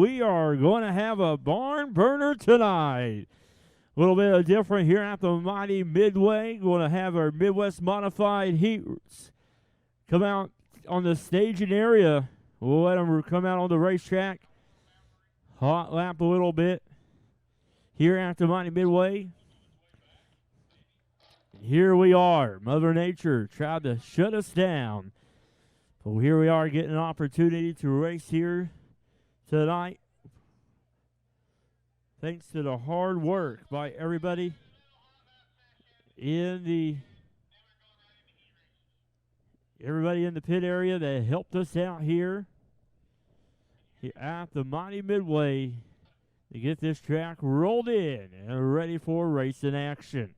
we are going to have a barn burner tonight. A little bit of different here at the Mighty Midway. Going to have our Midwest Modified heats come out on the staging area. We'll let them come out on the racetrack, hot lap a little bit here at the Mighty Midway. Here we are. Mother Nature tried to shut us down. But here we are getting an opportunity to race here tonight. Thanks to the hard work by everybody in the pit area that helped us out here at the Mighty Midway to get this track rolled in and ready for racing action.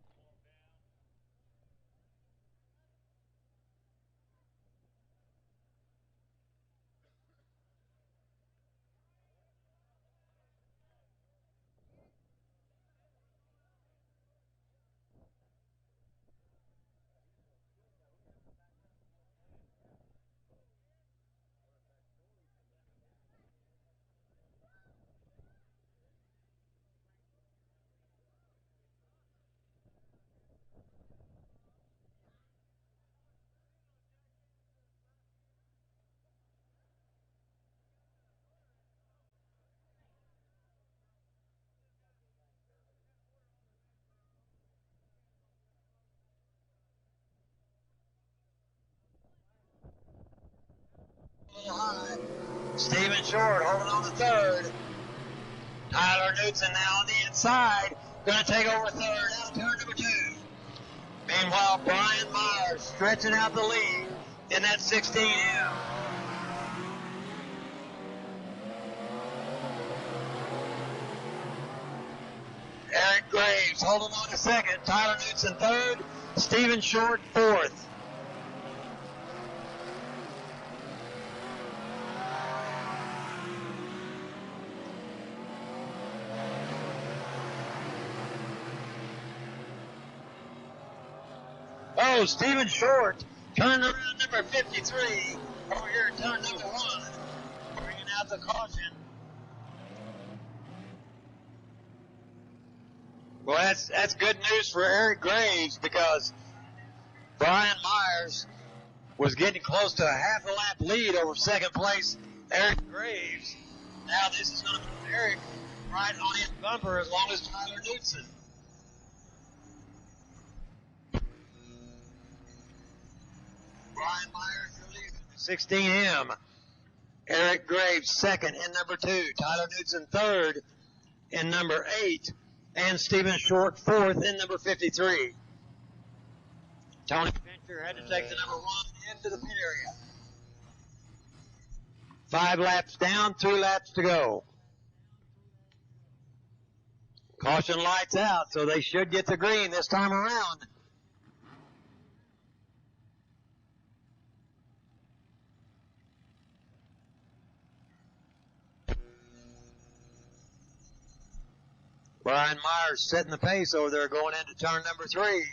Stephen Short holding on to third. Tyler Knudsen now on the inside. Going to take over third out of turn number 2. Meanwhile, Brian Myers stretching out the lead in that 16M. Eric Graves holding on to second. Tyler Knudsen third. Stephen Short fourth. Oh, Stephen Short turned around number 53 over here at turn number 1, bringing out the caution. Well, that's good news for Eric Graves because Brian Myers was getting close to a half a lap lead over second place Eric Graves. Now this is going to put Eric right on his bumper as long as Tyler Knudsen. Brian Myers released 16M. Eric Graves second in number 2. Tyler Knudsen third in number 8. And Stephen Short fourth in number 53. Tony Fincher had to take the number 1 into the pit area. 5 laps down, 2 laps to go. Caution lights out, so they should get the green this time around. Brian Myers setting the pace over there going into turn number 3.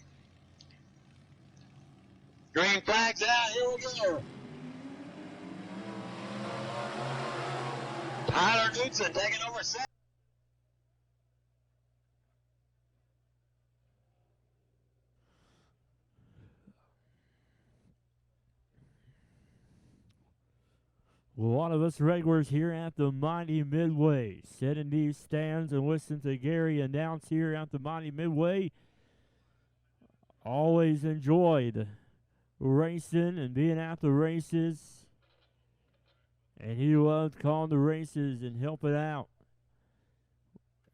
Green flag's out. Here we go. Tyler Knudsen taking over second. A lot of us regulars here at the Mighty Midway sit in these stands and listen to Gary announce here at the Mighty Midway. Always enjoyed racing and being at the races. And he loved calling the races and helping out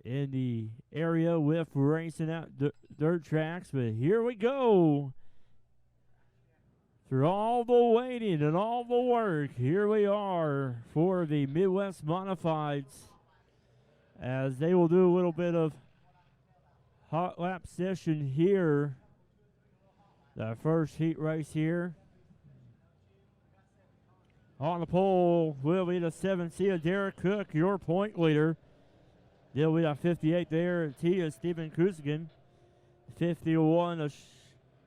in the area with racing out dirt tracks. But here we go. Through all the waiting and all the work, here we are for the Midwest Modifieds as they will do a little bit of hot lap session here. The first heat race here. On the pole will be the 7C Derek Cook, your point leader. They'll be at 58 there. T is Stephen Kuzgin. 51 of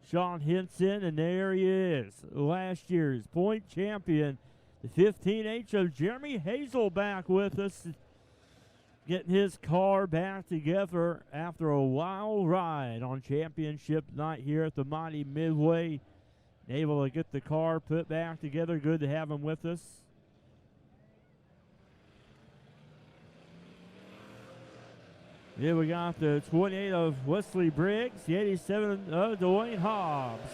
Sean Henson, and there he is, last year's point champion. The 15H of Jeremy Hazel back with us getting his car back together after a wild ride on championship night here at the Mighty Midway. Able to get the car put back together. Good to have him with us. Here we got the 28 of Wesley Briggs, the 87 of Dwayne Hobbs.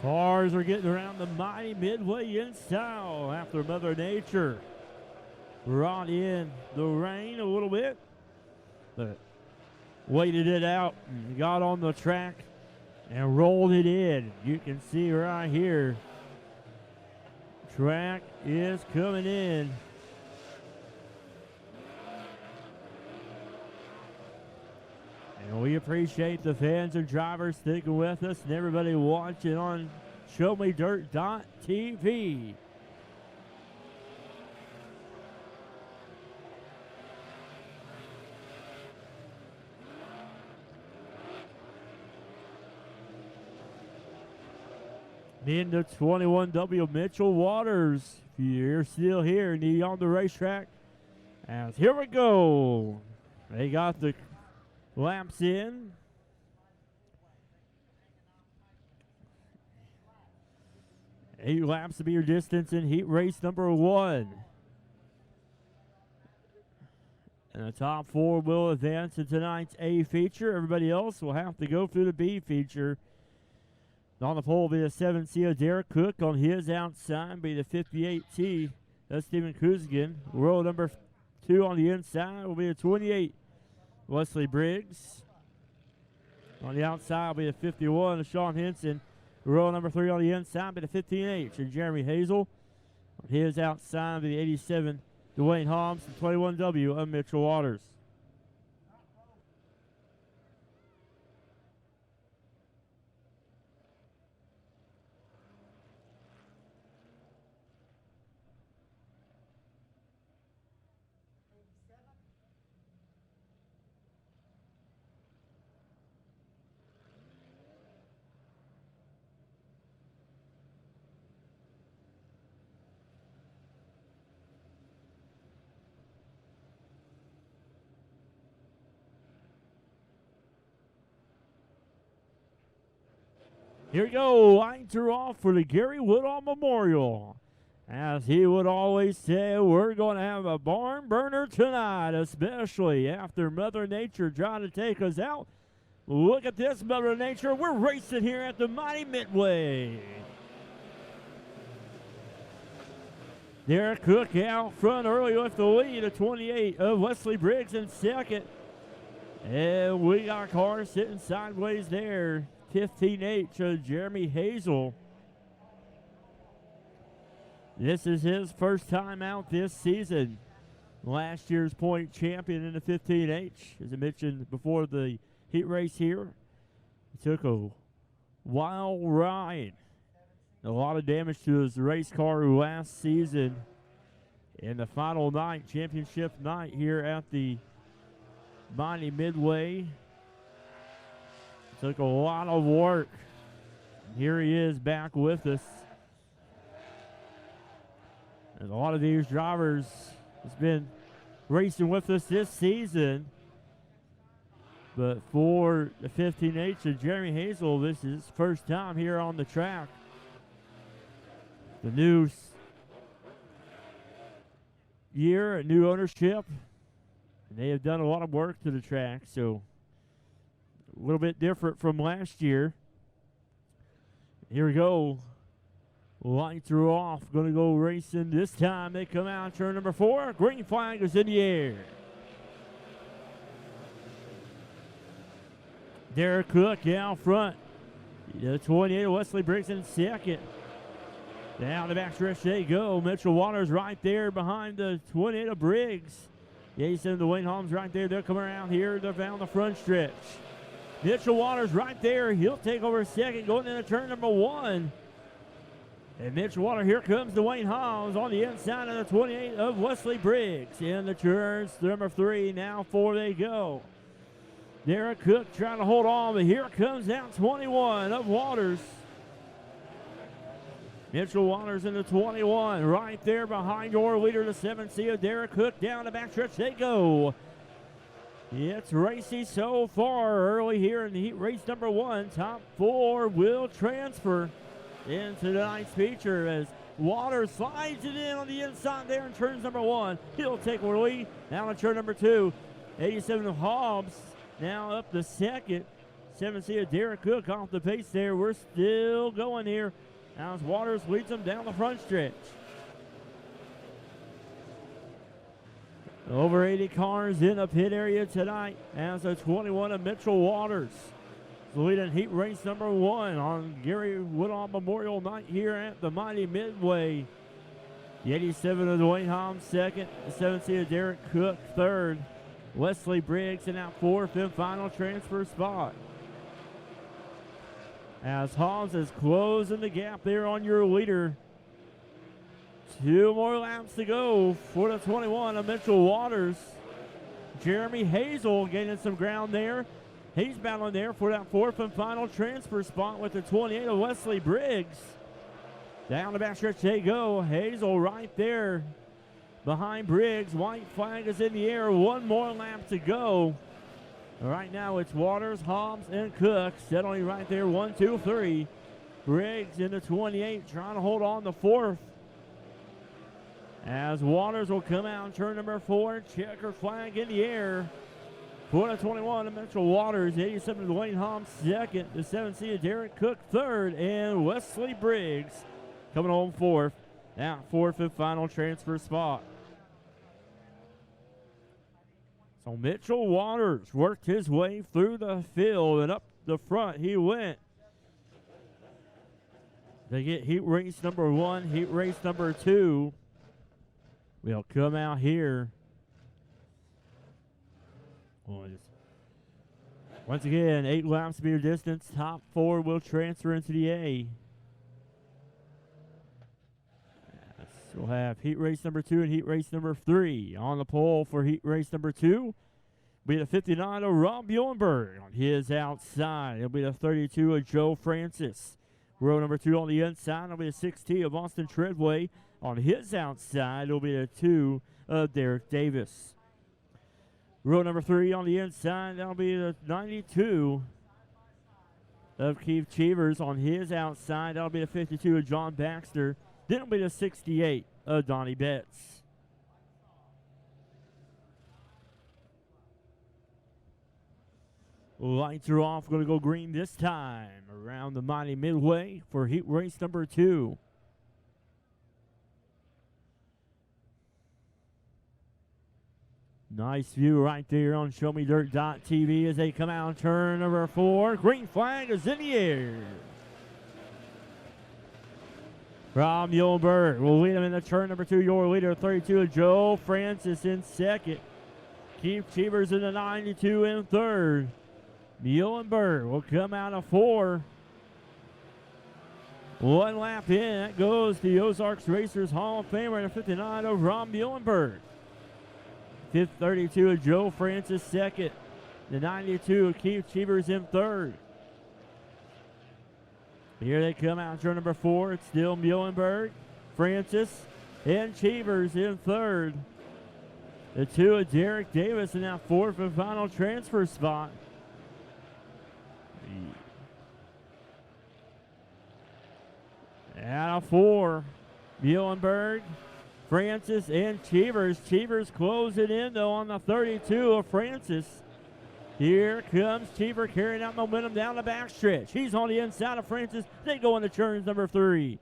Cars are getting around the Mighty Midway in style after Mother Nature brought in the rain a little bit, but waited it out and got on the track and rolled it in. You can see right here, track is coming in. And we appreciate the fans and drivers sticking with us and everybody watching on ShowMeDirt.tv. In the 21W Mitchell Waters, if you're still here and you're on the racetrack, as here we go. They got the laps in. Eight laps to be your distance in heat race number 1. And the top 4 will advance in tonight's A feature. Everybody else will have to go through the B feature. On the pole will be the 7C of Derek Cook. On his outside be the 58T. That's Stephen Kuzgin. Row number 2 on the inside will be the 28. Wesley Briggs. On the outside will be the 51 of Sean Henson. Row number 3 on the inside will be the 15H of Jeremy Hazel. On his outside will be the 87 Dwayne Hobbs and 21W of Mitchell Waters. Here we go, lights are off for the Gary Woodall Memorial. As he would always say, we're going to have a barn burner tonight, especially after Mother Nature trying to take us out. Look at this, Mother Nature. We're racing here at the Mighty Midway. Derek Cook out front early with the lead of 28 of Wesley Briggs in second. And we got cars sitting sideways there. 15H of Jeremy Hazel. This is his first time out this season. Last year's point champion in the 15H. As I mentioned before the heat race here, he took a wild ride. A lot of damage to his race car last season. In the final night, championship night here at the Mighty Midway. Took a lot of work. Here he is back with us. And a lot of these drivers has been racing with us this season. But for the 15H of Jeremy Hazel, this is his first time here on the track. The new year, a new ownership. And they have done a lot of work to the track, so a little bit different from last year. Here we go. Lights are off. Going to go racing. This time they come out turn number 4. Green flag is in the air. Derek Cook out front. The 28 Wesley Briggs in second. Down the backstretch they go. Mitchell Waters right there behind the 28 of Briggs. The 87 of Wayne Holmes right there. They'll come around here. They're down the front stretch. Mitchell Waters right there. He'll take over second going into turn number 1. And Mitchell Waters, here comes Dwayne Holmes on the inside of the 28 of Wesley Briggs. In the turns, number 3, now 4 they go. Derek Cook trying to hold on, but here comes down 21 of Waters. Mitchell Waters in the 21, right there behind your leader, the 7C of Derek Cook. Down the backstretch they go. It's racy so far early here in the heat race number 1. Top 4 will transfer into tonight's feature as Waters slides it in on the inside there in turns number 1. He'll take the lead. Now in turn number 2, 87 of Hobbs now up the second. 7C of Derek Cook off the pace there. We're still going here as Waters leads them down the front stretch. Over 80 cars in the pit area tonight as a 21 of Mitchell Waters leading heat race number 1 on Gary Woodall Memorial Night here at the Mighty Midway. The 87 of Dwayne Holmes second, the 7C of Derek Cook third, Wesley Briggs in that 4th and final transfer spot. As Holmes is closing the gap there on your leader. 2 more laps to go for the 21 of Mitchell Waters. Jeremy Hazel gaining some ground there. He's battling there for that 4th and final transfer spot with the 28 of Wesley Briggs. Down the backstretch they go. Hazel right there behind Briggs. White flag is in the air. 1 more lap to go. Right now it's Waters, Hobbs, and Cook settling right there. 1, 2, 3. Briggs in the 28 trying to hold on the 4th. As Waters will come out in turn number 4. Checker flag in the air. For the 21 of Mitchell Waters. 87 of Dwayne Holmes second. The 7C of Derek Cook third. And Wesley Briggs coming home 4th. Now 4th and final transfer spot. So Mitchell Waters worked his way through the field and up the front he went. They get heat race number 1, heat race number 2. We'll come out here. Once again, 8 laps to be your distance. Top 4 will transfer into the A. We'll have heat race number 2 and heat race number 3. On the pole for heat race number 2 be the 59 of Rob Bjornberg on his outside. It'll be the 32 of Joe Francis. Row number 2 on the inside. It'll be the 6T of Austin Treadway. On his outside, it'll be the 2 of Derek Davis. Row number 3 on the inside. That'll be the 92 of Keith Cheevers. On his outside, that'll be the 52 of John Baxter. Then it'll be the 68 of Donnie Betts. Lights are off. Going to go green this time around the Mighty Midway for heat race number 2. Nice view right there on ShowMeDirt.tv as they come out on turn number 4. Green flag is in the air. Rob Muhlenberg will lead him in the turn number 2. Your leader, 32 of Joe Francis in second. Keith Cheevers in the 92 in third. Muhlenberg will come out of 4. 1 lap in. That goes the Ozarks Racers Hall of Famer, the 59 of Rob Muhlenberg. 32 of Joe Francis second. The 92 of Keith Cheevers in third. Here they come out turn number 4. It's still Muhlenberg, Francis, and Cheevers in third. The 2 of Derek Davis in that 4th and final transfer spot. Out of 4, Muhlenberg, Francis, and Cheevers. Cheevers close it in, though, on the 32 of Francis. Here comes Cheever carrying out momentum down the backstretch. He's on the inside of Francis. They go into turns number 3.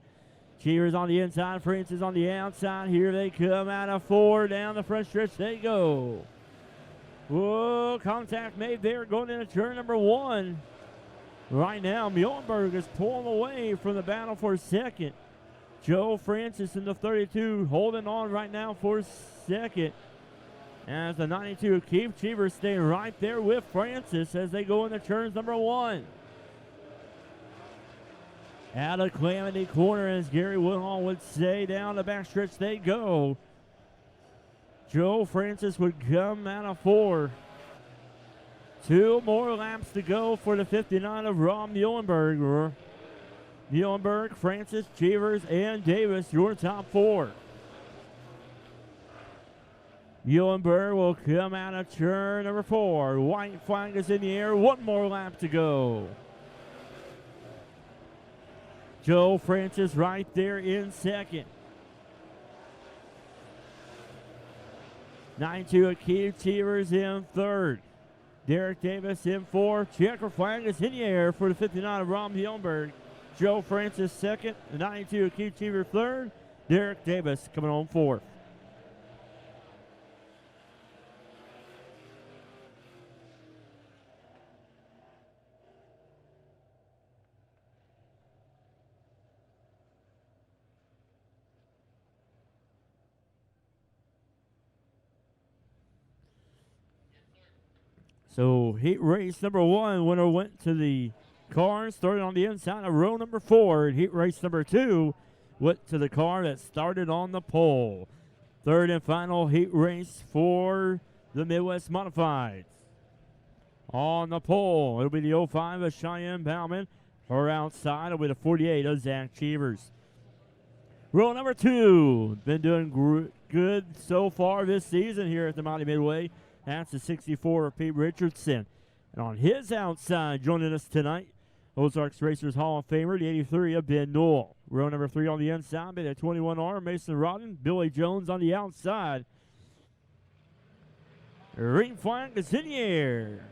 Cheevers on the inside, Francis on the outside. Here they come out of 4. Down the front stretch they go. Whoa, contact made there going into turn number 1. Right now, Muhlenberg is pulling away from the battle for second. Joe Francis in the 32 holding on right now for second. As the 92 Keith Cheever staying right there with Francis as they go into turns number 1. Out of Calamity Corner, as Gary Woodhall would say, down the backstretch they go. Joe Francis would come out of 4. 2 more laps to go for the 59 of Rob Muhlenberg. Muhlenberg, Francis, Cheevers, and Davis, your top 4. Muhlenberg will come out of turn number 4. White flag is in the air. 1 more lap to go. Joe Francis right there in second. 92 Keith Cheevers in third. Derek Davis in 4. Checker flag is in the air for the 59 of Rob Muhlenberg. Joe Francis second. The 92 Keith Cheever third. Derek Davis coming on 4th. So heat race number 1, winner went to the car started on the inside of row number 4. And heat race number 2 went to the car that started on the pole. Third and final heat race for the Midwest Modifieds. On the pole, it'll be the 05 of Cheyenne Bauman. Her outside will be the 48 of Zach Cheevers. Row number 2, been doing good so far this season here at the Mighty Midway. That's the 64 of Pete Richardson. And on his outside, joining us tonight, Ozarks Racers Hall of Famer, the 83 of Ben Newell. Row number 3 on the inside, by the 21R, Mason Rodden. Billy Jones on the outside. Green flag is in the air.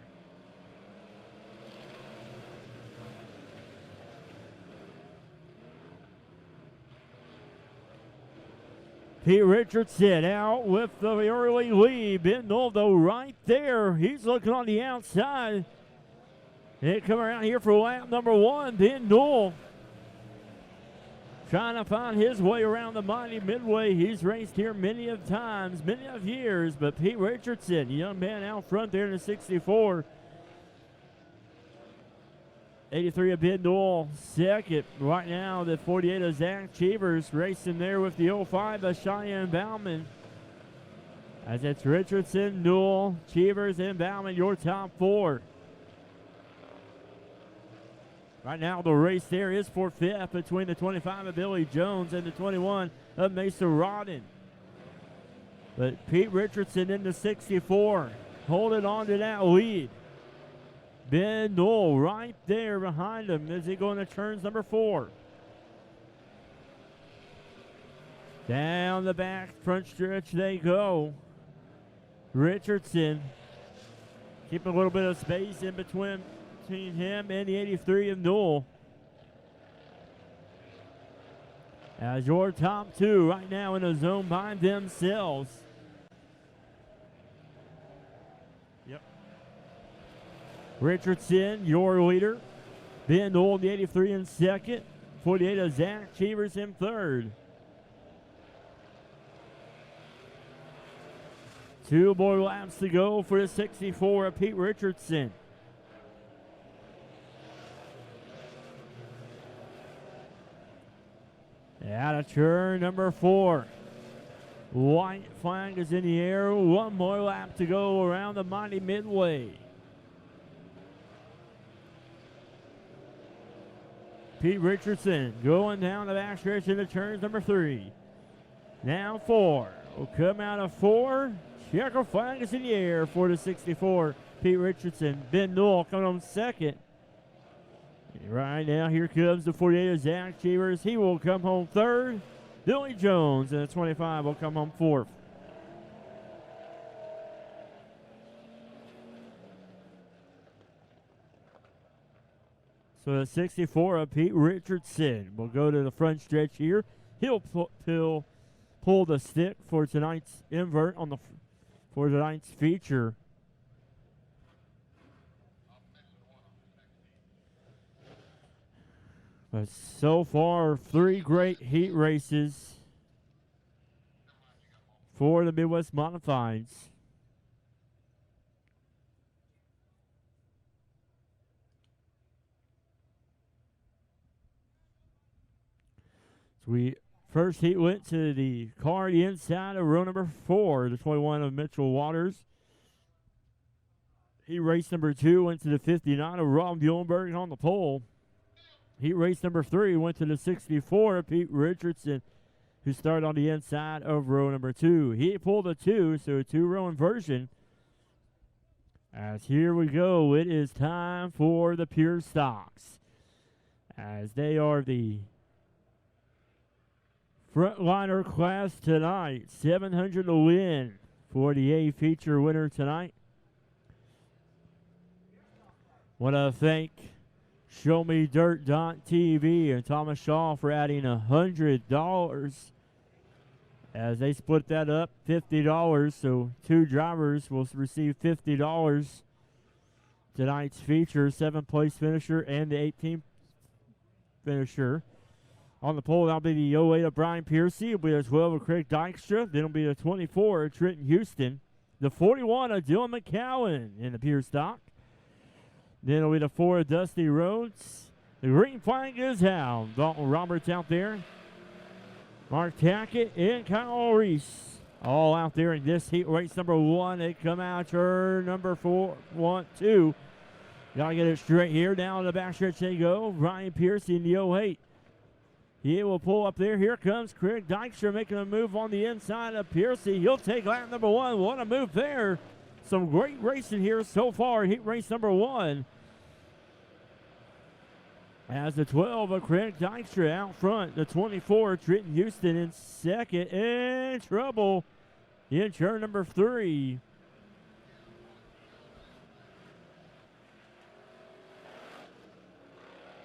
Pete Richardson out with the early lead. Ben Newell, though, right there. He's looking on the outside. They come around here for lap number 1. Ben Newell trying to find his way around the Mighty Midway. He's raced here many of times, many of years, but Pete Richardson, young man out front there in the 64. 83 of Ben Newell, second. Right now, the 48 of Zach Cheevers racing there with the 05 of Cheyenne Bauman. As it's Richardson, Newell, Cheevers, and Bauman, your top 4. Right now, the race there is for 5th between the 25 of Billy Jones and the 21 of Mason Rodden. But Pete Richardson in the 64, holding on to that lead. Ben Newell right there behind him as he goes into turns number 4. Down the back front stretch they go. Richardson keep a little bit of space in between him and the 83 of Newell. As your top 2 right now in a zone by themselves. Richardson, your leader. Ben Newell, the 83 in second. 48 of Zach Cheevers in third. 2 more laps to go for the 64 of Pete Richardson. Out of turn number 4. White flag is in the air. 1 more lap to go around the Mighty Midway. Pete Richardson going down the backstretch into turns number 3. Now 4. Will come out of 4. Checker flag is in the air for the 64. Pete Richardson. Ben Newell coming on second. Right now, here comes the 48 of Zach Cheevers. He will come home third. Billy Jones and the 25 will come home 4th. So the 64 of Pete Richardson will go to the front stretch here. He'll pull the stick for tonight's invert for tonight's feature. But so far, 3 great heat races for the Midwest Modifieds. So first heat went to the car the inside of row number 4, the 21 of Mitchell Waters. Heat race number 2 went to the 59 of Rob Muhlenberg on the pole. Heat race number 3 went to the 64 of Pete Richardson, who started on the inside of row number 2. He pulled a 2, so a 2-row inversion. As here we go, it is time for the pure stocks, as they are the frontliner class tonight. 700 to win for the A feature winner tonight. Want to thank ShowMeDirt.tv and Thomas Shaw for adding $100 as they split that up, $50. So 2 drivers will receive $50. Tonight's feature, 7th place finisher and the 18th finisher. On the pole, that'll be the 08 of Brian Piercy. It'll be the 12 of Craig Dykstra. Then it'll be the 24 of Trenton Houston. The 41 of Dylan McCowan in the pure stock. Then it'll be the 4 of Dusty Rhodes. The green flag is out. Dalton Roberts out there. Mark Tackett and Kyle Reese all out there in this heat race number 1. They come out turn number 4, 1, 2. Gotta get it straight here. Down the backstretch they go. Brian Piercy in the 08. He will pull up there. Here comes Craig Dykstra making a move on the inside of Piercy. He'll take lap number 1. What a move there. Some great racing here so far. Heat race number 1. As the 12 of Craig Dykstra out front. The 24, Trenton Houston in second. In trouble in turn number 3.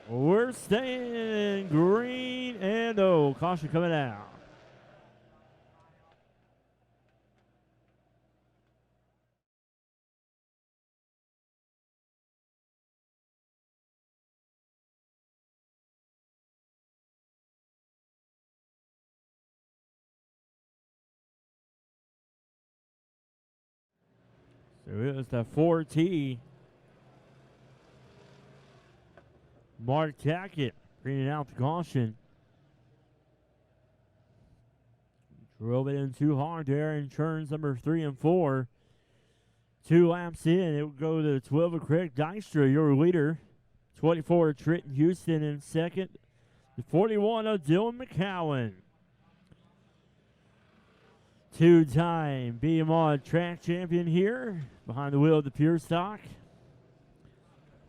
We're staying in green and caution coming out. So it was the 4T. Mark Tackett bringing out the caution. Drove it in too hard there in turns number 3 and 4. 2 laps in, it will go to the 12 of Craig Dykstra, your leader. 24 of Trenton Houston in second. The 41 of Dylan McCowan. 2-time BMOD track champion here behind the wheel of the pure stock.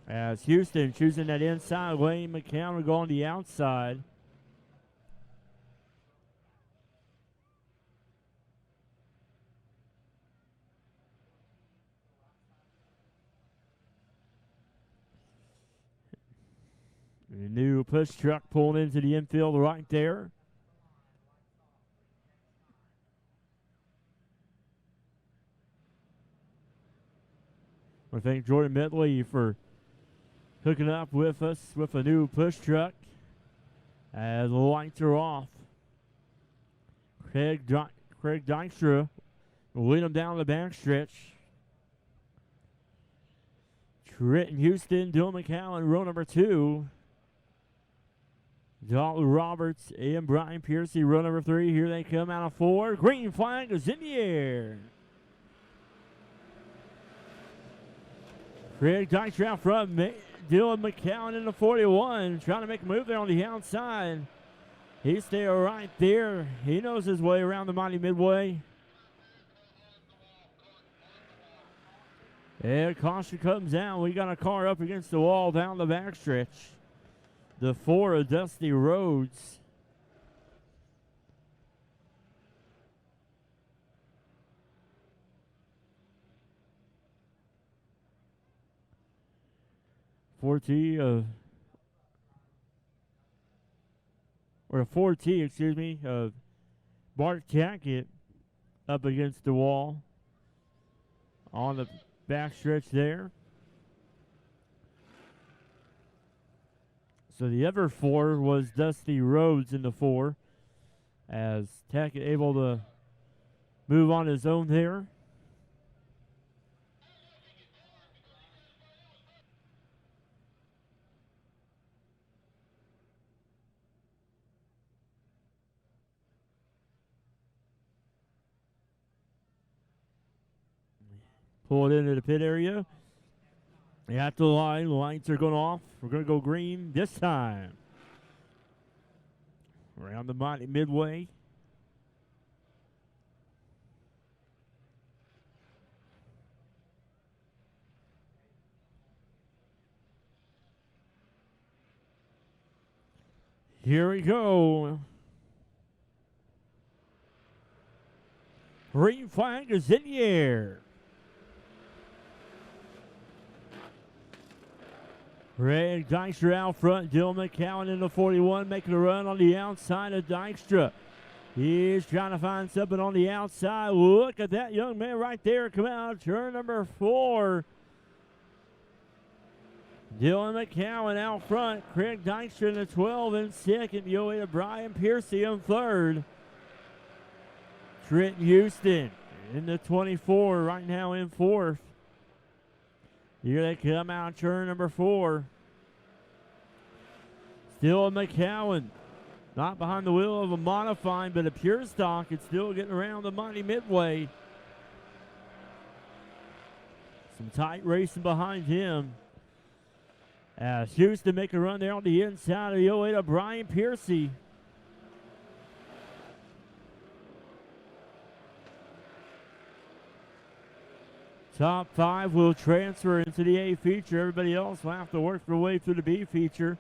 As Houston choosing that inside lane, McCown will go on the outside. The new push truck pulling into the infield right there. I thank Jordan Medley for hooking up with us with a new push truck as the lights are off. Craig Dykstra will lead them down the backstretch. Trenton Houston, Dylan McCowan, row number 2. Dalton Roberts and Brian Piercy, row number 3. Here they come out of 4. Green flag is in the air. Craig Dykstra out front. Dylan McCowan in the 41, trying to make a move there on the outside. He's there right there. He knows his way around the Mighty Midway. And caution comes down. We got a car up against the wall down the backstretch. The 4 of Dusty Rhodes. A 4T, excuse me, of Mark Tackett up against the wall on the backstretch there. So the other 4 was Dusty Rhodes in the 4, as Tech able to move on his own there. Pull it into the pit area. At the line, the lights are going off. We're going to go green this time. Around the Mighty Midway. Here we go. Green flag is in the air. Greg Dykstra out front. Dylan McCowan in the 41, making a run on the outside of Dykstra. He's trying to find something on the outside. Look at that young man right there come out. Turn number 4. Dylan McCowan out front. Craig Dykstra in the 12 in second. You'll to Brian Piercy in third. Trenton Houston in the 24 right now in fourth. Here they come out, turn number 4. Still McCowan. Not behind the wheel of a modified, but a pure stock. It's still getting around the Mighty Midway. Some tight racing behind him. As Houston make a run there on the inside of the 08 of Brian Piercy. Top 5 will transfer into the A feature. Everybody else will have to work their way through the B feature.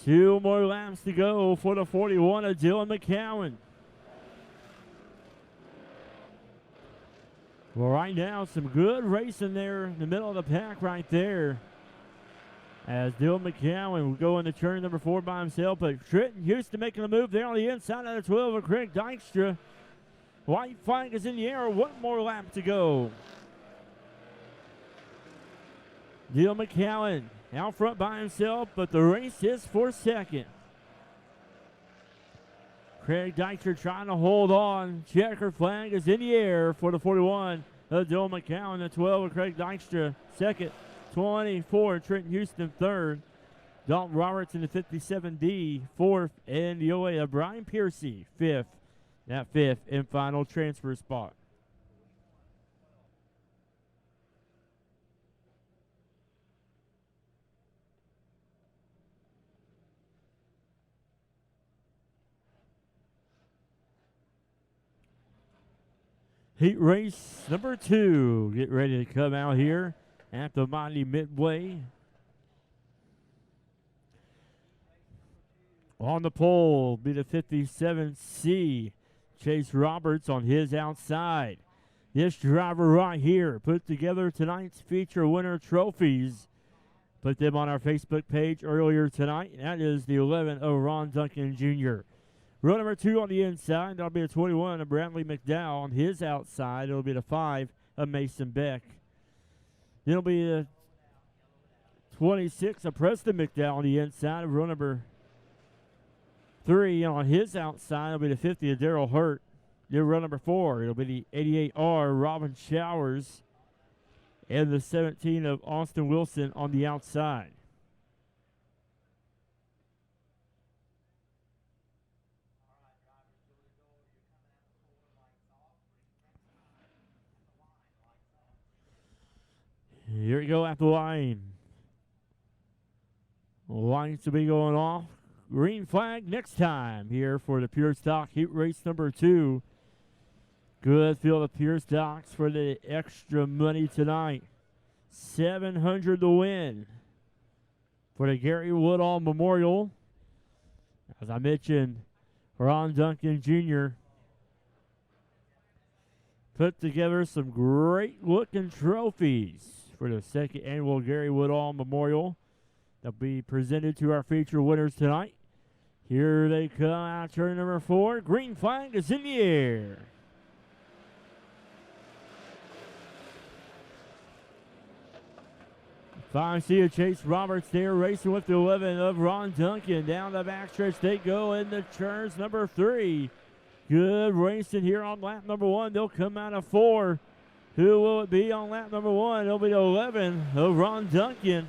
2 more laps to go for the 41 of Dylan McCowan. Well, right now, some good racing there in the middle of the pack right there. As Dylan McCowan will go into turn number 4 by himself. But Trenton Houston making a move there on the inside of the 12 of Craig Dykstra. White flag is in the air. 1 more lap to go. Dylan McCowan out front by himself, but the race is for second. Craig Dykstra trying to hold on. Checker flag is in the air for the 41 of Dylan McCowan. The 12 of Craig Dykstra second. 24 Trenton Houston third. Dalton Roberts in the 57D fourth. And the 08 of Brian Piercy fifth. That 5th and final transfer spot. Heat race number 2. Get ready to come out here at the Mighty Midway. On the pole be the 57C. Chase Roberts on his outside. This driver right here put together tonight's feature winner trophies. Put them on our Facebook page earlier tonight. That is the 11 of Ron Duncan Jr. Row number 2 on the inside. That'll be a 21 of Bradley McDowell on his outside. It'll be the 5 of Mason Beck. Then it'll be the 26 of Preston McDowell on the inside of row number 3 on his outside. It'll be the 50 of Daryl Hurt. Then row number 4, it'll be the 88R Robin Showers. And the 17 of Austin Wilson on the outside. Here we go at the line. Lights will be going off. Green flag next time here for the Pure Stock Heat Race number 2. Good field of Pure Stocks for the extra money tonight. $700 to win for the Gary Woodall Memorial. As I mentioned, Ron Duncan Jr. put together some great looking trophies for the 2nd annual Gary Woodall Memorial. They'll be presented to our feature winners tonight. Here they come out, turn number 4. Green flag is in the air. 5C of Chase Roberts there, racing with the 11 of Ron Duncan. Down the backstretch they go in the turns, number 3. Good racing here on lap number 1. They'll come out of 4. Who will it be on lap number 1? It'll be the 11 of Ron Duncan.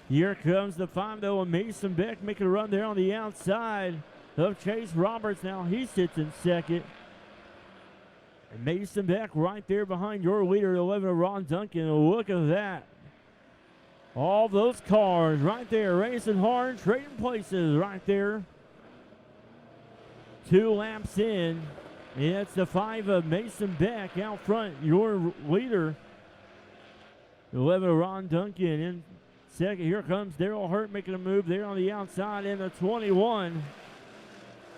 Here comes the 5, though, of Mason Beck making a run there on the outside of Chase Roberts. Now he sits in second. And Mason Beck right there behind your leader, 11 of Ron Duncan. Look at that. All those cars right there racing hard, trading places right there. 2 laps in. It's the 5 of Mason Beck out front, your leader. 11 of Ron Duncan in second. Here comes Daryl Hurt making a move there on the outside in the 21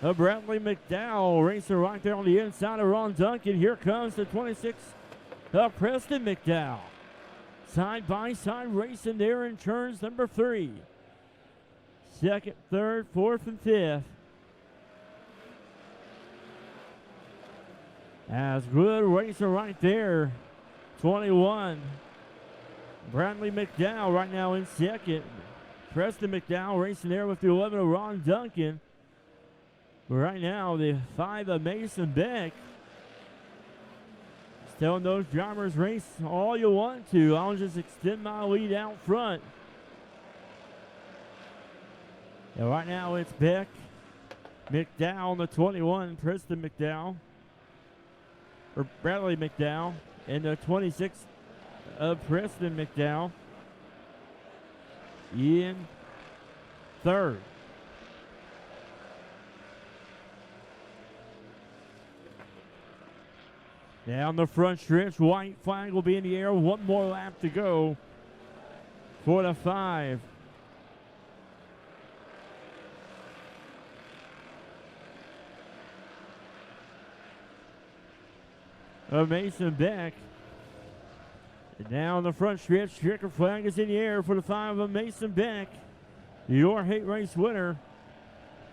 of Bradley McDowell. Racing right there on the inside of Ron Duncan. Here comes the 26 of Preston McDowell. Side by side racing there in turns number 3. Second, third, fourth, and fifth. As good racing right there. 21. Bradley McDowell right now in second. Preston McDowell racing there with the 11 of Ron Duncan. Right now, the 5 of Mason Beck. Telling those drivers, race all you want to. I'll just extend my lead out front. And right now it's Beck, McDowell on the 21, Preston McDowell, or Bradley McDowell, and the 26 of Preston McDowell in third. Down the front stretch, white flag will be in the air. One more lap to go for the 5. Of Mason Beck. And down the front stretch, checker flag is in the air for the 5 of Mason Beck. Your hate race winner,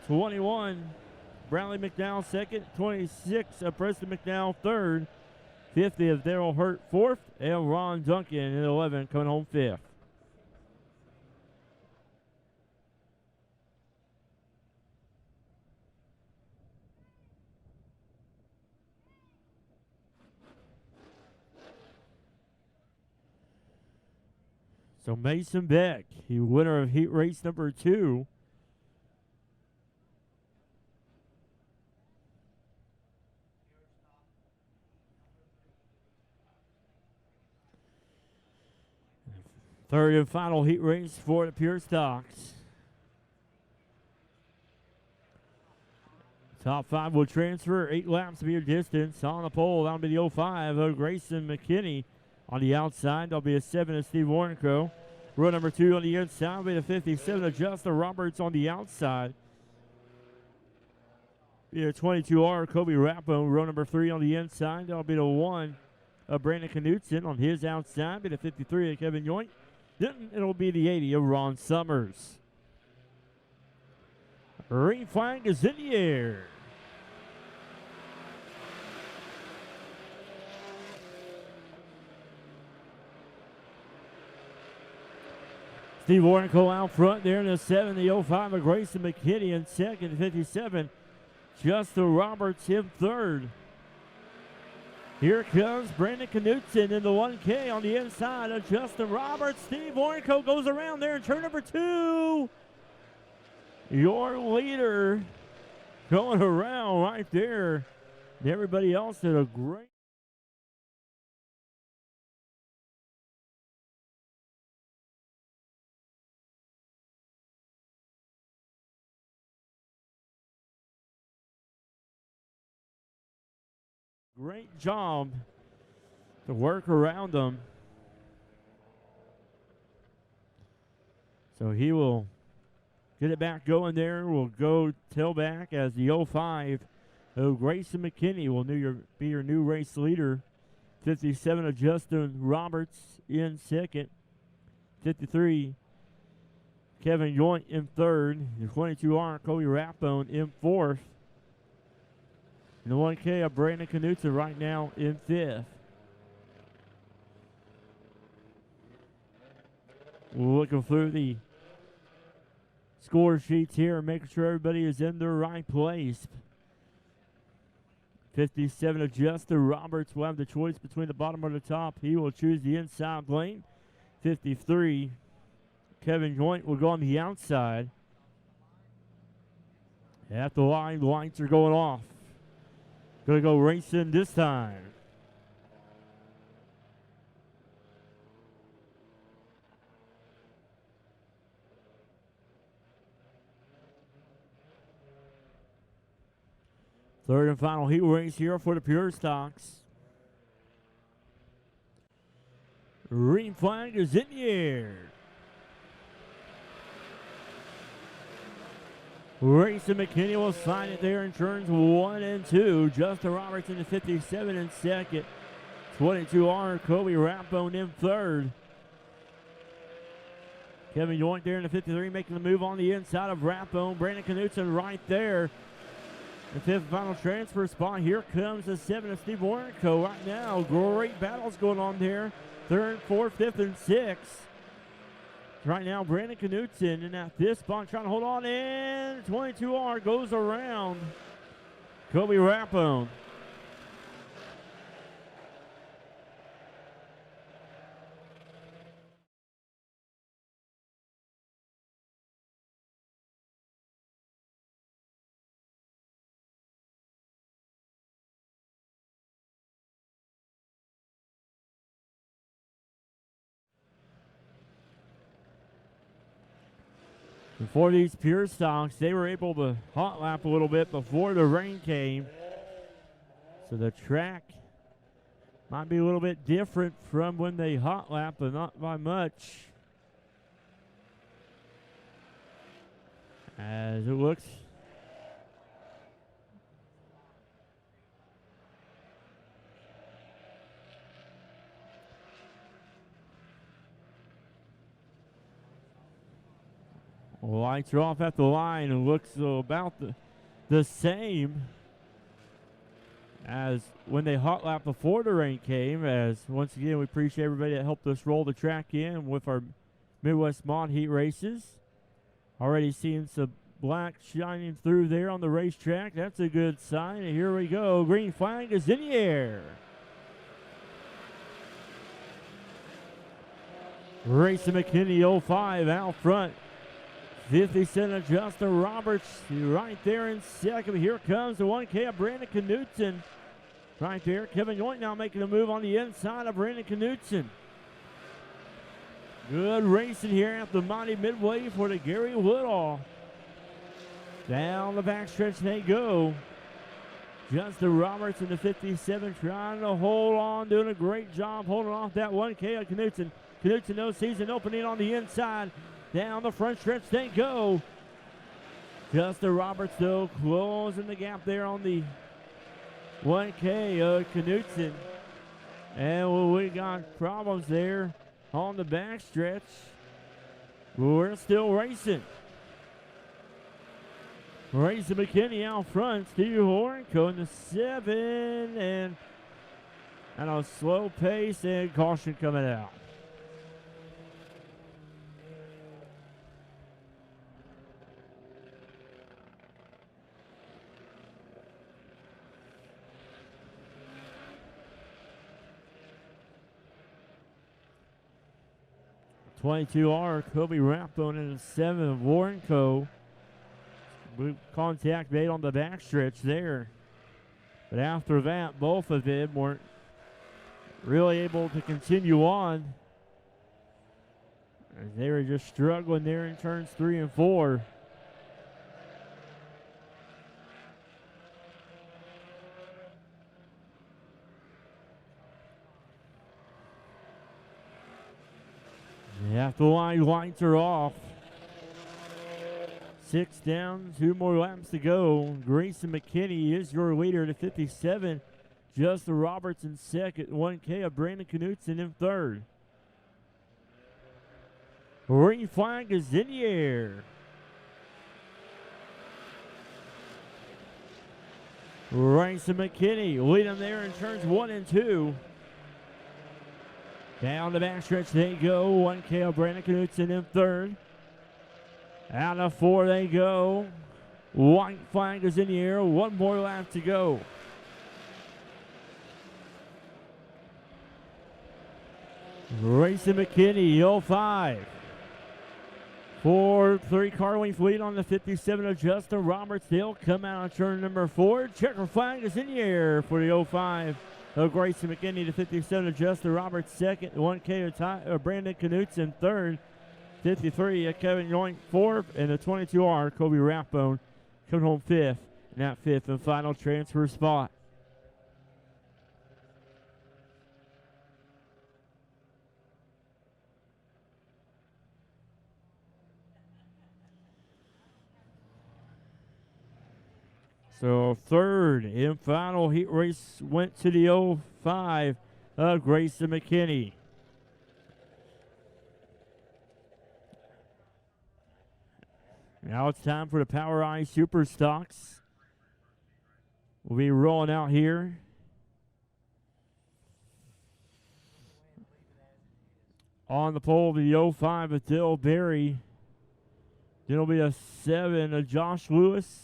21, Bradley McDowell second, 26 of Preston McDowell third. 50 of Daryl Hurt fourth, and Ron Duncan in 11 coming home fifth. So Mason Beck, he winner of heat race number 2. Third and final heat race for the Pure Stocks. Top 5 will transfer. 8 laps to be your distance. On the pole, that'll be the 05 of Grayson McKinney. On the outside, there'll be a 7 of Steve Warnco. Row number 2 on the inside will be the 57 of Justin Roberts on the outside. Be a 22R Kobe Rappo. Row number 3 on the inside, that'll be the 1 of Brandon Knutson. On his outside, be the 53 of Kevin Yoint. Then it'll be the 80 of Ron Summers. Green flag is in the air. Steve Warnco out front there in the 7, the 05 of Grayson McKinney in second, 57. Justin Roberts in third. Here comes Brandon Knutson in the 1K on the inside of Justin Roberts. Steve Warnco goes around there in turn number 2. Your leader going around right there. And everybody else did a great job to work around them. So he will get it back going there. Will go tailback as the 05 of Grayson McKinney will be your new race leader. 57 of Justin Roberts in second. 53 Kevin Yoint in third. The 22R Cody Rathbone in fourth. And the 1K of Brandon Knutson right now in fifth. Looking through the score sheets here, making sure everybody is in their right place. 57 of Justin Roberts will have the choice between the bottom or the top. He will choose the inside lane. 53, Kevin Joint will go on the outside. At the line, the lights are going off. Gonna go racing this time. Third and final heat race here for the Pure Stocks. Green flag is in the air. Grayson McKinney will sign it there in turns 1 and 2. Justin Roberts in the 57 in second. 22R, Kobe Rathbone in third. Kevin Yoink there in the 53 making the move on the inside of Rathbone. Brandon Knutson right there. The fifth final transfer spot. Here comes the 7 of Steve Warrenco right now. Great battles going on there. Third, fourth, fifth, and sixth. Right now, Brandon Knutson in that fifth spot trying to hold on in. 22R goes around Kobe Rathbone. For these Pure Stocks, they were able to hot lap a little bit before the rain came. So the track might be a little bit different from when they hot lap, but not by much. As it looks. Lights are off at the line and looks about the same as when they hot lapped before the rain came. As once again, we appreciate everybody that helped us roll the track in with our Midwest Mod Heat races. Already seeing some black shining through there on the racetrack. That's a good sign. And here we go. Green flag is in the air. Grayson McKinney 05 out front. 50 cent of Justin Roberts right there in second. Here comes the 1K of Brandon Knutson. Right there. Kevin Yoink now making a move on the inside of Brandon Knutson. Good racing here at the Mighty Midway for the Gary Woodall. Down the backstretch they go. Justin Roberts in the 57 trying to hold on, doing a great job holding off that 1K of Knutson. Knutson no season opening on the inside. Down the front stretch they go. Justin Roberts, though, closing the gap there on the 1K of Knutson. And we got problems there on the backstretch. We're still racing. Grayson McKinney out front. Steve Hornco in the 7. And at a slow pace and caution coming out. R Kobe Rathbone in the 7 of Warrenco. Contact made on the backstretch there. But after that, both of them weren't really able to continue on. As they were just struggling there in turns 3 and 4. Half the line, lights are off. 6 down, 2 more laps to go. Grayson McKinney is your leader to 57. Justin Roberts in second. 1K of Brandon Knutson in third. Green flag is in the air. Grayson McKinney leading there in turns 1 and 2. Down the backstretch they go. 1K of Brandon Knudsen in third. Out of 4 they go. White flag is in the air. 1 more lap to go. Racing McKinney, 05. 4-3 car length lead on the 57 of Justin Roberts. They'll come out on turn number 4. Checker flag is in the air for the 05 of Grayson McKinney. The 57 of Justin Roberts second. 1K of Brandon Knudsen third. 53 of Kevin Yoink fourth. And the 22R Kobe Rathbone coming home fifth. And that fifth and final transfer spot. So third and final heat race went to the 05 of Grayson McKinney. Now it's time for the Power Eye Super Stocks. We'll be rolling out here. On the pole, the 05 of Dill Berry. Then it'll be a 7 of Josh Lewis.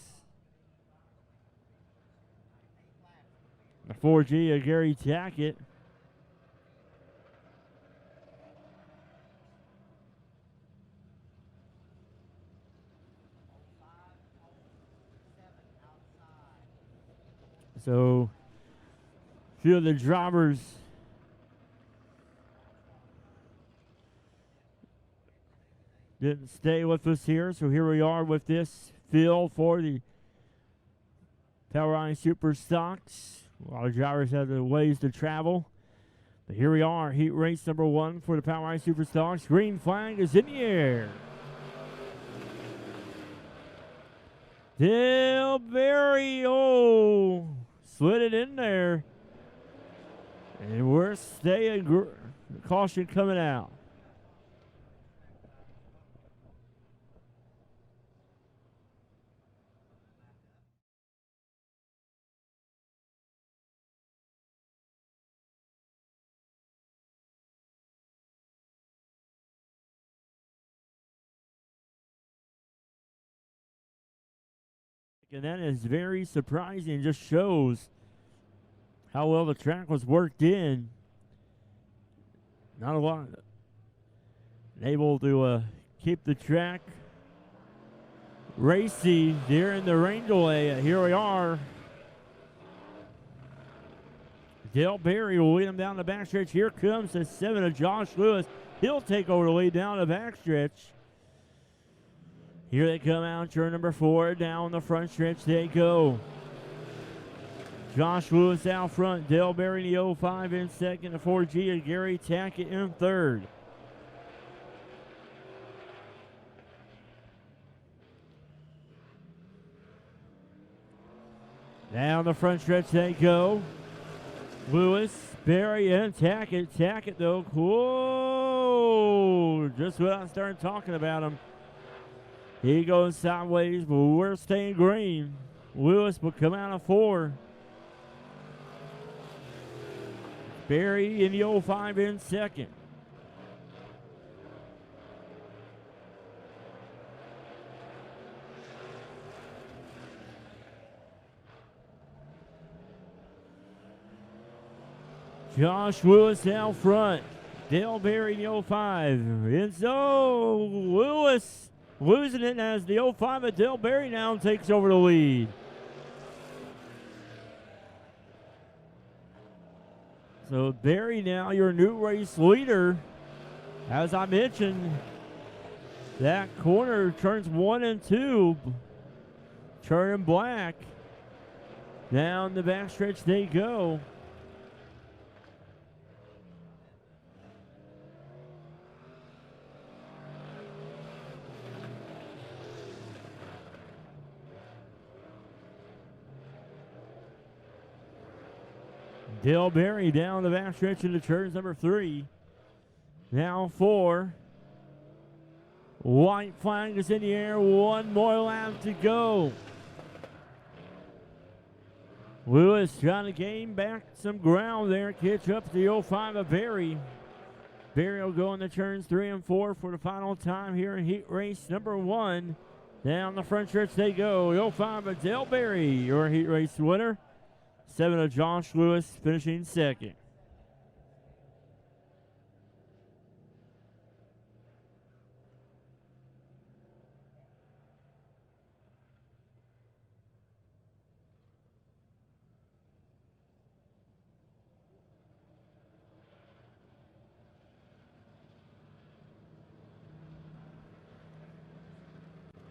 A 4G of Gary Tackett. So, a few of the drivers didn't stay with us here. So here we are with this field for the Power Eye Super Stocks. A lot of drivers have the ways to travel. But here we are, heat race number 1 for the Power Eye Super Stocks. Green flag is in the air. Dill Berry, slid it in there. And we're staying, caution coming out. And that is very surprising. Just shows how well the track was worked in. Not a lot. Able to keep the track racy during the rain delay. Here we are. Dill Berry will lead him down the backstretch. Here comes the 7 of Josh Lewis. He'll take over the lead down the backstretch. Here they come out, turn number 4, down the front stretch they go. Josh Lewis out front, Dill Berry in the 05 in second, the 4G and Gary Tackett in third. Down the front stretch they go. Lewis, Berry, and Tackett. Tackett though, whoa, just what I started talking about him. He goes sideways, but we're staying green. Lewis will come out of 4. Berry in the 05 in second. Josh Lewis out front. Dill Berry in the 05. And so Lewis losing it as the 05 of Dill Berry now takes over the lead. So Berry now your new race leader. As I mentioned, that corner turns 1 and 2. Turning black. Down the backstretch they go. Dill Berry down the backstretch into turns number 3. Now 4. White flag is in the air. 1 more lap to go. Lewis trying to gain back some ground there. Catch up to the 05 of Berry. Barry will go in the turns 3 and 4 for the final time here in heat race number 1. Down the front stretch they go. 05 of Dale Berry, your heat race winner. 7 of Josh Lewis finishing second.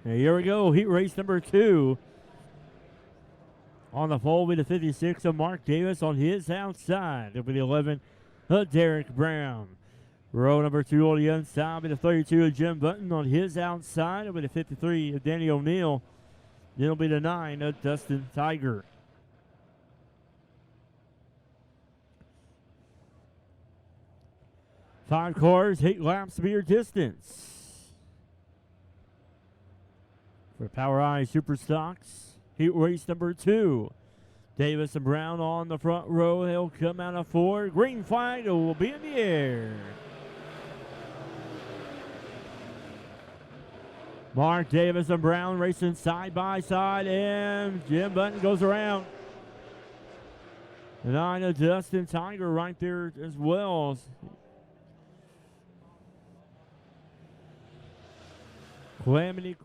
And here we go, heat race number 2. On the pole will be the 56 of Mark Davis on his outside. It'll be the 11 of Derek Brown. Row number 2 on the inside will be the 32 of Jim Button on his outside. It'll be the 53 of Danny O'Neill. Then it'll be the 9 of Dustin Tiger. Five cars, 8 laps to be your distance. For Power Eye Super Stocks, heat race number 2. Davis and Brown on the front row. They'll come out of 4. Green flag will be in the air. Mark Davis and Brown racing side by side, and Jim Button goes around. The 9 of Dustin Tiger right there as well. Calamity.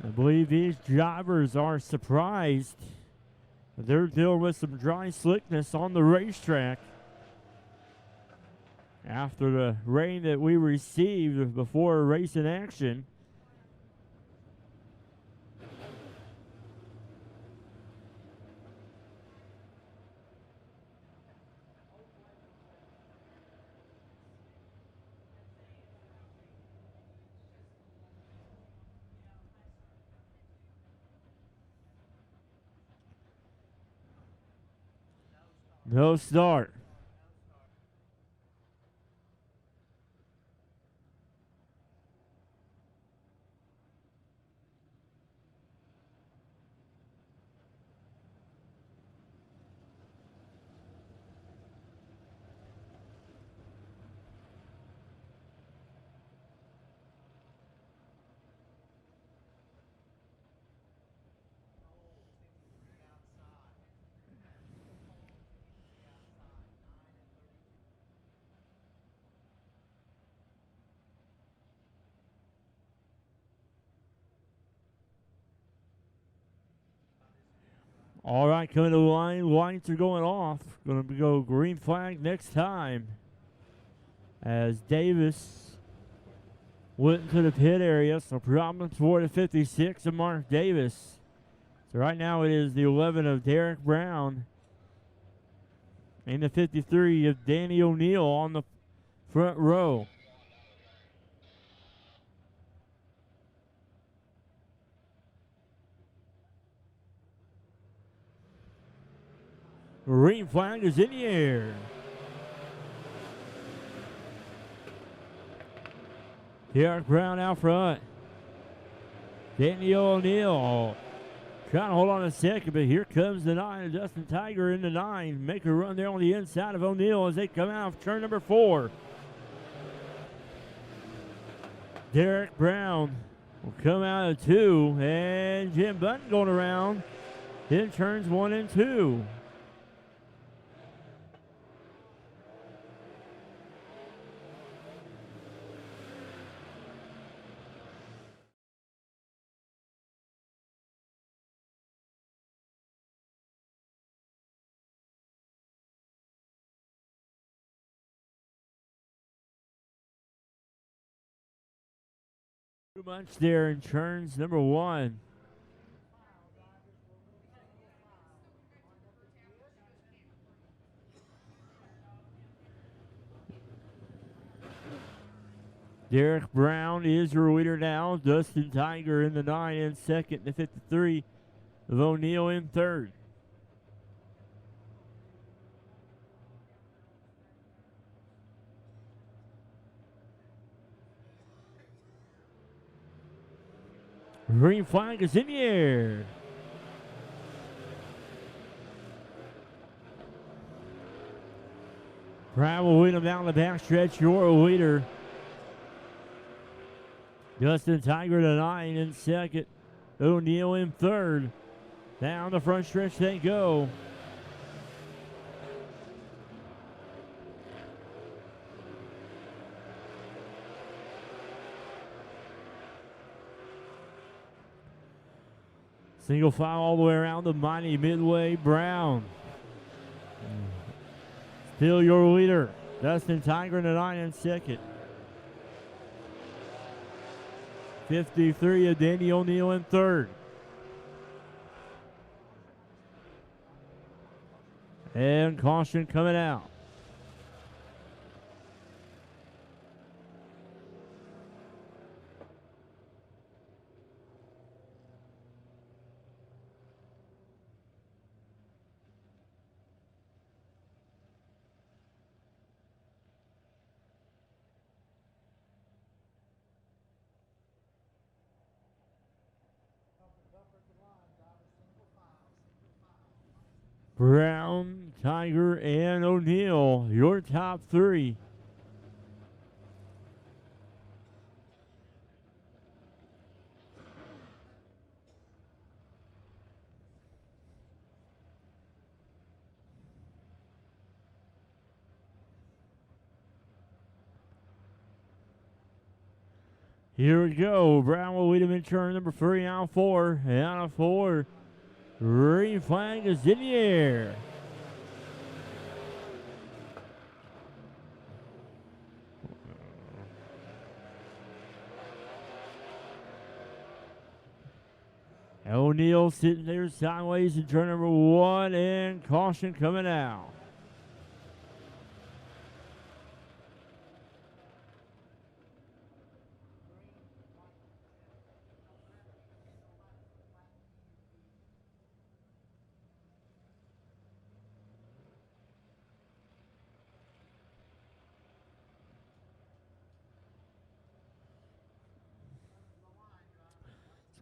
I believe these drivers are surprised. They're dealing with some dry slickness on the racetrack after the rain that we received before racing action. No start. All right, coming to the line. Lights are going off. Going to go green flag next time. As Davis went into the pit area. So problems for the 56 of Mark Davis. So right now it is the 11 of Derek Brown and the 53 of Danny O'Neill on the front row. Green flag is in the air. Derek Brown out front. Danny O'Neill trying to hold on a second, but here comes the 9 of Dustin Tiger in the 9. Make a run there on the inside of O'Neill as they come out of turn number 4. Derek Brown will come out of 2, and Jim Button going around in turns 1 and 2. Too much there in turns number 1. Derek Brown is your leader now. Dustin Tiger in the 9 in second. The 53 of O'Neill in third. Green flag is in the air. Brown will lead him down the backstretch. Your leader. Justin Tiger to 9 in second. O'Neill in third. Down the front stretch they go. Single file all the way around the mighty Midway. Brown. Still your leader. Dustin Tiger to 9 in second. 53 of Danny O'Neill in third. And caution coming out. Brown, Tiger, and O'Neill, your top three. Here we go. Brown will lead him in turn number 3, out of 4. Out of 4. Green flag is in the air. O'Neill sitting there sideways in turn number 1, and caution coming out.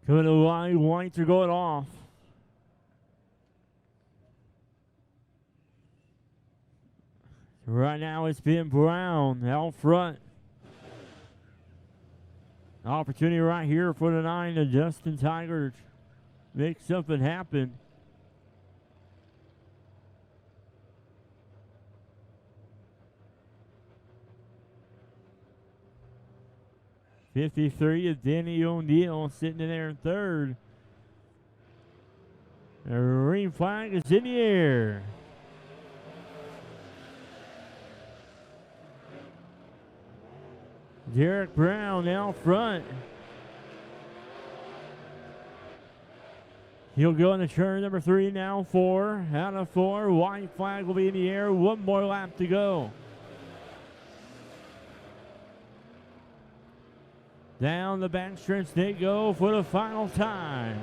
Coming to the line, lights are going off. Right now it's been Brown out front. Opportunity right here for the 9 to Justin Tiger to make something happen. '53 of Danny O'Neill sitting in there in third. The green flag is in the air. Derek Brown out front. He'll go into turn number 3 now. 4 out of 4. White flag will be in the air. One more lap to go. Down the backstretch they go for the final time.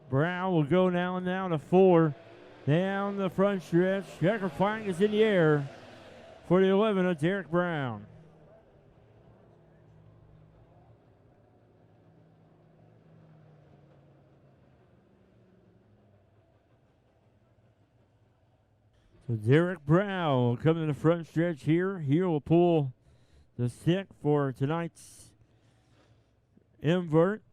Brown will go now and down to 4. Down the front stretch. Checker flag is in the air for the 11 of Derek Brown. So Derek Brown will come to the front stretch here. He will pull the stick for tonight's invert.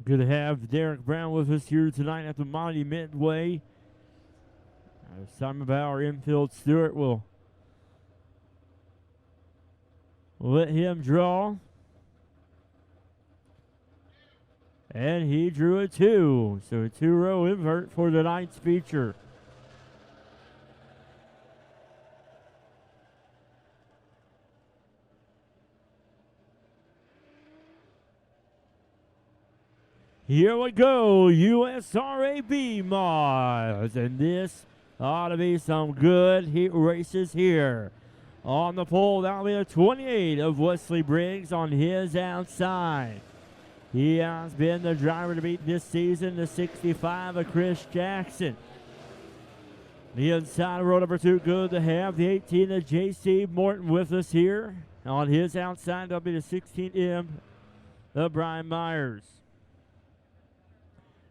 Good to have Derek Brown with us here tonight at the Mighty Midway. Simon Bauer, infield Stewart will let him draw. And he drew a 2. So a 2-row invert for tonight's feature. Here we go, USRAB mods, and this ought to be some good heat races here. On the pole, that'll be the 28 of Wesley Briggs on his outside. He has been the driver to beat this season, the 65 of Chris Jackson. The inside of row number 2, good to have the 18 of J.C. Morton with us here. On his outside, that'll be the 16M of Brian Myers.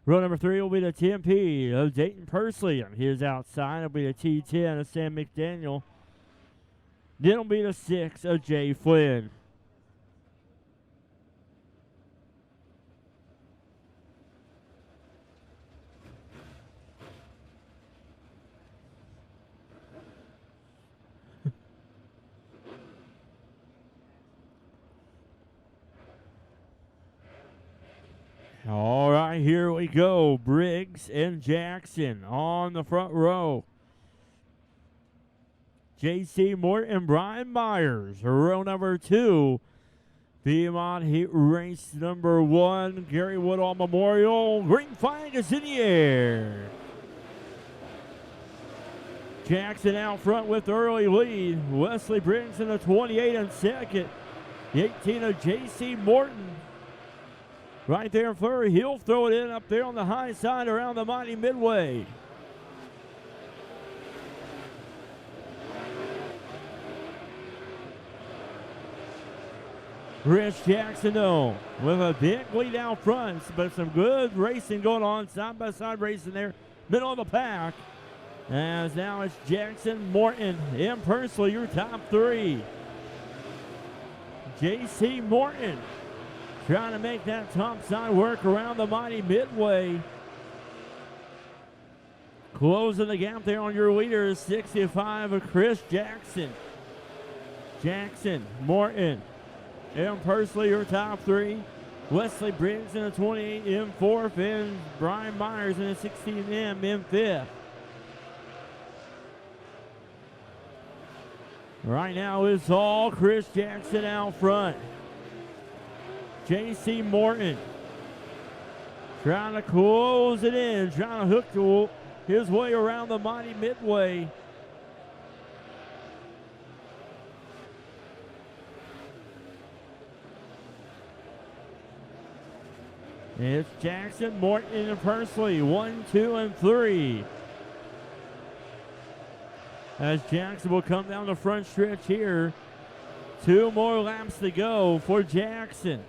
Row number 3 will be the 10P of Dayton Pursley. On his outside, it'll be the T10 of Sam McDaniel. Then it'll be the 6 of Jay Flynn. All right, here we go. Briggs and Jackson on the front row. J.C. Morton, Brian Myers, row number 2. Piedmont Heat Race number 1, Gary Woodall Memorial. Green flag is in the air. Jackson out front with the early lead. Wesley Briggs in the 28 and second. The 18 of J.C. Morton. Right there in Flurry, he'll throw it in up there on the high side around the Mighty Midway. Chris Jackson, though, with a big lead out front, but some good racing going on, side-by-side racing there, middle of the pack. As now it's Jackson, Morton, and Pursley, your top 3. J.C. Morton trying to make that top side work around the Mighty Midway. Closing the gap there on your leader is 65 of Chris Jackson. Jackson, Morton, and Pursley, your top 3. Wesley Briggs in the 28 in 4th, and Brian Myers in the 16M in 5th. Right now it's all Chris Jackson out front. J.C. Morton trying to close it in, trying to hook his way around the Mighty Midway. It's Jackson, Morton, and Pursley, 1, 2, and 3. As Jackson will come down the front stretch here. 2 more laps to go for Jackson.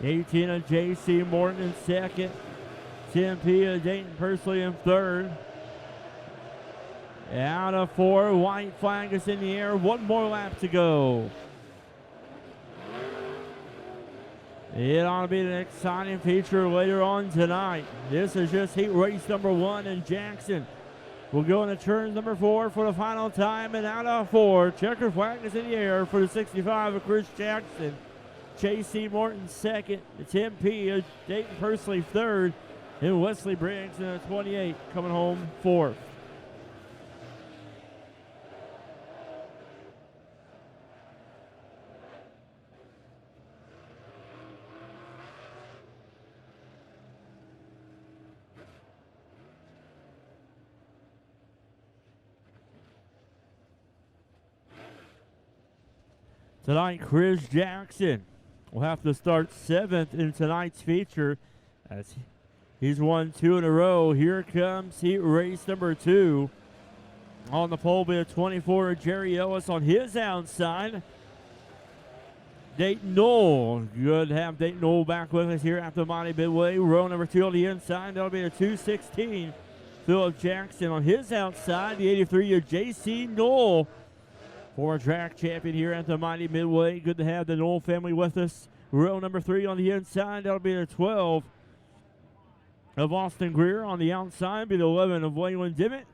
18 of J.C. Morton in second. 10P of Dayton Pursley in third. Out of 4, white flag is in the air. 1 more lap to go. It ought to be an exciting feature later on tonight. This is just heat race number 1, and Jackson will go into turn number 4 for the final time. And out of 4, checker flag is in the air for the 65 of Chris Jackson. J.C. Morton second, the 10P of Dayton Pursley third, and Wesley Briggs in the 28 coming home 4th. Tonight, Chris Jackson will have to start 7th in tonight's feature as he's won 2 in a row. Here comes heat race number 2. On the pole, be a 24 of Jerry Ellis on his outside. Dayton Knoll. Good to have Dayton Knoll back with us here at the Mighty Midway. Row number 2 on the inside. That'll be a 216. Philip Jackson on his outside. The 83 of J.C. Knoll. Former track champion here at the Mighty Midway. Good to have the Knoll family with us. Row number 3 on the inside. That'll be the 12 of Austin Greer. On the outside, be the 11 of Waylon Dimmitt.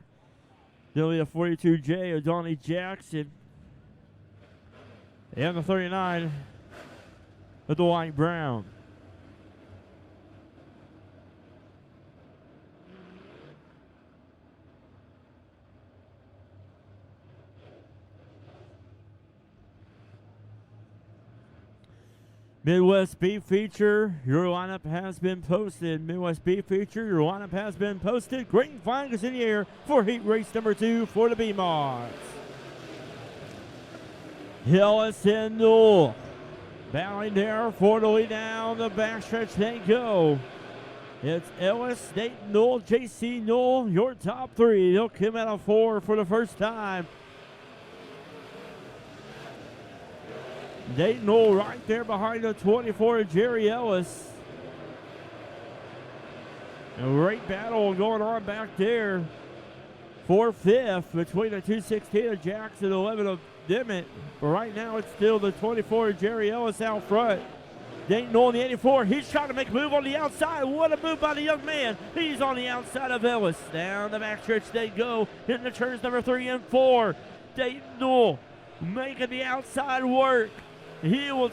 There'll be a 42J of Donnie Jackson. And the 39 of Dwight Brown. Midwest Speed Feature, your lineup has been posted. Midwest Speed Feature, your lineup has been posted. Green flag is in the air for heat race number 2 for the B-Mods. Ellis and Newell battling there for the lead down the backstretch they go. It's Ellis, Dayton Newell, JC Newell, your top 3. They'll come out of 4 for the first time. Dayton Newell right there behind the 24 of Jerry Ellis. A great battle going on back there for 5th between the 216 of Jackson, 11 of Dimmitt. But right now it's still the 24 of Jerry Ellis out front. Dayton Newell in the 84. He's trying to make a move on the outside. What a move by the young man. He's on the outside of Ellis. Down the backstretch they go. Hitting the turns number 3 and 4. Dayton Newell making the outside work. He will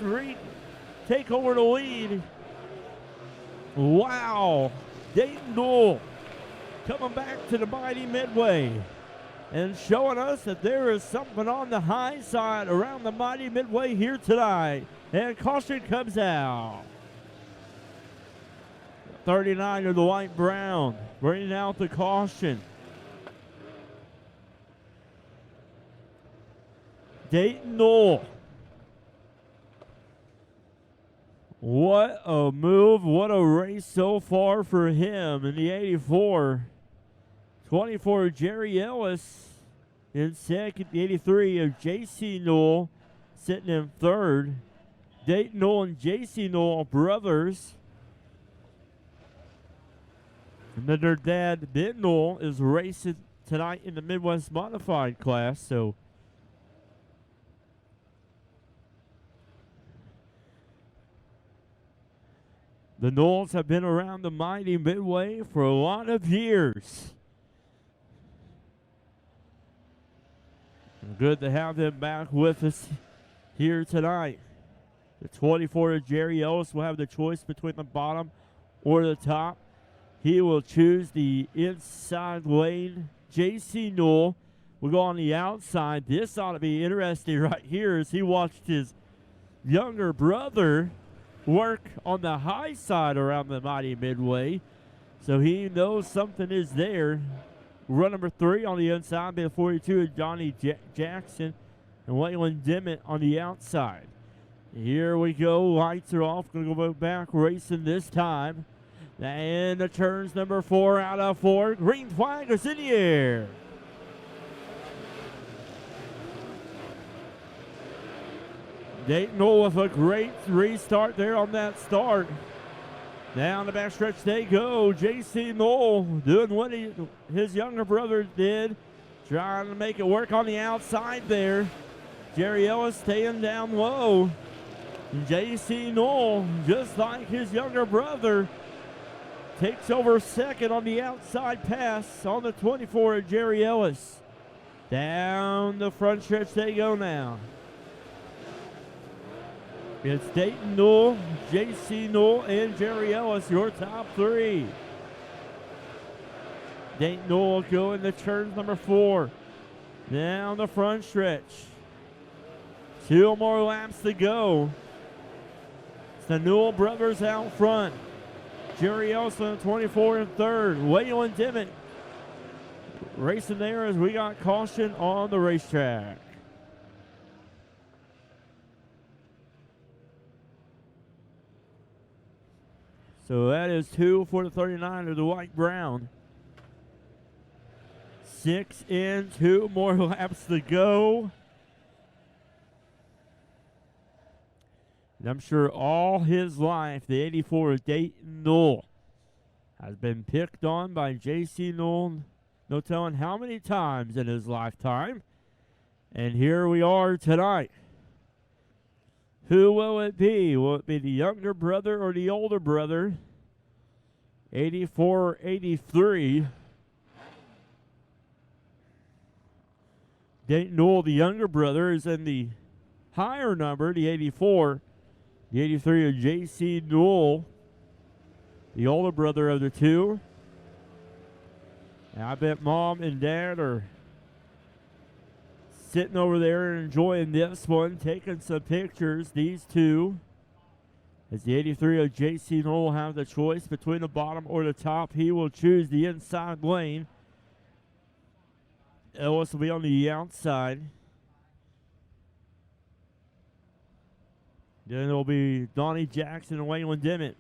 take over the lead. Wow. Dayton Newell coming back to the mighty Midway and showing us that there is something on the high side around the mighty Midway here tonight. And caution comes out. 39 of the white brown bringing out the caution. Dayton Newell. What a move, what a race so far for him in the 84. 24 of Jerry Ellis in second, the 83 of JC Newell sitting in third. Dayton Newell and JC Newell brothers. And then their dad, Ben Newell, is racing tonight in the Midwest Modified class, so the Newells have been around the mighty Midway for a lot of years. And good to have them back with us here tonight. The 24 of Jerry Ellis will have the choice between the bottom or the top. He will choose the inside lane. JC Newell will go on the outside. This ought to be interesting right here as he watched his younger brother work on the high side around the mighty Midway. So he knows something is there. Run number 3 on the inside, the 42 of Johnny Jackson and Waylon Dimmitt on the outside. Here we go. Lights are off. Going to go back racing this time. And the turns number 4 out of 4. Green flag is in the air. Dayton Newell with a great restart there on that start. Down the backstretch they go. JC Newell doing what his younger brother did. Trying to make it work on the outside there. Jerry Ellis staying down low. JC Newell, just like his younger brother, takes over second on the outside pass on the 24 of Jerry Ellis. Down the front stretch they go now. It's Dayton Newell, JC Newell, and Jerry Ellis, your top 3. Dayton Newell going to turns number 4. Down the front stretch. 2 more laps to go. It's the Newell brothers out front. Jerry Ellis on 24 and 3rd. Waylon Dimmitt racing there as we got caution on the racetrack. So that is 2 for the 39 of the white brown. 6 in, 2 more laps to go. And I'm sure all his life, the 84 of Dayton Newell has been picked on by JC Newell, no telling how many times in his lifetime. And here we are tonight. Who will it be? Will it be the younger brother or the older brother? 84 or 83. Dayton Newell, the younger brother, is in the higher number, the 84. The 83 of J.C. Newell, the older brother of the two. And I bet Mom and Dad are sitting over there and enjoying this one, taking some pictures, these two. As the 83 of J.C. Knoll will have the choice between the bottom or the top, he will choose the inside lane. Ellis will be on the outside. Then it'll be Donnie Jackson and Waylon Dimmitt.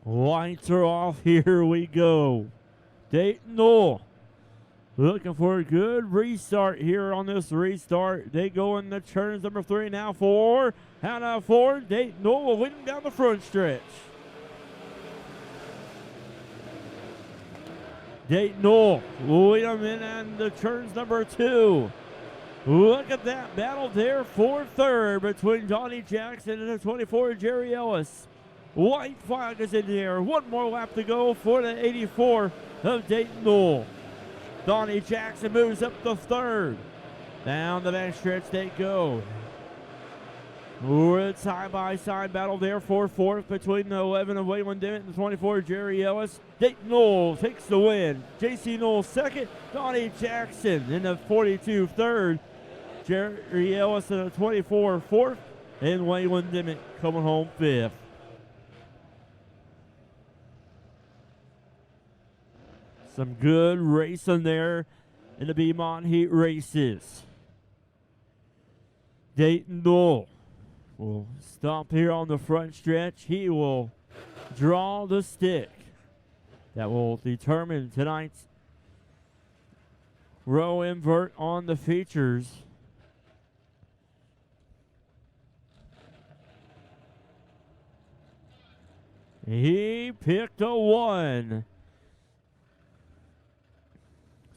Lights are off. Here we go. Dayton Knoll looking for a good restart here on this restart. They go in the turns number 3, now 4. Out of 4, Dayton Knoll will lead them down the front stretch. Dayton Knoll will lead them in the turns number 2. Look at that battle there for third between Donnie Jackson and the 24, Jerry Ellis. White flag is in the air. One more lap to go for the 84 of Dayton Knoll. Donnie Jackson moves up to third. Down the back stretch they go. It's side-by-side battle there for fourth between the 11 of Waylon Dimmitt and the 24 Jerry Ellis. Dayton Knoll takes the win. J.C. Knoll second. Donnie Jackson in the 42 third. Jerry Ellis in the 24 fourth. And Waylon Dimmitt coming home fifth. Some good racing there in the Beaumont Heat races. Dayton Knoll will stop here on the front stretch. He will draw the stick. That will determine tonight's row invert on the features. He picked a 1.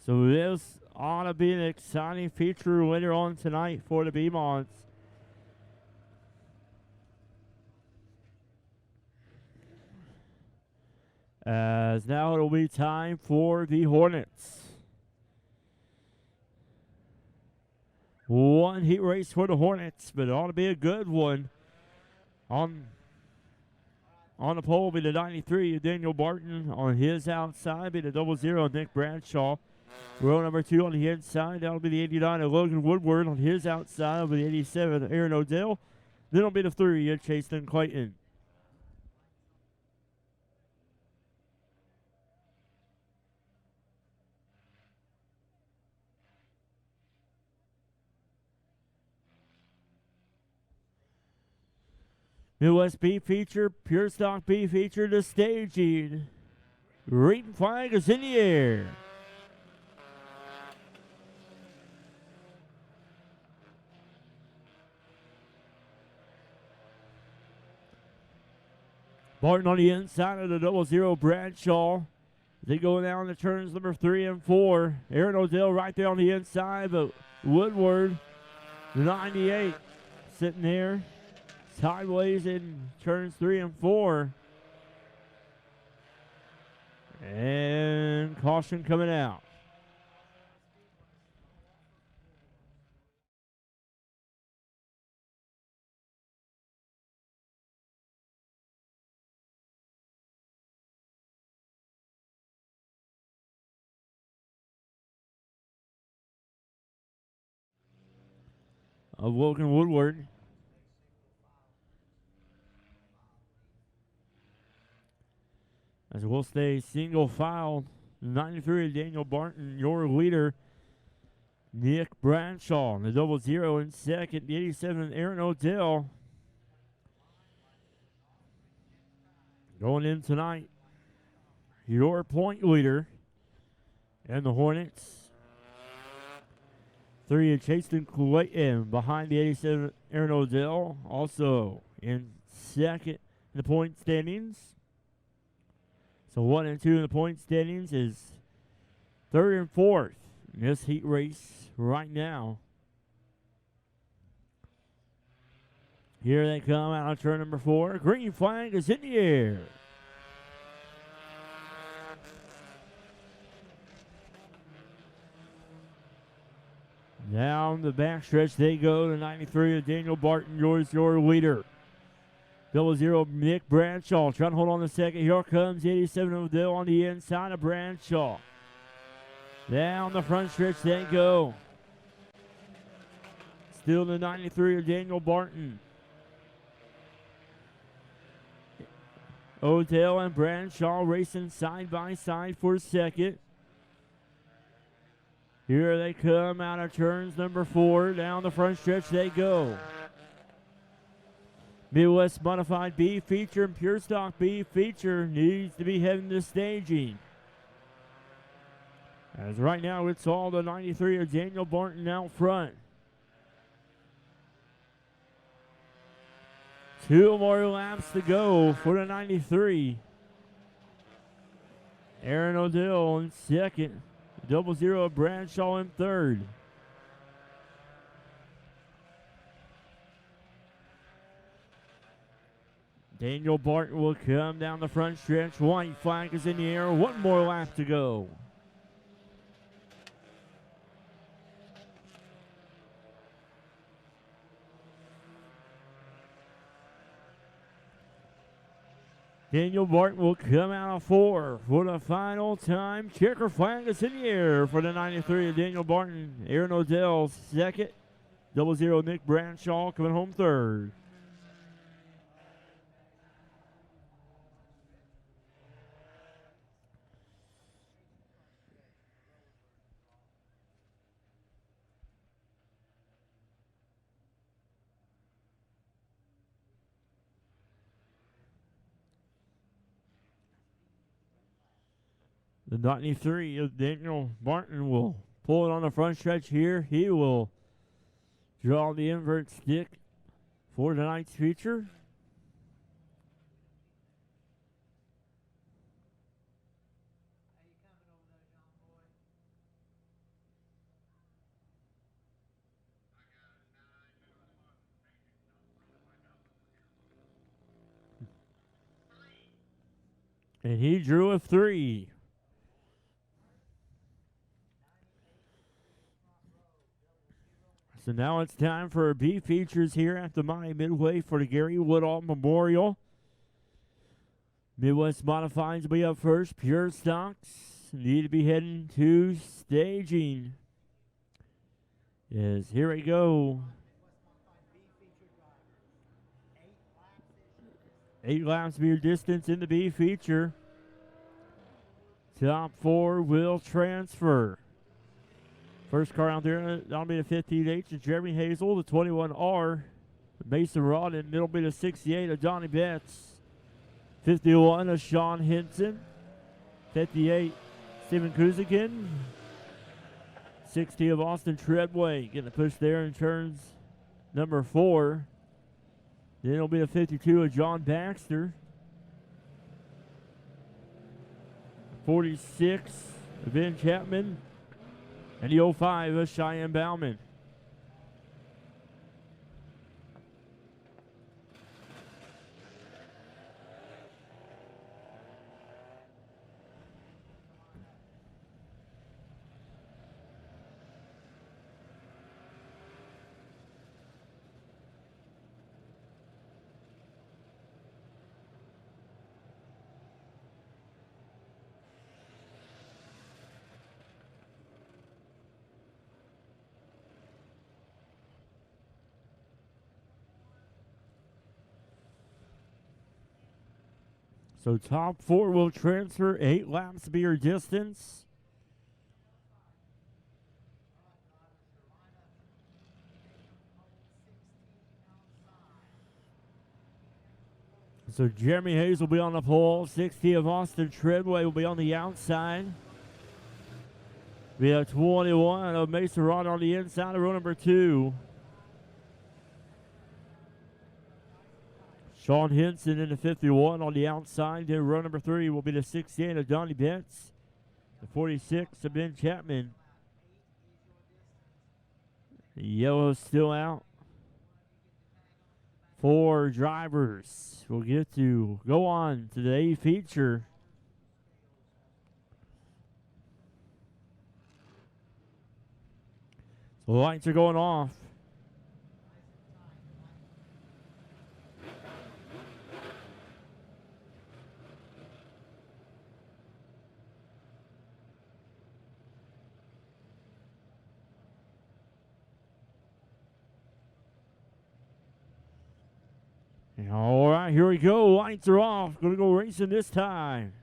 So this ought to be an exciting feature later on tonight for the Beaumonts. As now it'll be time for the Hornets. One heat race for the Hornets, but it ought to be a good one. On the pole will be the 93, Daniel Barton. On his outside be the 00, Nick Bradshaw. Row number 2 on the inside, that'll be the 89 of Logan Woodward. On his outside will be the 87 Aaron Odell. Then it'll be the 3 of Chasten Clayton. Midwest B feature, Pure Stock B feature, the staging. Green flag is in the air. Barton on the inside of the 00 Bradshaw. They go down the turns number 3 and 4. Aaron Odell right there on the inside, but Woodward, the 98, sitting there sideways in turns 3 and 4. And caution coming out. Of Logan Woodward. As we'll stay single file, 93 Daniel Barton, your leader. Nick Bradshaw, the 00 in second, the 87 Aaron Odell. Going in tonight, your point leader. And the Hornets. 3 of Chasten Clayton behind the 87 Aaron Odell. Also in second in the point standings. So 1 and 2 in the point standings is third and fourth in this heat race right now. Here they come out on turn number 4. Green flag is in the air. Down the backstretch they go. The 93 of Daniel Barton, your leader. 00 Nick Bradshaw trying to hold on the second. Here comes 87 Odell on the inside of Bradshaw. Down the front stretch they go. Still the 93 of Daniel Barton. Odell and Bradshaw racing side by side for second. Here they come out of turns number 4. Down the front stretch they go. Midwest Modified B Feature and Pure Stock B Feature needs to be heading to staging. As right now it's all the 93 of Daniel Barton out front. 2 more laps to go for the 93. Aaron Odell in second. 00 Bradshaw in third. Daniel Barton will come down the front stretch. White flag is in the air. 1 more lap to go. Daniel Barton will come out of 4 for the final time. Checker flag is in the air for the 93 of Daniel Barton. Aaron Odell second. 00 Nick Bradshaw coming home third. The 93 of Daniel Barton will pull it on the front stretch here. He will draw the invert stick for tonight's feature. And he drew a 3. So now it's time for B features here at the Mighty Midway for the Gary Woodall Memorial. Midwest Modifieds will be up first. Pure Stocks need to be heading to staging. Yes, here we go. 8 laps be your distance in the B feature. Top 4 will transfer. First car out there, that'll be the 15H of Jeremy Hazel, the 21R, Mason Rodden, it'll be the 68 of Donnie Betts, 51 of Sean Henson, 58 Stephen Kuzikin, 60 of Austin Treadway, getting a push there in turns number 4. Then it'll be the 52 of John Baxter, 46 of Ben Chapman, and the 05 of Cheyenne Bauman. So top 4 will transfer. 8 laps to be your distance. So Jeremy Hayes will be on the pole. 60 of Austin Treadway will be on the outside. We have 21 of Mason Rod on the inside of row number 2. Sean Henson in the 51 on the outside. Then row number 3 will be the 68 of Donnie Betts. The 46 of Ben Chapman. The yellow's still out. 4 drivers will get to go on to the A feature. The lights are going off. All right, here we go. Lights are off. Going to go racing this time.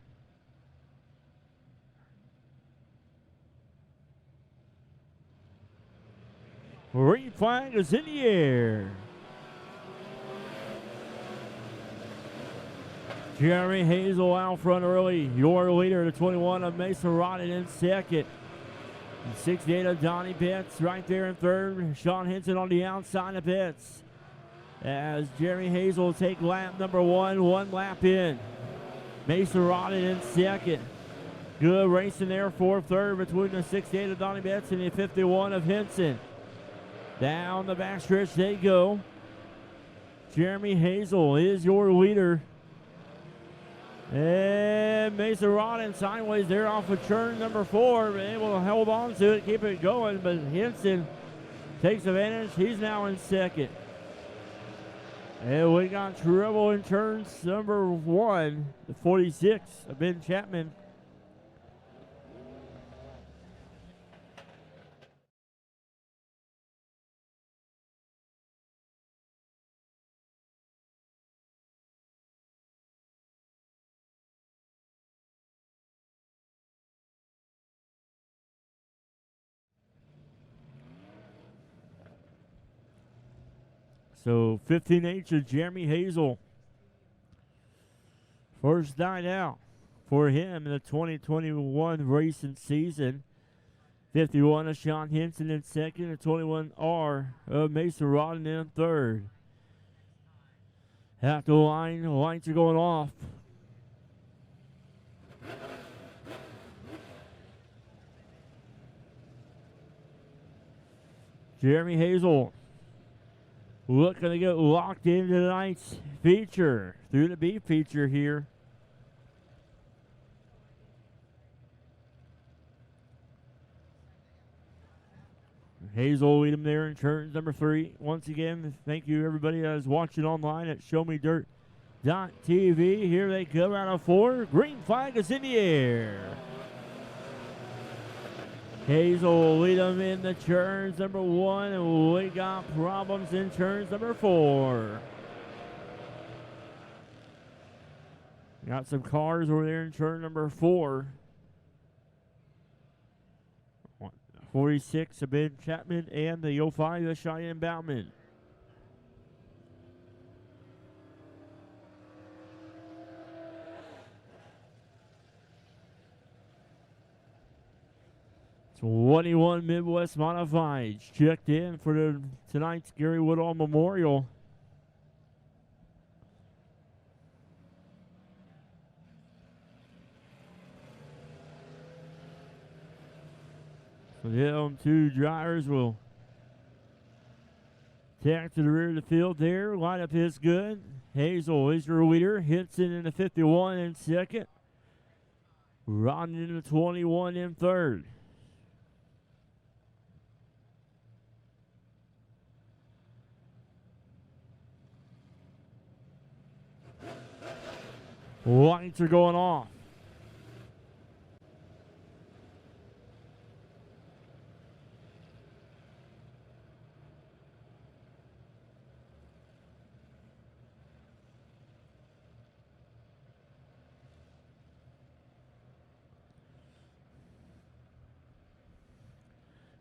Green flag is in the air. Jeremy Hazel out front early. Your leader, the 21 of Mason Rodden in second. The 68 of Donnie Betts right there in third. Sean Henson on the outside of Betts. As Jeremy Hazel will take lap number one lap in. Mason Rodden in second. Good racing there for third between the 68 of Donnie Betts and the 51 of Henson. Down the backstretch they go. Jeremy Hazel is your leader. And Mason Rodden sideways there off of turn number 4. Able to hold on to it, keep it going, but Henson takes advantage. He's now in second. And we got trouble in turns number 1, the 46 of Ben Chapman. So 15H of Jeremy Hazel. First night out for him in the 2021 racing season. 51 of Sean Henson in second, and 21R of Mason Rodden in third. At the line, the lights are going off. Jeremy Hazel looking to get locked into tonight's feature through the B feature here. Hazel lead him there in turns number 3. Once again, thank you everybody that is watching online at ShowMeDirt.tv. Here they come out of 4. Green flag is in the air. Hazel will lead them in the turns number 1, and we got problems in turns number 4. Got some cars over there in turn number 4. 46 of Ben Chapman and the 05 of Cheyenne Bauman. It's 21 Midwest Modifieds checked in for tonight's Gary Woodall Memorial. So them 2 drivers will tack to the rear of the field there. Lineup is good. Hazel is your leader. Henson in the 51 in second. Rodden in the 21 in third. Lights are going off.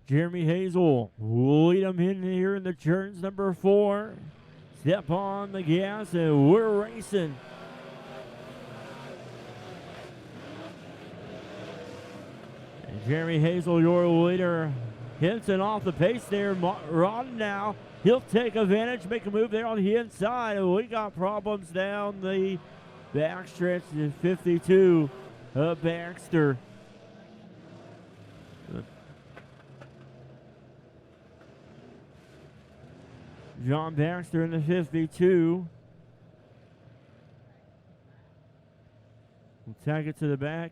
Jeremy Hazel will lead them in here in the turns number 4. Step on the gas and we're racing. And Jeremy Hazel, your leader. Henson off the pace there. Rodden now. He'll take advantage, make a move there on the inside. And we got problems down the backstretch to 52 of Baxter. John Baxter in the 52. We'll tag it to the back.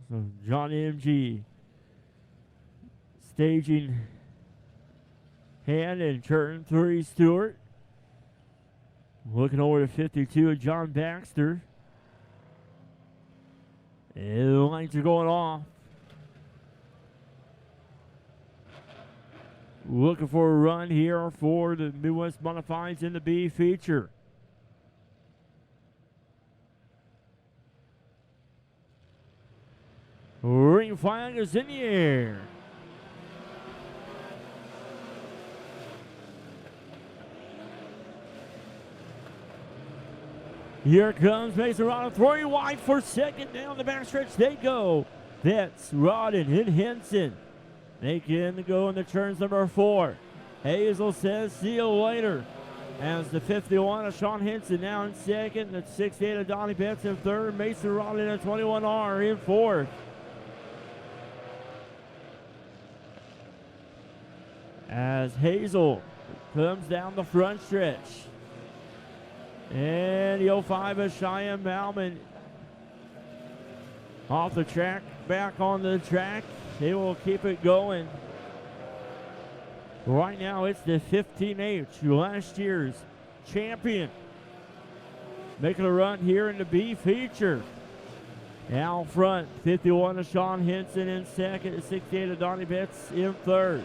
So John MG staging hand in turn 3 Stewart. Looking over to 52 of John Baxter. And the lights are going off. Looking for a run here for the Midwest Modifieds in the B feature. Ring flag is in the air. Here comes Mason Rodden, throwing wide for second. Down the backstretch they go. That's Rodden and Henson. They can go in the turns number 4. Hazel says, see you later. As the 51 of Sean Henson now in second. The 68 of Donnie Betts in third. Mason Rodden and 21R in fourth. As Hazel comes down the front stretch. And the 05 of Cheyenne Bauman off the track, back on the track. They will keep it going. Right now it's the 15H, last year's champion. Making a run here in the B feature. Out front, 51 of Sean Henson in second, 68 of Donnie Betts in third.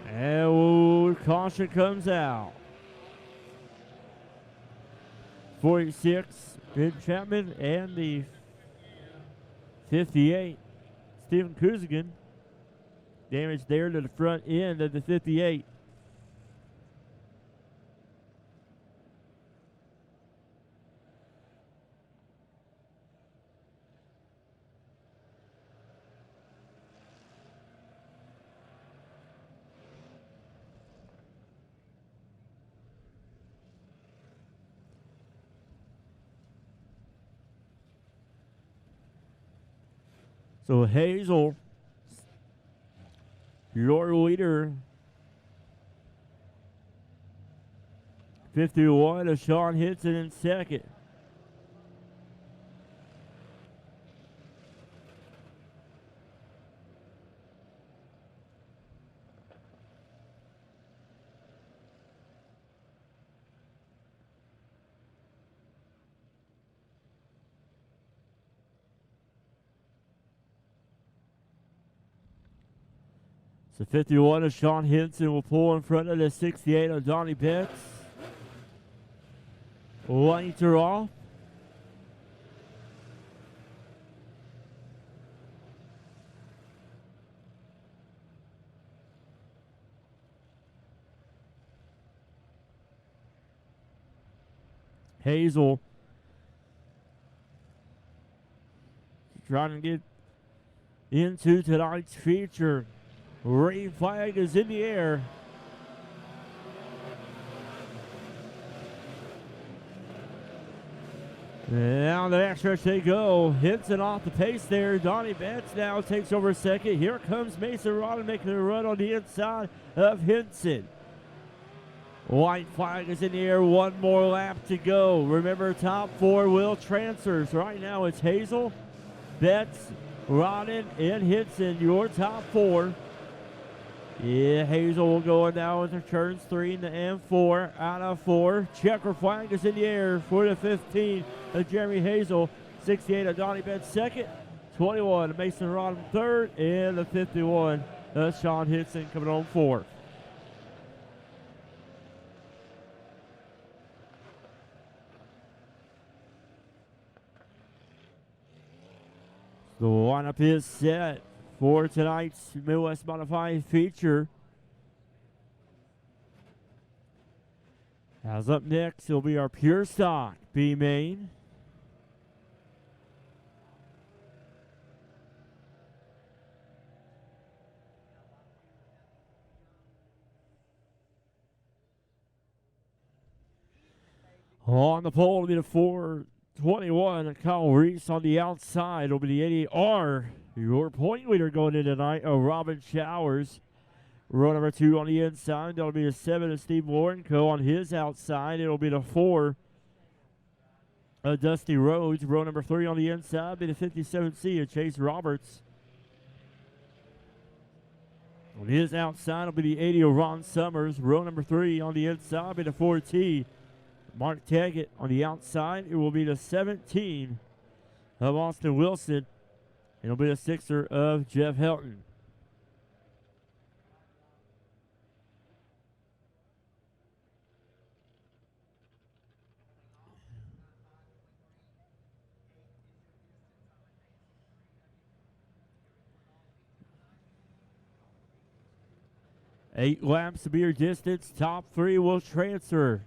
And caution comes out. 46, Ben Chapman, and the 58, Stephen Kuzigan. Damage there to the front end of the 58. So Hazel, your leader, 51 of Sean Henson in second. So 51 of Sean Henson will pull in front of the 68 of Donnie Betts. Lights are off. Hazel trying to get into tonight's feature. Ring flag is in the air. And down the backstretch they go. Henson off the pace there. Donnie Betts now takes over second. Here comes Mason Rodden making a run on the inside of Henson. White flag is in the air. One more lap to go. Remember, top 4 will transfers. Right now it's Hazel, Betts, Rodden, and Henson. Your top 4. Yeah, Hazel will go now with her turns 3 and 4 out of 4. Checker flag is in the air for the 15 of Jeremy Hazel. 68 of Donnie Betts second. 21 of Mason Rodden third. And the 51 of Sean Henson coming on fourth. The lineup is set for tonight's Midwest Modified feature. As up next, it'll be our Pure Stock B main. On the pole will be the 421 Kyle Reese. On the outside will be the 88R. Your point leader going in tonight, Robin Showers. Row number 2 on the inside. That'll be the 7 of Steve Lorenco. On his outside, it'll be the 4 of Dusty Rhodes. Row number 3 on the inside, be the 57C of Chase Roberts. On his outside will be the 80 of Ron Summers. Row number 3 on the inside will be the 4T. Mark Taggett on the outside. It will be the 17 of Austin Wilson. It'll be the 6er of Jeff Helton. Eight laps to be your distance. Top 3 will transfer.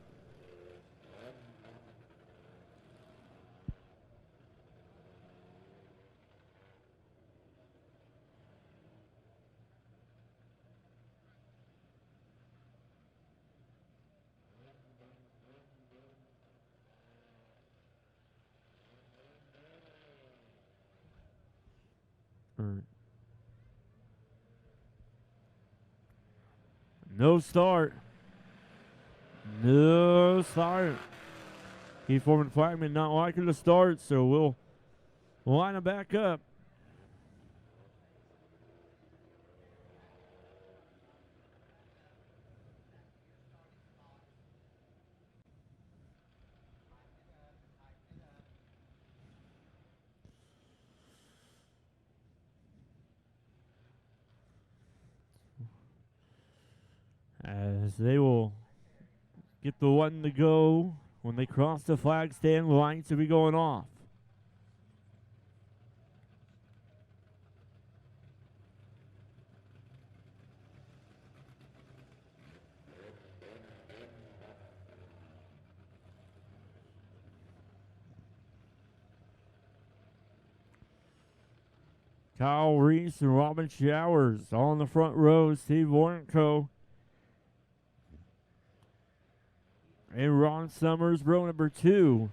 No start. No start. Keith Foreman Flagman not liking the start, so we'll line him back up. As they will get the one to go when they cross the flag stand, lights will be going off. Kyle Reese and Robin Showers on the front row. Steve Warrenco and Ron Summers, row number 2.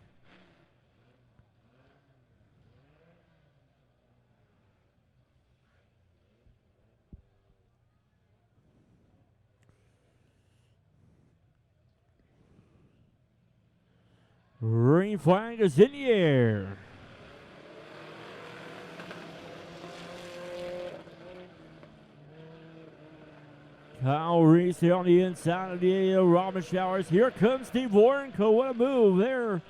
Green flag is in the air. Kyle Reese here on the inside of the Robin Showers. Here comes Steve Warrenco. What a move there.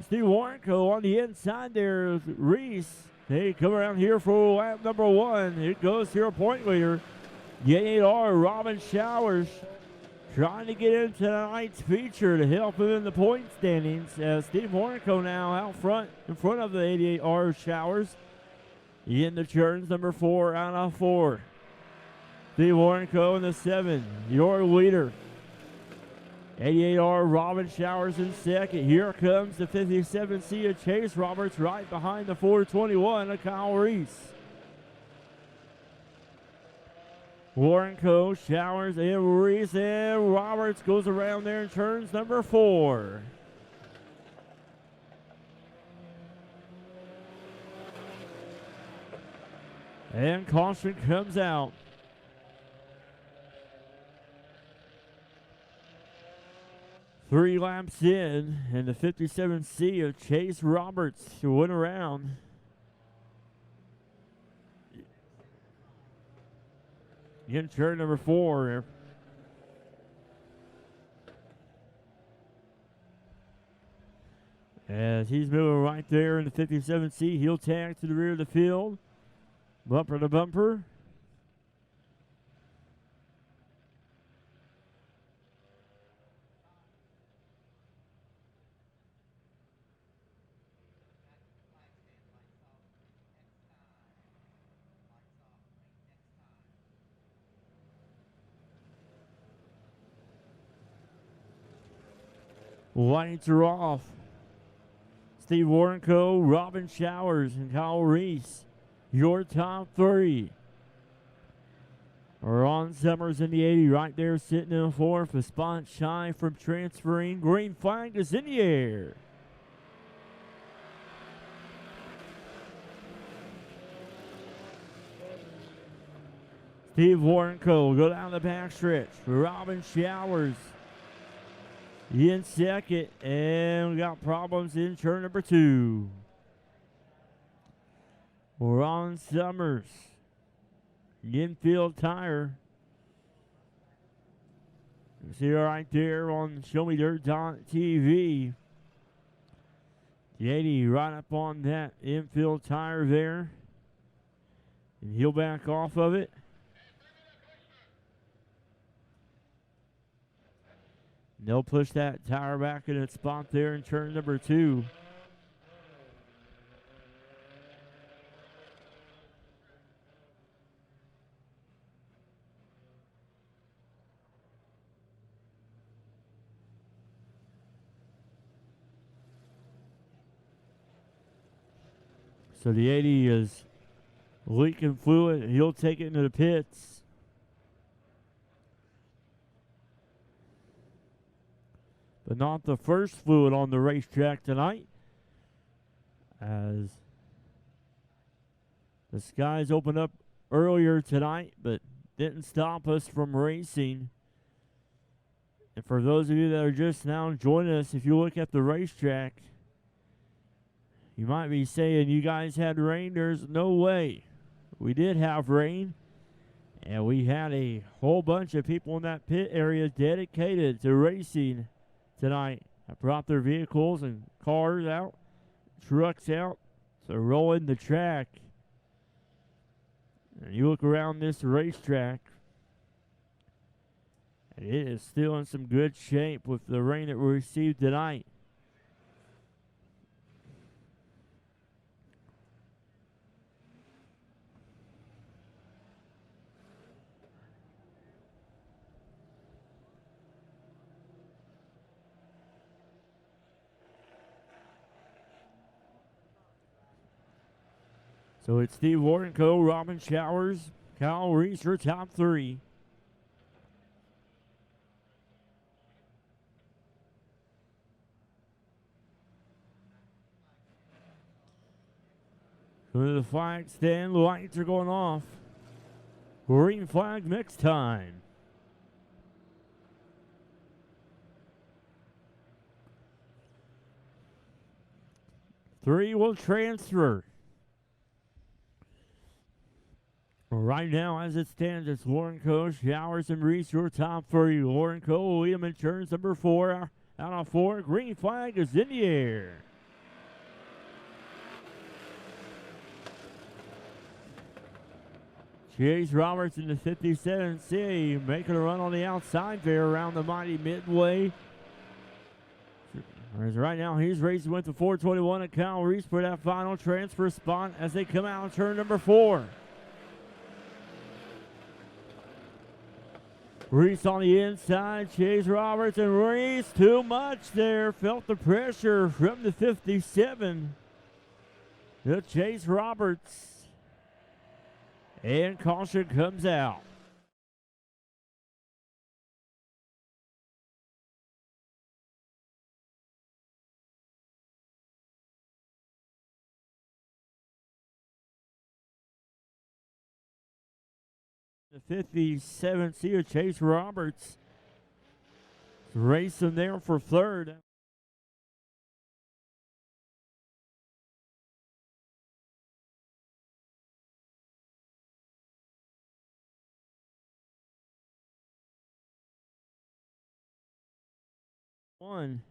Steve Warrenco on the inside there. Reese. They come around here for lap number 1. It goes to a point leader. The 88R Robin Showers trying to get into tonight's feature to help him in the point standings. Steve Warrenco now out front in front of the 88R Showers. In the turns, number 4 out of 4. Steve Warrenco in the 7, your leader. 88R Robin Showers in second. Here comes the 57C of Chase Roberts right behind the 421 of Kyle Reese. Warrenco, Showers, and Reese, and Roberts goes around there in turns number 4. And caution comes out. Three laps in, and the 57C of Chase Roberts to win around. In turn number 4. As he's moving right there in the 57C, he'll tag to the rear of the field. Bumper to bumper. Lights are off. Steve Warrenco, Robin Showers, and Kyle Reese. Your top 3. Ron Summers in the 80 right there sitting in 4th. A spot shy from transferring. Green flag is in the air. Steve Warrenco go down the backstretch. Robin Showers in second, and we got problems in turn number 2. Ron Summers, infield tire. You see it right there on ShowMeDirt.tv. The 80 right up on that infield tire there. And he'll back off of it. And they'll push that tire back in its spot there in turn number 2. So the 80 is leaking fluid. He'll take it into the pits. But not the first fluid on the racetrack tonight, as the skies opened up earlier tonight, but didn't stop us from racing. And for those of you that are just now joining us, if you look at the racetrack, you might be saying, you guys had rain. There's no way. We did have rain, and we had a whole bunch of people in that pit area dedicated to racing tonight. I brought their vehicles and cars out, trucks out, to rolling the track. And you look around this racetrack, and it is still in some good shape with the rain that we received tonight. So it's Steve Warrenco, Robin Showers, Kyle Reese for top 3. Go to the flag stand, the lights are going off. Green flag next time. Three will transfer. Right now, as it stands, it's Warrenco, Showers, and Reese, your top 3. Warrenco will lead him in turns number 4. Out of 4, green flag is in the air. Chase Roberts in the 57C making a run on the outside there around the mighty Midway. Whereas right now he's racing with the 421 and Kyle Reese for that final transfer spot as they come out on turn number 4. Reese on the inside, Chase Roberts and Reese, too much there. Felt the pressure from the 57. The Chase Roberts. And caution comes out. The 57 Sea Chase Roberts racing there for third. One.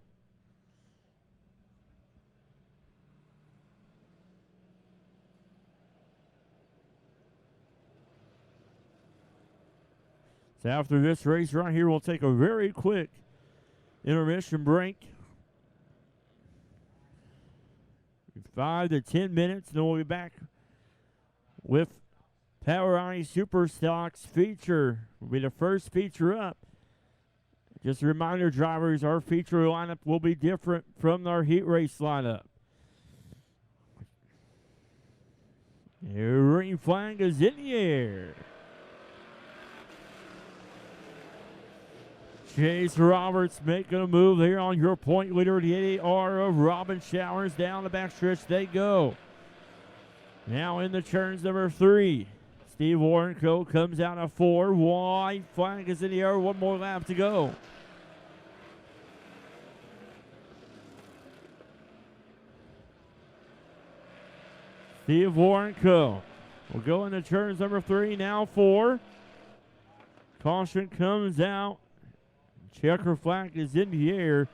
So after this race right here, we'll take a very quick intermission break. 5 to 10 minutes, and then we'll be back with Power Eye Super Stocks feature. Will be the first feature up. Just a reminder, drivers, our feature lineup will be different from our heat race lineup. The green flag is in the air. Chase Roberts making a move here on your point leader, the 88R of Robin Showers. Down the backstretch they go. Now in the turns number 3. Steve Warrenco comes out of 4. White flag is in the air. One more lap to go. Steve Warrenco will go into turns number 3. Now 4. Caution comes out. checker flag is in the air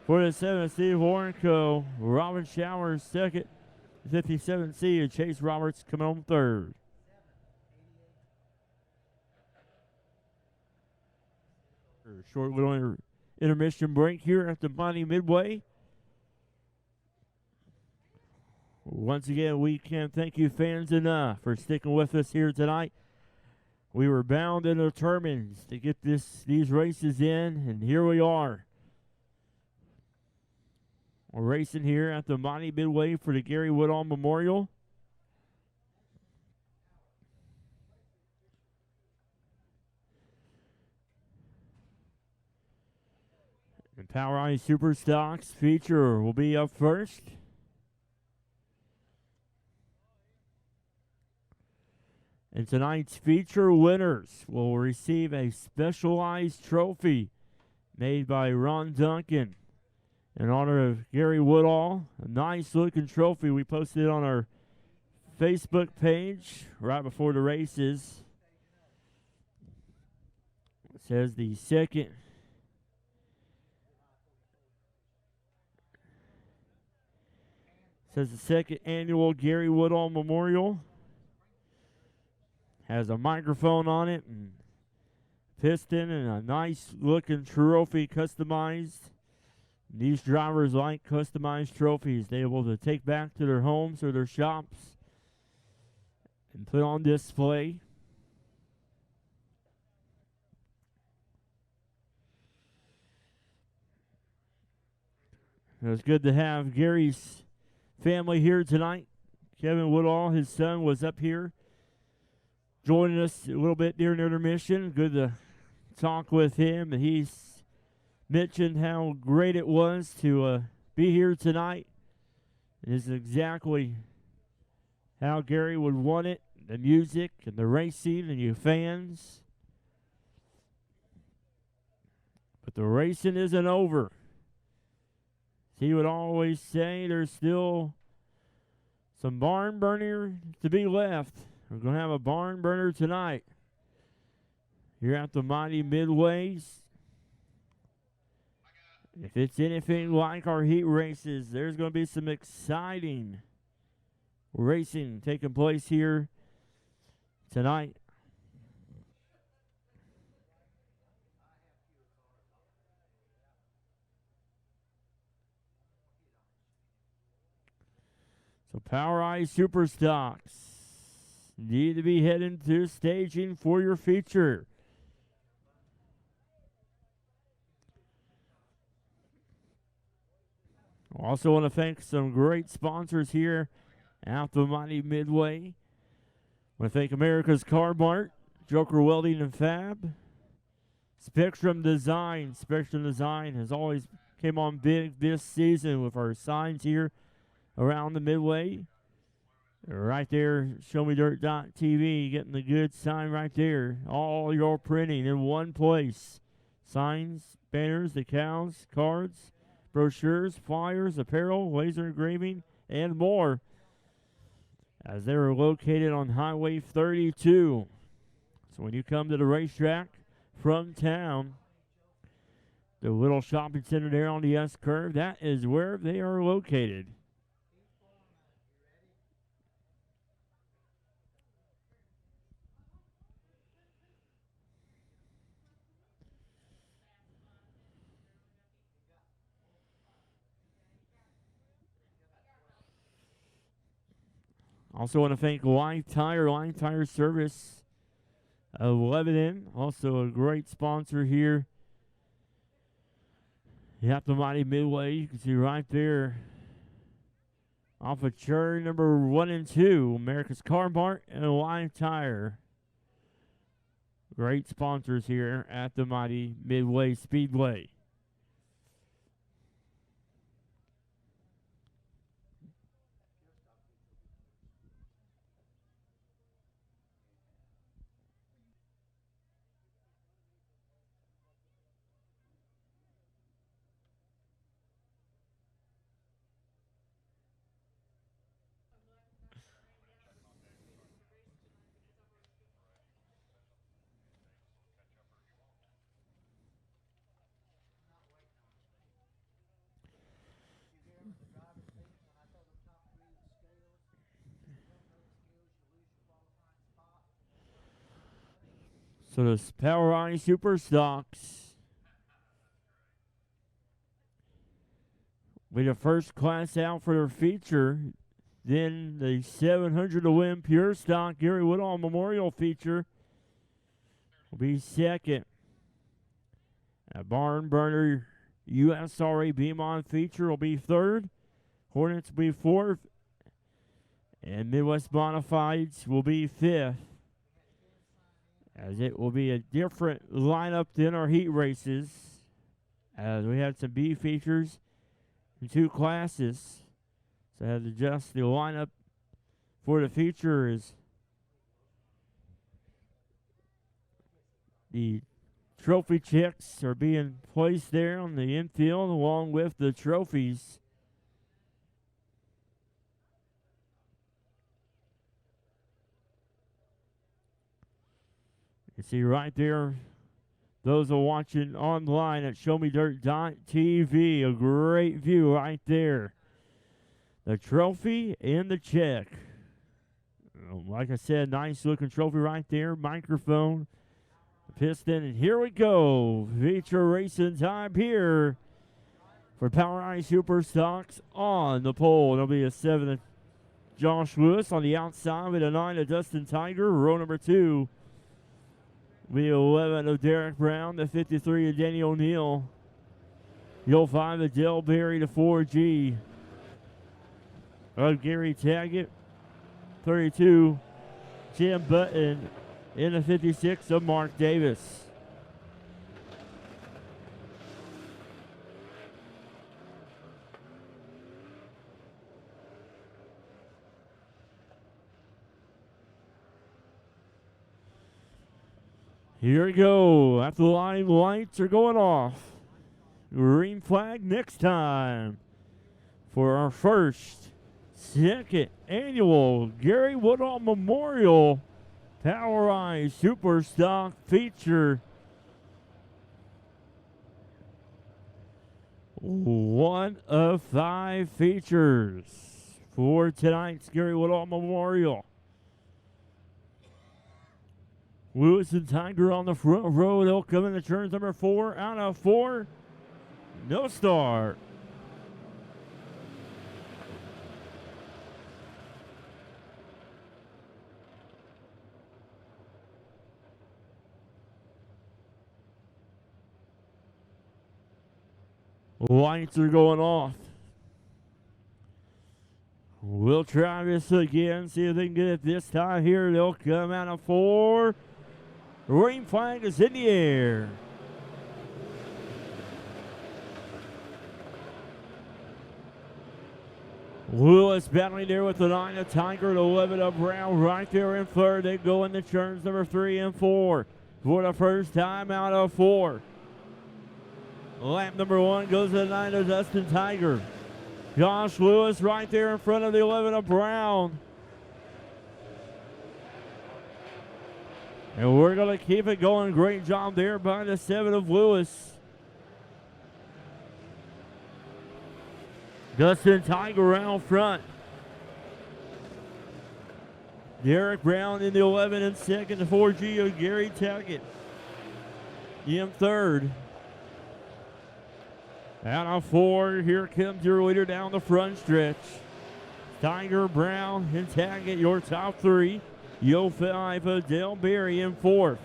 for the 7C Warrenco. Robin Showers second. 57C and Chase Roberts coming on third. Short little intermission break here at the Mighty Midway. Once again, we can't thank you fans enough for sticking with us here tonight. We were bound and determined to get these races in, and here we are. We're racing here at the Mighty Midway for the Gary Woodall Memorial. And POWRi Super Stocks feature will be up first. And tonight's feature winners will receive a specialized trophy made by Ron Duncan in honor of Gary Woodall. A nice looking trophy we posted on our Facebook page right before the races. It says the second annual Gary Woodall Memorial. Has a microphone on it and piston and a nice looking trophy customized. These drivers like customized trophies they're able to take back to their homes or their shops and put on display. It was good to have Gary's family here tonight. Kevin Woodall, his son, was up here joining us a little bit during intermission. Good to talk with him. He's mentioned how great it was to be here tonight. It is exactly how Gary would want it. The music and the racing and you fans. But the racing isn't over. He would always say there's still some barn burner to be left. We're going to have a barn burner tonight here at the Mighty Midways. If it's anything like our heat races, there's going to be some exciting racing taking place here tonight. So POWRi Super Stocks need to be heading to staging for your feature. Also want to thank some great sponsors here at the Mighty Midway. I want to thank America's Car Mart, Joker Welding and Fab, Spectrum Design. Spectrum Design has always came on big this season with our signs here around the Midway. Right there, showmedirt.tv, getting the good sign right there. All your printing in one place. Signs, banners, decals, cards, brochures, flyers, apparel, laser engraving, and more. As they are located on Highway 32. So when you come to the racetrack from town, the little shopping center there on the S-curve, that is where they are located. Also want to thank Line Tire Service of Lebanon. Also a great sponsor here. You have the Mighty Midway. You can see right there off of turn number 1 and 2, America's Car Mart and Line Tire. Great sponsors here at the Mighty Midway Speedway. So the Power Eye Super Stocks will be the first class out for their feature. Then the 700 to win Pure Stock Gary Woodall Memorial Feature will be second. A Barn Burner USRA Beamon Feature will be third. Hornets will be fourth. And Midwest Modifieds will be fifth. As it will be a different lineup than our heat races. As we had some B features in two classes. So I had to adjust the lineup for the feature is the trophy checks are being placed there on the infield along with the trophies. You see right there, those are watching online at ShowMeDirt.tv, a great view right there. The trophy and the check. Like I said, nice looking trophy right there. Microphone, piston, and here we go. Feature racing time here for Power Eye Super Stocks on the pole. There'll be a 7 of Josh Lewis on the outside with a 9 of Dustin Tiger. Row number 2. The 11 of Derek Brown, the 53 of Danny O'Neill. The 05 of Dale Berry, the 4G of Gary Taggett. 32, Jim Button, in the 56 of Mark Davis. Here we go. After the line lights are going off. Green flag next time for our first, second annual Gary Woodall Memorial Power Eye Super Stock Feature. 1 of 5 features for tonight's Gary Woodall Memorial. Lewis and Tiger on the front row. They'll come into turns number 4. Out of 4. No start. Lights are going off. We'll try this again. See if they can get it this time here. They'll come out of 4. Green flag is in the air. Lewis battling there with the 9 of Tiger, the 11 of Brown right there in third. They go into turns number 3 and 4 for the first time out of 4. Lap number 1 goes to the 9 of Dustin Tiger. Josh Lewis right there in front of the 11 of Brown. And we're going to keep it going. Great job there by the 7 of Lewis. Dustin Tiger out front. Derek Brown in the 11 and second. The 4G of Gary Taggett in third. Out of 4, here comes your leader down the front stretch. Tiger, Brown, and Taggett, your top 3. Yo 5 of Dale Berry in 4th.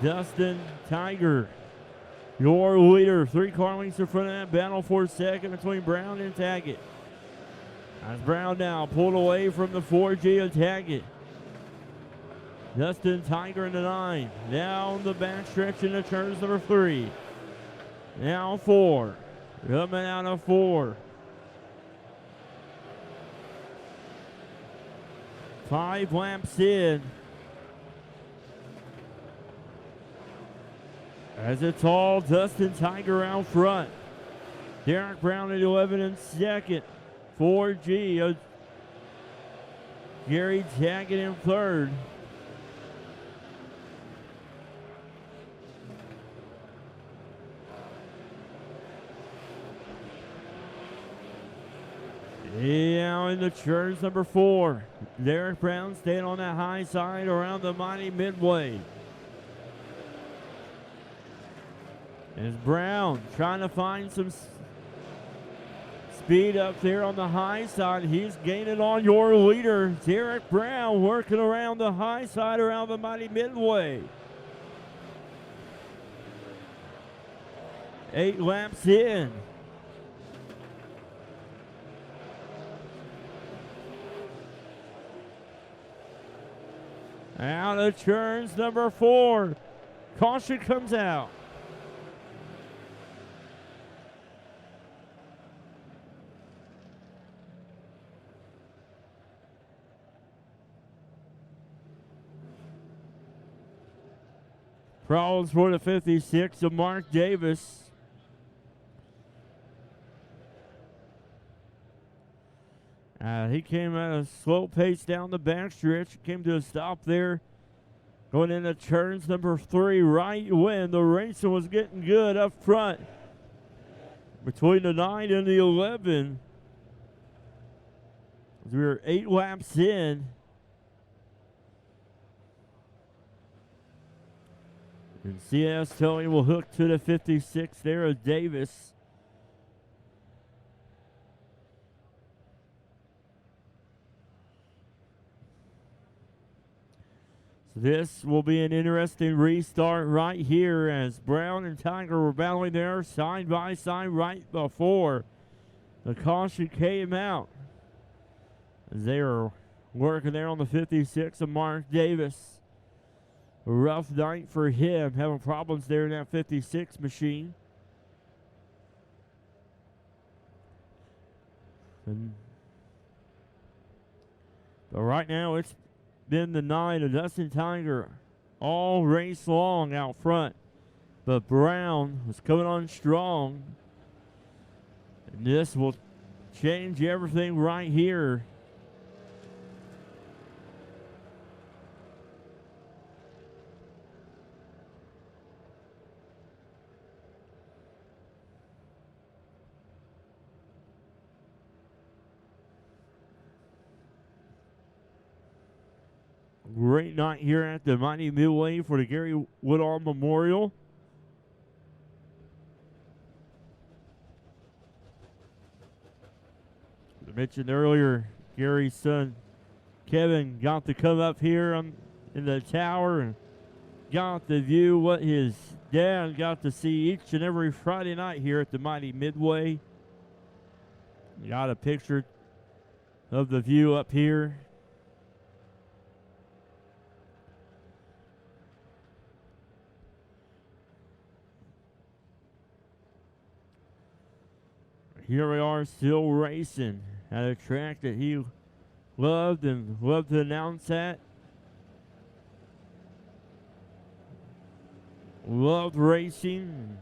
Dustin Tiger, your leader. 3 car lengths in front of that battle for second between Brown and Taggett. As Brown now pulled away from the 4G of Taggett. Dustin Tiger in the 9. Down the backstretch into turns number 3. Now 4. Coming out of 4. 5 laps in. As it's all Dustin Tiger out front. Derek Brown at 11 in second. 4G of Gary Taggett in third. Now in the turns number 4. Derek Brown staying on that high side around the Mighty Midway. As Brown trying to find some speed up there on the high side. He's gaining on your leader, Derek Brown, working around the high side around the Mighty Midway. 8 laps in. Out of turns number 4. Caution comes out. Problems for the 56 of Mark Davis. He came at a slow pace down the backstretch. Came to a stop there. Going into turns number 3 right when the racing was getting good up front. Between the 9 and the 11. As we were 8 laps in. And CS Tony will hook to the 56 there of Davis. So this will be an interesting restart right here as Brown and Tiger were battling there side by side right before the caution came out. As they were working there on the 56 of Mark Davis. A rough night for him, having problems there in that 56 machine. But right now it's been the 9 of Dustin Tiger all race long out front. But Brown was coming on strong. And this will change everything right here. Great night here at the Mighty Midway for the Gary Woodall Memorial. As I mentioned earlier, Gary's son Kevin got to come up here in the tower and got to view what his dad got to see each and every Friday night here at the Mighty Midway. Got a picture of the view up here. Here we are still racing at a track that he loved and loved to announce at. Loved racing.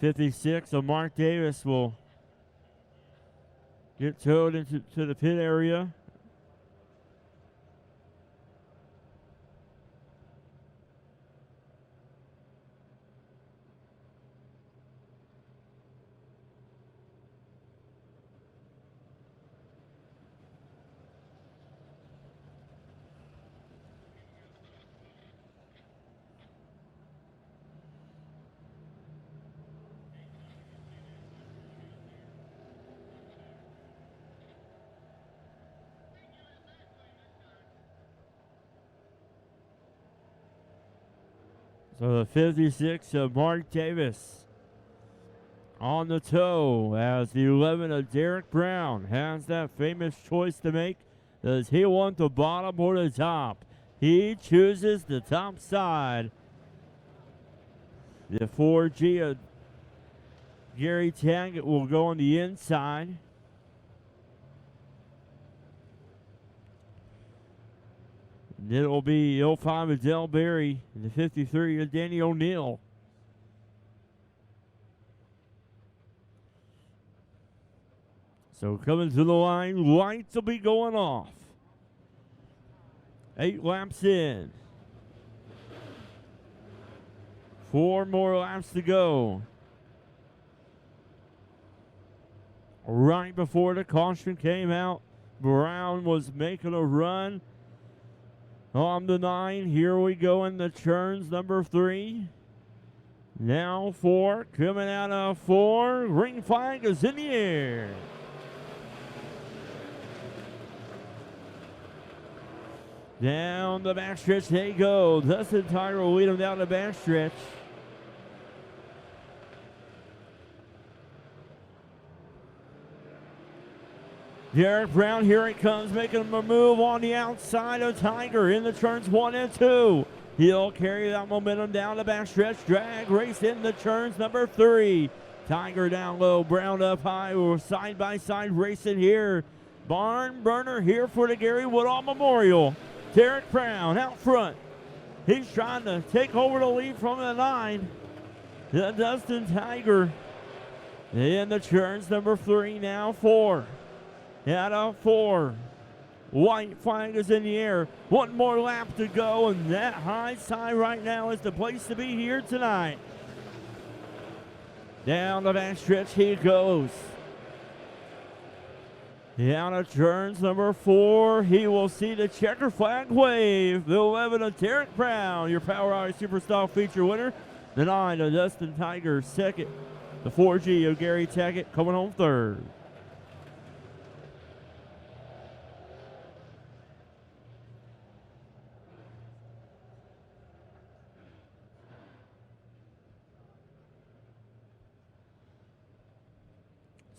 56 of Mark Davis will get towed into the pit area. So the 56 of Mark Davis on the toe as the 11 of Derek Brown has that famous choice to make. Does he want the bottom or the top? He chooses the top side. The 4G of Gary Taggett will go on the inside. Then it will be 05 of Del Berry and the 53 of Danny O'Neill. So coming to the line, lights will be going off. 8 laps in. 4 more laps to go. right before the caution came out. Brown was making a run on the 9. Here we go in the turns, number 3. Now 4, coming out of 4. Green flag is in the air. Down the backstretch they go. Dustin Tiger will lead them down the backstretch. Derek Brown, here he comes, making a move on the outside of Tiger in the turns 1 and 2. He'll carry that momentum down the backstretch. Drag race in the turns, number 3. Tiger down low, Brown up high. We're side by side racing here. Barn burner here for the Gary Woodall Memorial. Derek Brown out front. He's trying to take over the lead from the 9. The Dustin Tiger in the turns, number 3, now 4. Out of 4. White flag is in the air. One more lap to go, and that high side right now is the place to be here tonight. Down the backstretch he goes. Down of turns number 4. He will see the checker flag wave. The 11 of Derek Brown, your Power Hour Superstar feature winner. The 9 of Dustin Tiger, second. The 4G of Gary Tackett coming home third.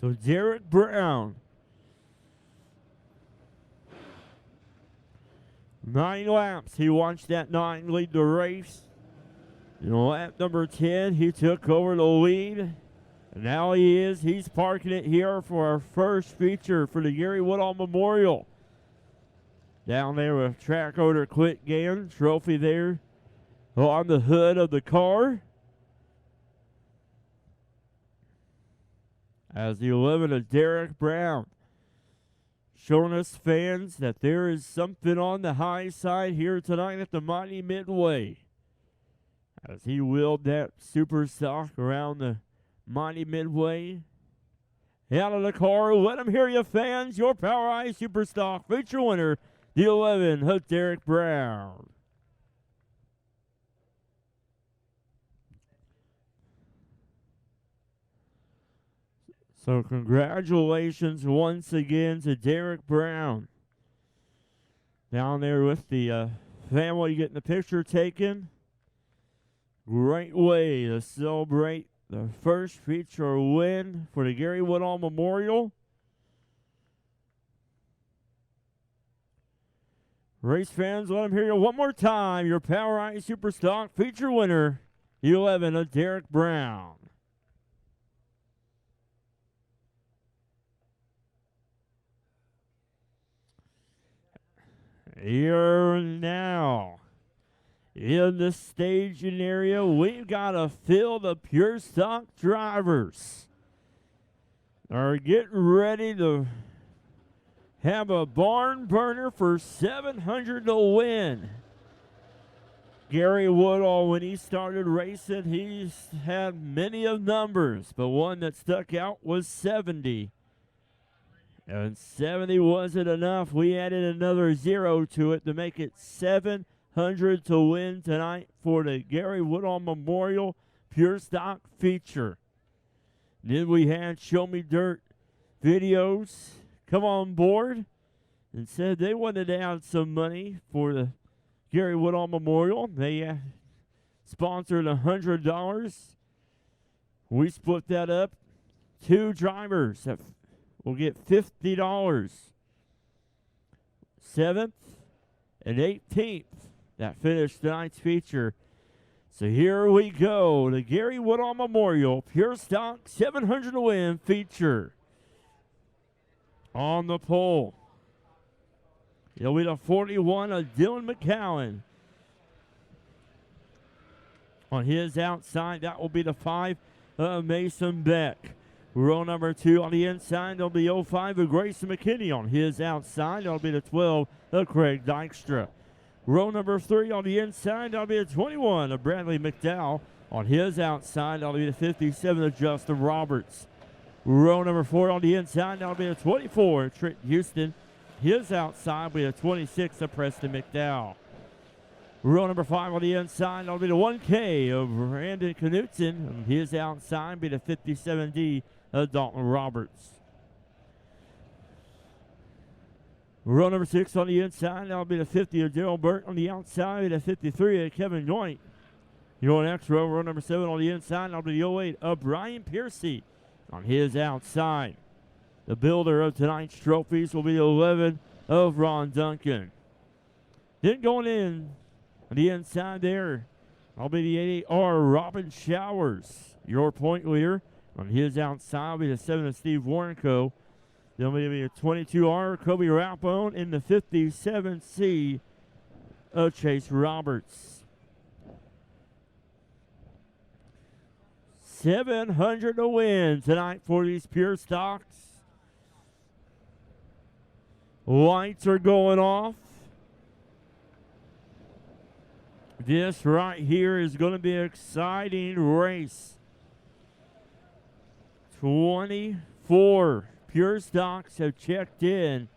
So Derek Brown, 9 laps. He watched that 9 lead the race. In lap number 10, he took over the lead. And now he's parking it here for our first feature for the Gary Woodall Memorial. Down there with track owner Clint Gann, trophy there on the hood of the car. As the 11 of Derek Brown, showing us fans that there is something on the high side here tonight at the Mighty Midway. As he wheeled that super stock around the Mighty Midway. Out of the car, let him hear you, fans. Your Power Eye Super Stock feature winner, the 11 of Derek Brown. So congratulations once again to Derek Brown. Down there with the family getting the picture taken. Great way to celebrate the first feature win for the Gary Woodall Memorial. Race fans, let them hear you one more time. Your Power Eye Super Stock feature winner, the 11 of Derek Brown. Here now, in the staging area, we've got a field of pure stock drivers. Are getting ready to have a barn burner for $700 to win. Gary Woodall, when he started racing, he's had many of numbers, but one that stuck out was 70. And 70 wasn't enough. We added another 0 to it to make it $700 to win tonight for the Gary Woodall Memorial Pure Stock feature. Then we had Show Me Dirt videos come on board and said they wanted to add some money for the Gary Woodall Memorial. They sponsored $100. We split that up. 2 drivers will get $50. 7th and 18th that finished tonight's feature. So here we go. The Gary Woodall Memorial Pure Stock 700 to win feature. On the pole, it'll be the 41 of Dylan McCowan. On his outside, that will be the 5 of Mason Beck. Row number 2 on the inside, there'll be 05 of Grayson McKinney. On his outside, that'll be the 12 of Craig Dykstra. Row number 3 on the inside, that'll be the 21 of Bradley McDowell. On his outside, that'll be the 57 of Justin Roberts. Row number 4 on the inside. That'll be a 24, Trent Houston. His outside will be a 26 of Preston McDowell. Row number 5 on the inside. That'll be the 1K of Brandon Knutson. His outside will be the 57D of Dalton Roberts. Row number 6 on the inside. That'll be the 50 of Daryl Burt. On the outside, the 53 of Kevin Joint. Your next row number 7 on the inside. That'll be the 08 of Brian Piercy. On his outside, the builder of tonight's trophies will be the 11 of Ron Duncan. Then going in on the inside there, I'll be the 88R Robin Showers, your point leader. On his outside will be the 7 of Steve Warrenco. Then will be a 22R Kobe Rapone and the 57C of Chase Roberts. 700 to win tonight for these pure stocks. Lights are going off. This right here is going to be an exciting race. 24 pure stocks have checked in.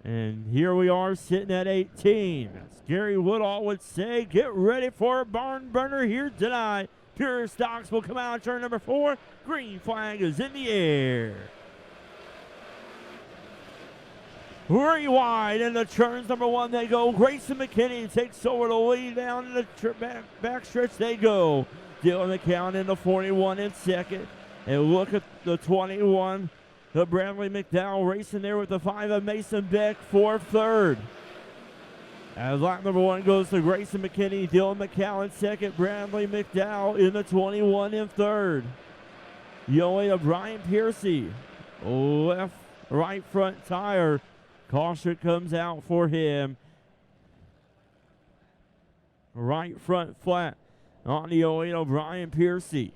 And here we are sitting at 18. As Gary Woodall would say, get ready for a barn burner here tonight. Pure stocks will come out turn number 4. Green flag is in the air. Rewind in the turns number 1 they go. Grayson McKinney takes over the lead. Down in the back stretch they go. Dylan McCown in the 41 in second. And look at the 21. The Bradley McDowell racing there with the 5 of Mason Beck for third. As lap number 1 goes to Grayson McKinney, Dylan McCown second, Bradley McDowell in the 21 in third. Yoey of Brian Piercy, left, right front tire. Caution comes out for him. Right front flat on the 08 of Brian Piercy.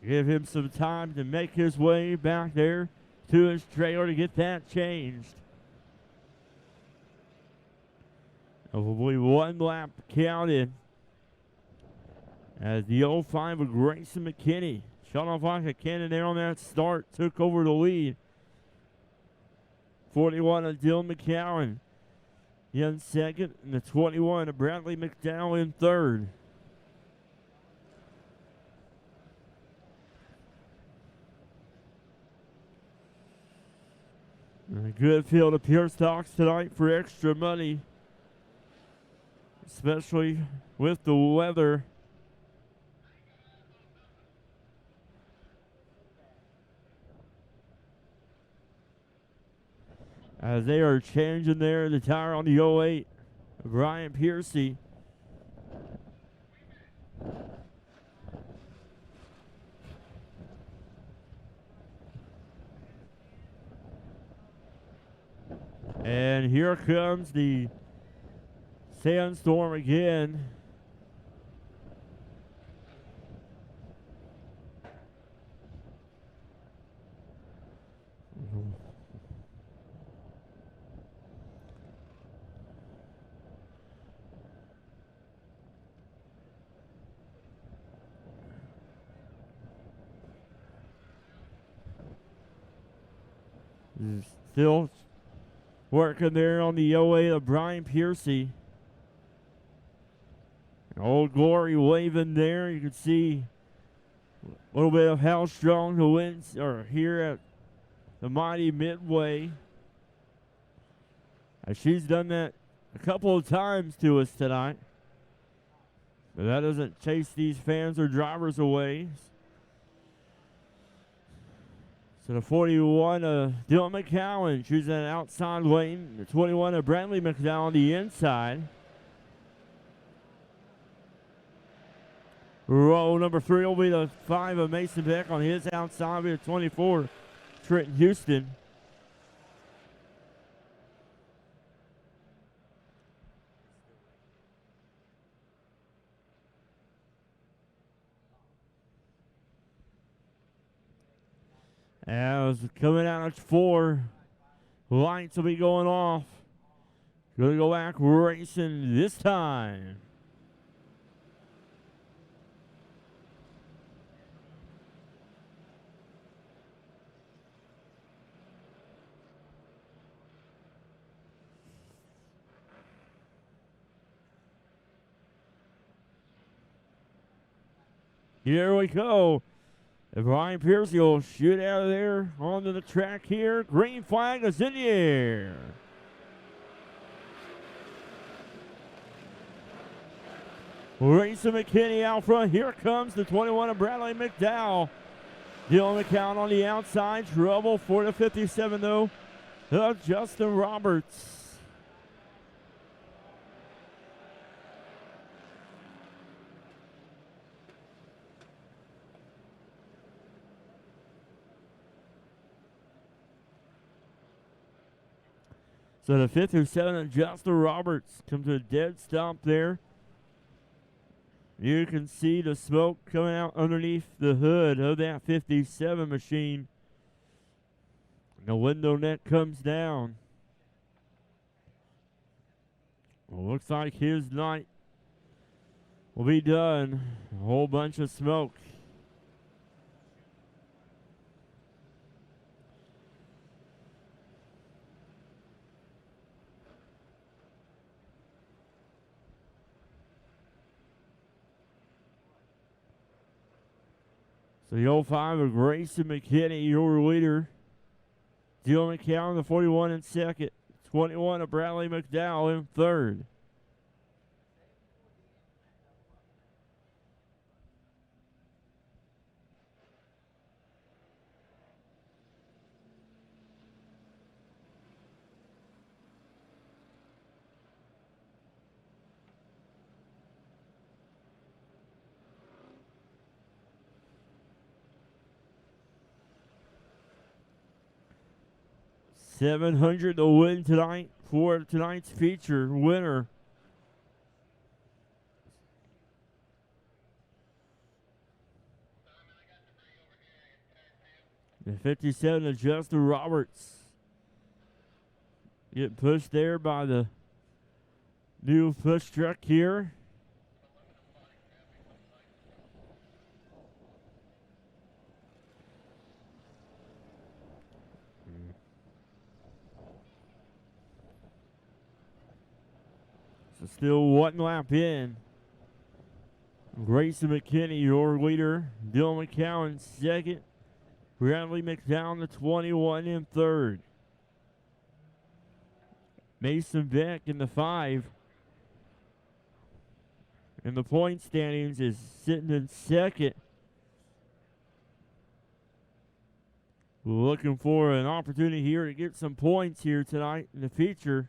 Give him some time to make his way back there to his trailer to get that changed. There will be 1 lap counted as the 05 of Grayson McKinney shot off like a cannon there on that start, took over the lead. 41 of Dylan McCowan in second, and the 21 of Bradley McDowell in third. A good field of pure stocks tonight for extra money, especially with the weather. As they are changing there, the tire on the 08, Brian Piercy. And here comes the sandstorm again. Still working there on the 08 of Brian Piercy. Old Glory waving there. You can see a little bit of how strong the winds are here at the mighty Midway. She's done that a couple of times to us tonight. But that doesn't chase these fans or drivers away. So the 41 of Dylan McCowan choosing an outside lane. The 21 of Bradley McDowell on the inside. Row number 3 will be the 5 of Mason Beck on his outside. Will be the 24, Trenton Houston. As coming out at 4, lights will be going off. Gonna go back racing this time. Here we go. And Brian Pierce will shoot out of there onto the track here. Green flag is in the air. Racing McKinney out front. Here comes the 21 of Bradley McDowell. Dylan McCown on the outside. Trouble for the 57, though, of Justin Roberts. So the 57 of Justin Roberts comes to a dead stop there. You can see the smoke coming out underneath the hood of that 57 machine. The window net comes down. Well, looks like his night will be done. A whole bunch of smoke. So the 05 of Grayson McKinney, your leader. Dylan McCown, the 41 in second. 21 of Bradley McDowell in third. $700 to win tonight for tonight's feature winner. The 57 of Justin Roberts. Getting pushed there by the new push truck here. So still one lap in. Grayson McKinney, your leader. Dylan McCown second. Bradley McDowell, the 21 in third. Mason Beck in the 5. In the point standings is sitting in second. Looking for an opportunity here to get some points here tonight in the feature.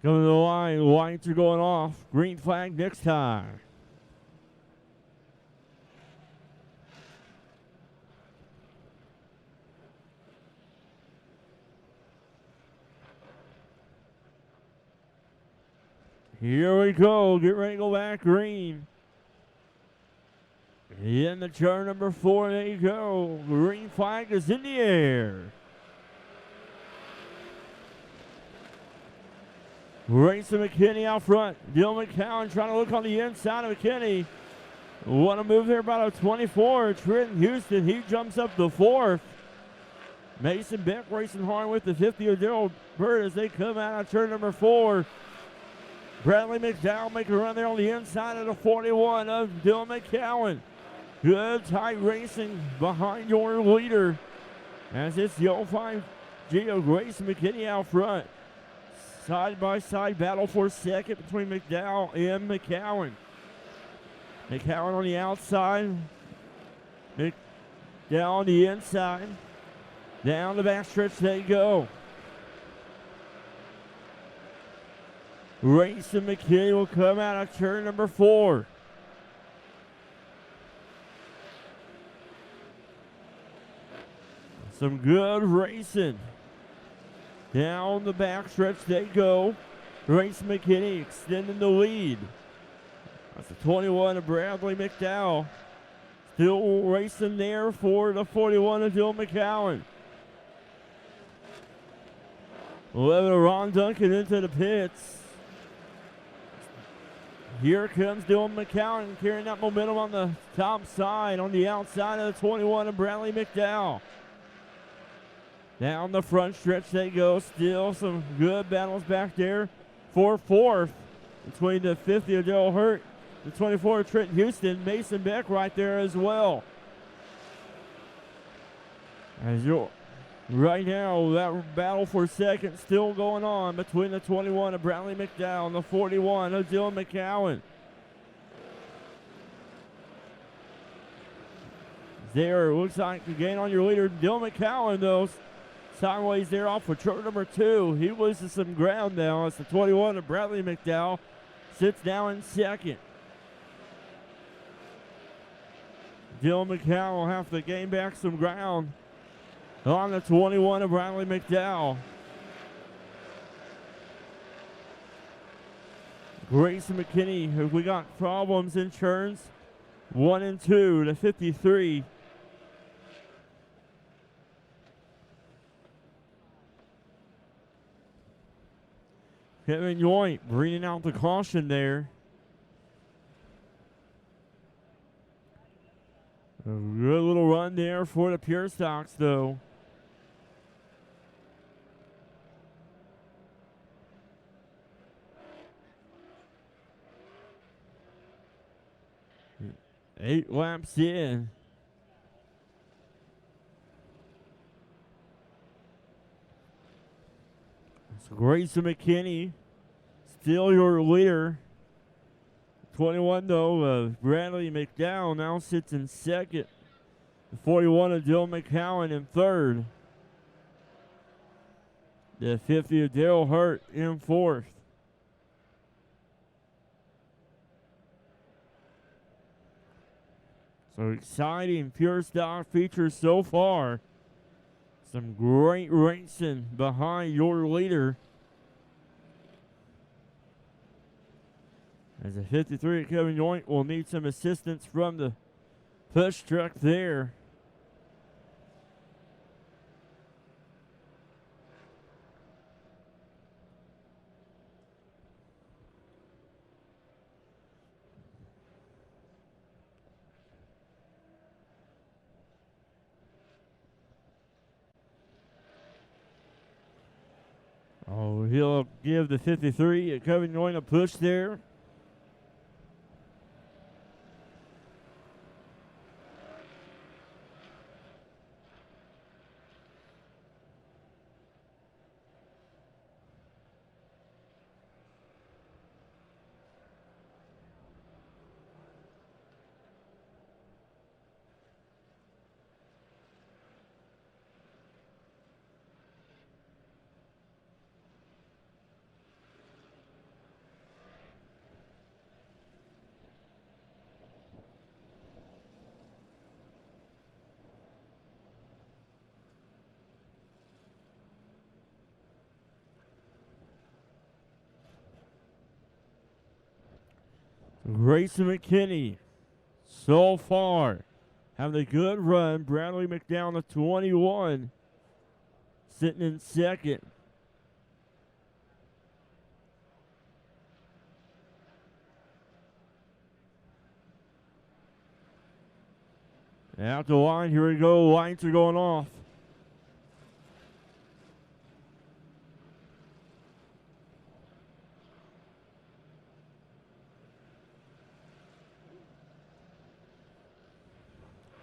Coming to the line, lights are going off. Green flag next time. Here we go. Get ready to go back green. In the turn number 4, there you go. Green flag is in the air. Racing McKinney out front. Dylan McCown trying to look on the inside of McKinney. Want to move there about a 24. Trenton Houston, he jumps up the 4th. Mason Beck racing hard with the 50 of Daryl Bird as they come out of turn number 4. Bradley McDowell making a run there on the inside of the 41 of Dylan McCowan. Good tight racing behind your leader as it's the 05 Geo Grayson McKinney out front. Side-by-side battle for second between McDowell and McCowan. McCowan on the outside. McDowell on the inside. Down the backstretch they go. Racing McKinney will come out of turn number 4. Some good racing. Down the backstretch they go. Grace McKinney extending the lead. That's the 21 of Bradley McDowell. Still racing there for the 41 of Dylan McCowan. 11 of Ron Duncan into the pits. Here comes Dylan McCowan carrying that momentum on the top side, on the outside of the 21 of Bradley McDowell. Down the front stretch they go. Still some good battles back there for fourth between the 50 of Daryl Hurt, the 24 of Trent Houston, Mason Beck right there as well. Right now, that battle for second still going on between the 21 of Bradley McDowell and the 41 of Dylan McCowan. There, it looks like the gain on your leader, Dylan McCowan, though. Sideways there off for truck number 2. He loses some ground now as the 21 of Bradley McDowell sits down in second. Dylan McCowan will have to gain back some ground on the 21 of Bradley McDowell. Grace McKinney, have we got problems in turns 1 and 2 to 53. Kevin Yoint bringing out the caution there. A good little run there for the Pure Stocks, though. Eight laps in. So Grayson McKinney, still your leader. 21, though, Bradley McDowell now sits in second. The 41 of Dylan McCowan in third. The 50 of Daryl Hurt in fourth. So exciting Pure Stock features so far. Some great racing behind your leader. As a 53 Kevin Yoint will need some assistance from the push truck there. Oh, he'll give the 53 Kevin Yoint a push there. Grayson McKinney, so far, having a good run. Bradley McDowell, the 21, sitting in second. Out the line, here we go. Lights are going off.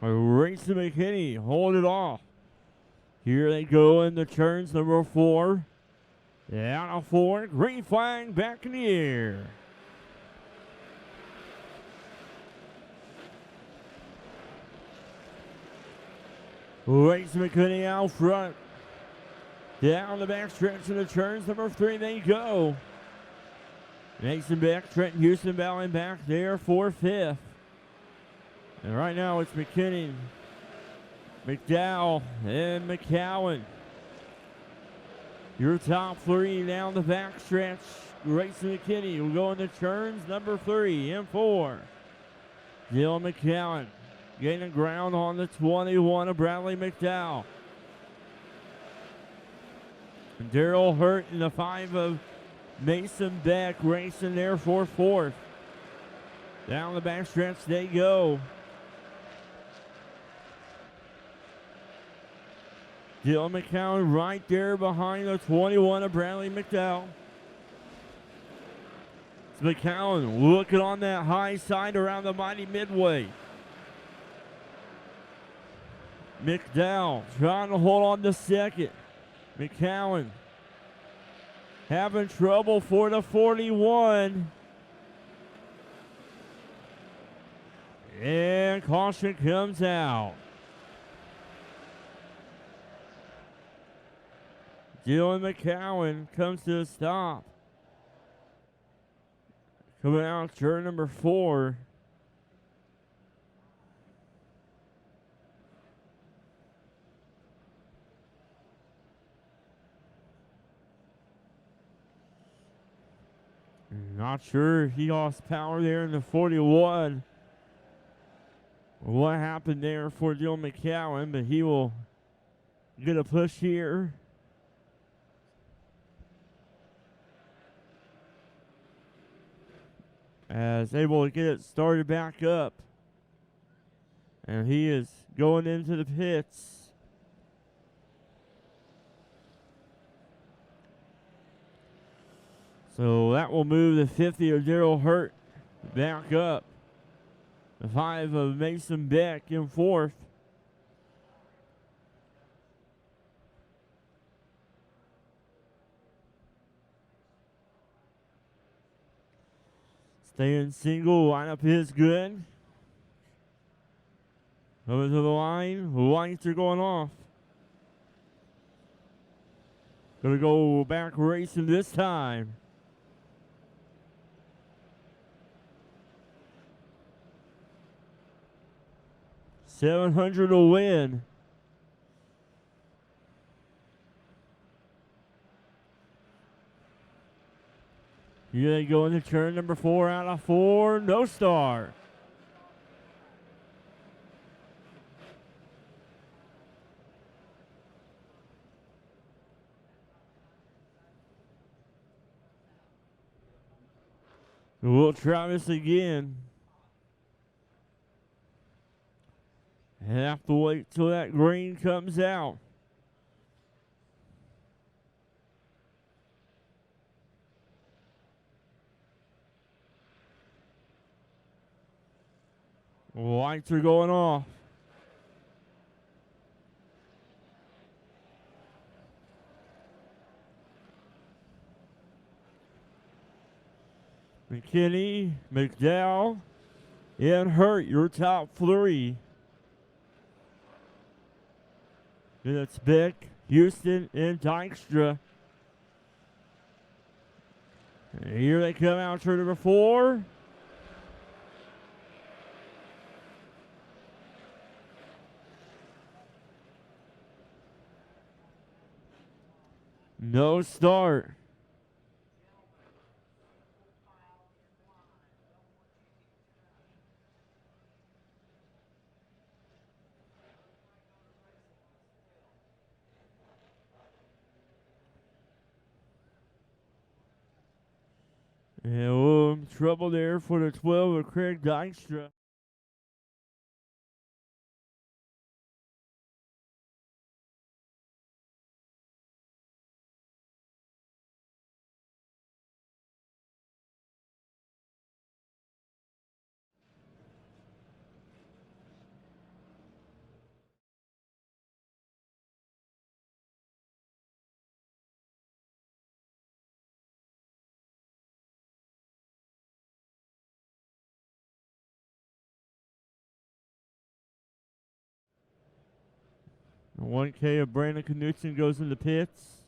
Grayson McKinney, hold it off. Here they go in the turns, number 4. Out of 4, green flag back in the air. Grayson McKinney out front. Down the back stretch in the turns, number 3 they go. Mason Beck, Trent Houston battling back there for 5th. And right now it's McKinney McDowell and McCowan. Your top three down the backstretch. Grayson McKinney will go into turns number 3 and 4. Dylan McCowan gaining ground on the 21 of Bradley McDowell. Daryl Hurt in the 5 of Mason Beck racing there for 4th. Down the backstretch they go. Dylan McCowan right there behind the 21 of Bradley McDowell. It's McCowan looking on that high side around the Mighty Midway. McDowell trying to hold on to second. McCowan having trouble for the 41. And caution comes out. Dylan McCowan comes to a stop. Coming out turn number 4. Not sure he lost power there in the 41. What happened there for Dylan McCowan, but he will get a push here. As able to get it started back up. And he is going into the pits. So that will move the 50 of Daryl Hurt back up. The 5 of Mason Beck in 4th. Staying single, lineup is good. Over to the line, lights are going off. Gonna go back racing this time. $700 to win. Here they go into turn number 4 out of 4. No star. We'll try this again. Have to wait till that green comes out. Lights are going off. McKinney, McDowell, and Hurt, your top 3. Then it's Beck, Houston, and Dykstra. And here they come out, turn number 4. No start. And trouble there for the 12 of Craig Dykstra. The 1K of Brandon Knutson goes in the pits.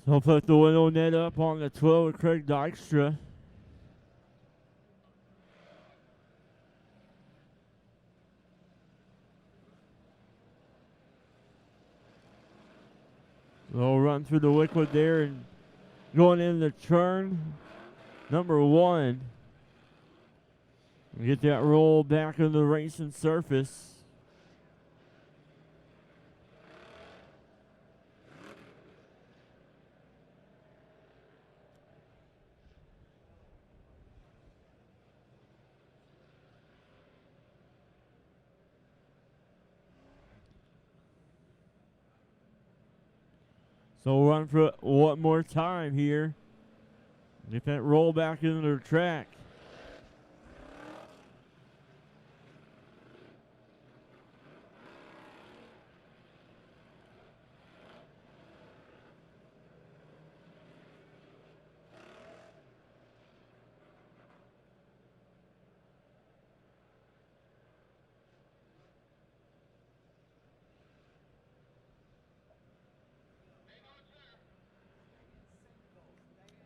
So put the window net up on the 12 of Craig Dykstra. They'll run through the liquid there and going into turn number 1. Get that roll back on the racing surface. So run for it one more time here. Get that roll back into the track.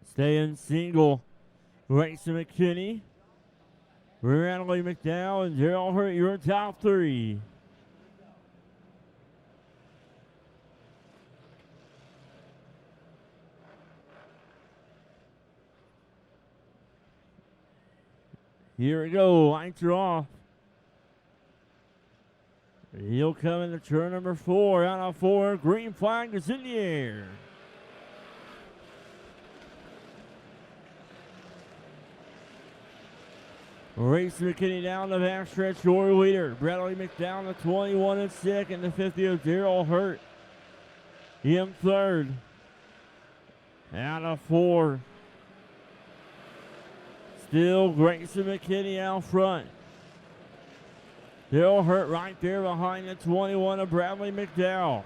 Stay in single. Grayson McKinney, Randy McDowell, and Gerald Hurt, your top 3. Here we go. Lights are off. He'll come into turn number 4. Out of 4. Green flag is in the air. Grayson McKinney down the backstretch, your leader. Bradley McDowell, the 21 in second. The 50 of Daryl Hurt in third. Out of 4. Still Grayson McKinney out front. Daryl Hurt right there behind the 21 of Bradley McDowell.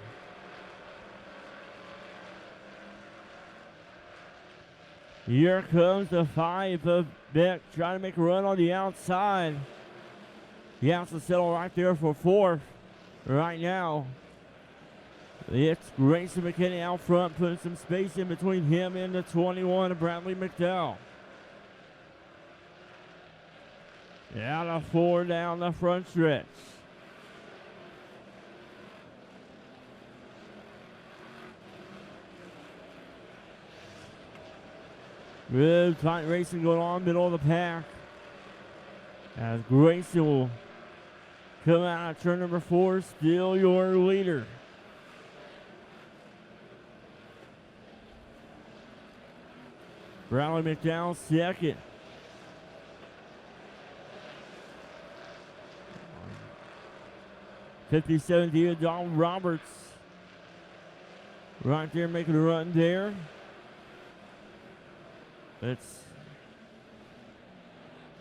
Here comes the 5 of Beck trying to make a run on the outside. He has to settle right there for 4th right now. It's Grayson McKinney out front, putting some space in between him and the 21 of Bradley McDowell. Out of 4 down the front stretch. Good tight racing going on middle of the pack. As Grayson will come out of turn number 4, still your leader. Bradley McDowell second. '57 Don Roberts right there making a run there. It's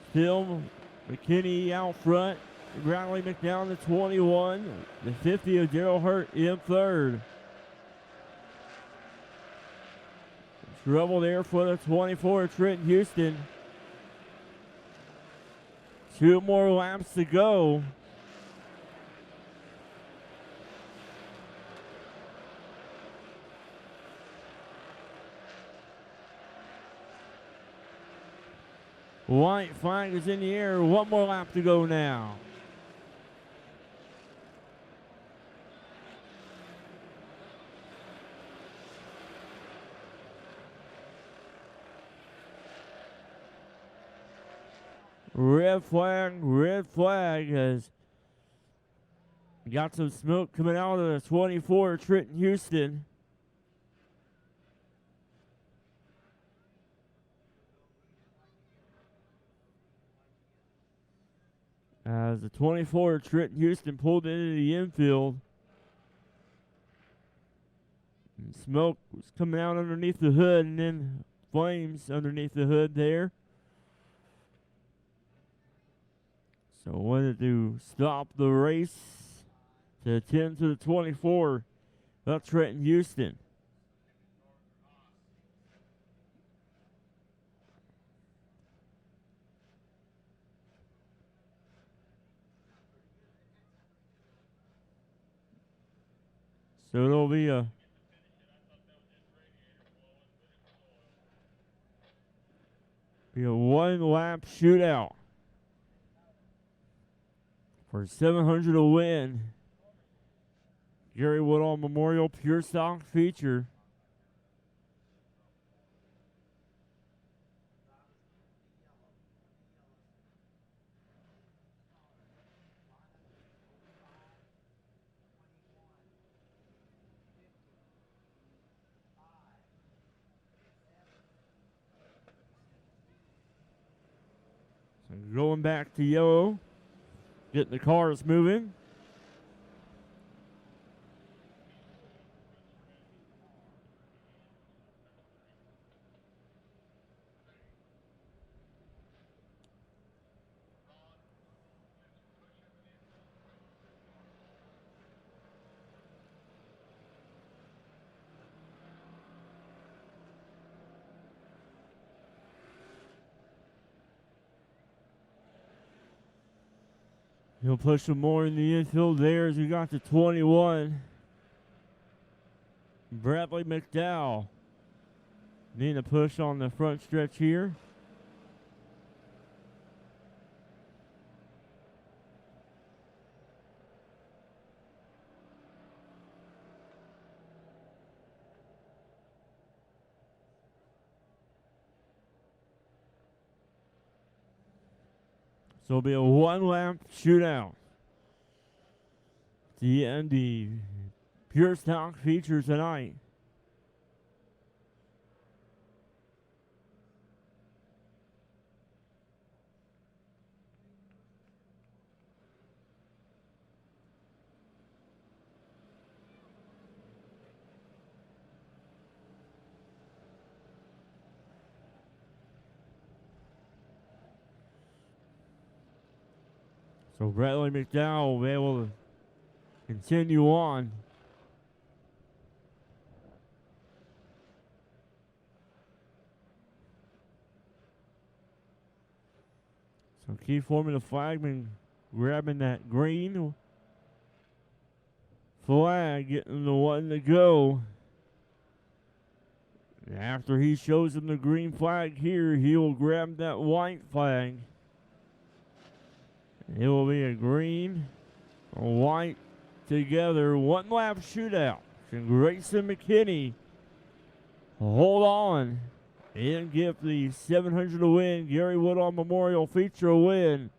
still McKinney out front. Bradley McDowell, the 21. The 50 of Daryl Hurt in third. Trouble there for the 24 of Trenton Houston. 2 more laps to go. White flag is in the air. 1 more lap to go now. Red flag has got some smoke coming out of the 24 Trenton Houston. As the 24 Trenton Houston pulled into the infield. And smoke was coming out underneath the hood and then flames underneath the hood there. So wanted to stop the race to attend to the 24 of Trenton Houston. So it'll be a Be a one-lap shootout for 700 to win. Gary Woodall Memorial Pure Stock Feature. So going back to yellow, getting the cars moving. He'll push some more in the infield there as we got to 21. Bradley McDowell needing a push on the front stretch here. So it'll be a one-lap shootout. The end, the Pure Stock Feature tonight. So Bradley McDowell will be able to continue on. So Key Formula Flagman grabbing that green flag, getting the one to go. After he shows him the green flag here, he will grab that white flag. It will be a green, a white together, one-lap shootout. Can Grayson McKinney hold on and give the 700 to win Gary Woodall Memorial Feature a win?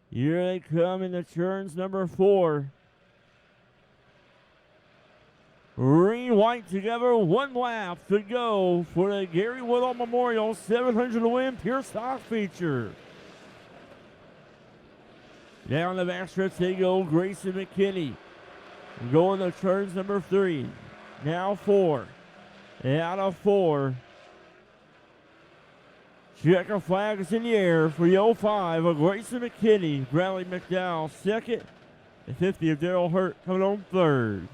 Here they come in the turns number 4. Green, white together, one lap to go for the Gary Woodall Memorial 700 to win Pure Stock Feature. Down the backstretch they go, Grayson McKinney. Going to turns number 3. Now 4. Out of 4. Checker flag is in the air for the 05 of Grayson McKinney. Bradley McDowell second. The 50 of Daryl Hurt coming on third.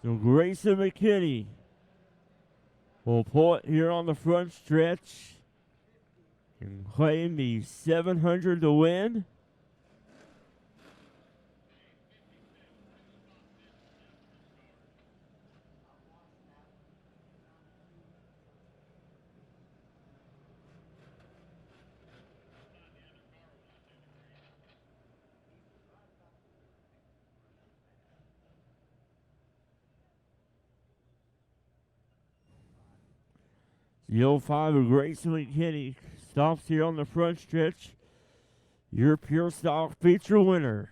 So Grayson McKinney will pull it here on the front stretch and claim the 700 to win. The 05 of Grayson McKinney stops here on the front stretch. Your Pure Stock Feature winner.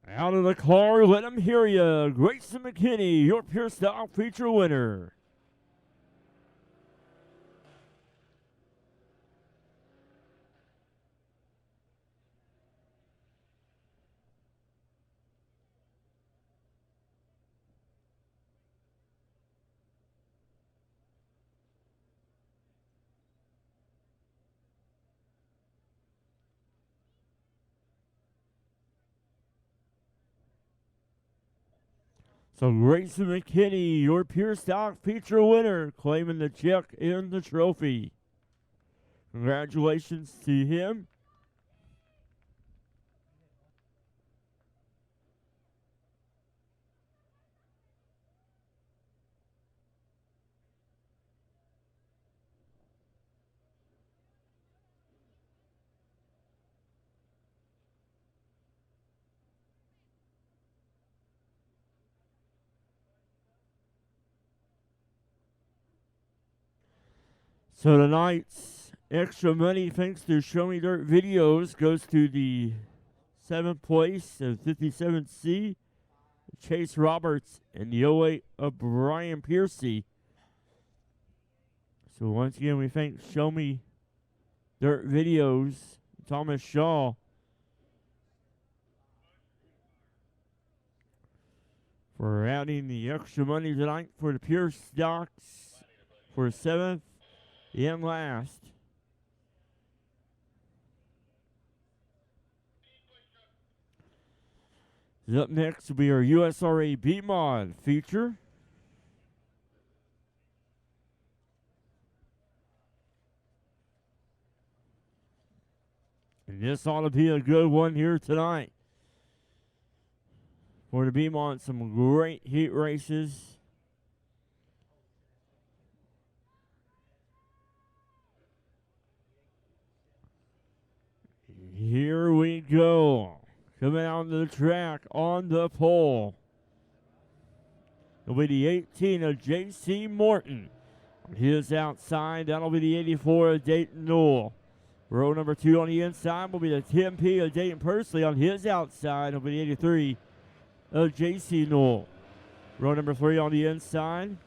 Out of the car, let them hear you. Grayson McKinney, your Pure Stock Feature winner. So Grayson McKinney, your Pure Stock Feature winner, claiming the check and the trophy. Congratulations to him. So tonight's extra money, thanks to Show Me Dirt Videos, goes to the 7th place of 57C, Chase Roberts, and the 08 of Brian Piercy. So once again, we thank Show Me Dirt Videos, Thomas Shaw, for adding the extra money tonight for the Pierce stocks for 7th and last. Up next will be our USRA B-Mod feature. And this ought to be a good one here tonight. For the B-Mod, some great heat races. Here we go. Coming out to the track on the pole. It'll be the 18 of J.C. Morton. On his outside, that'll be the 84 of Dayton Newell. Row number 2 on the inside will be the 10P of Dayton Pursley. On his outside, will be the 83 of J.C. Newell. Row number 3 on the inside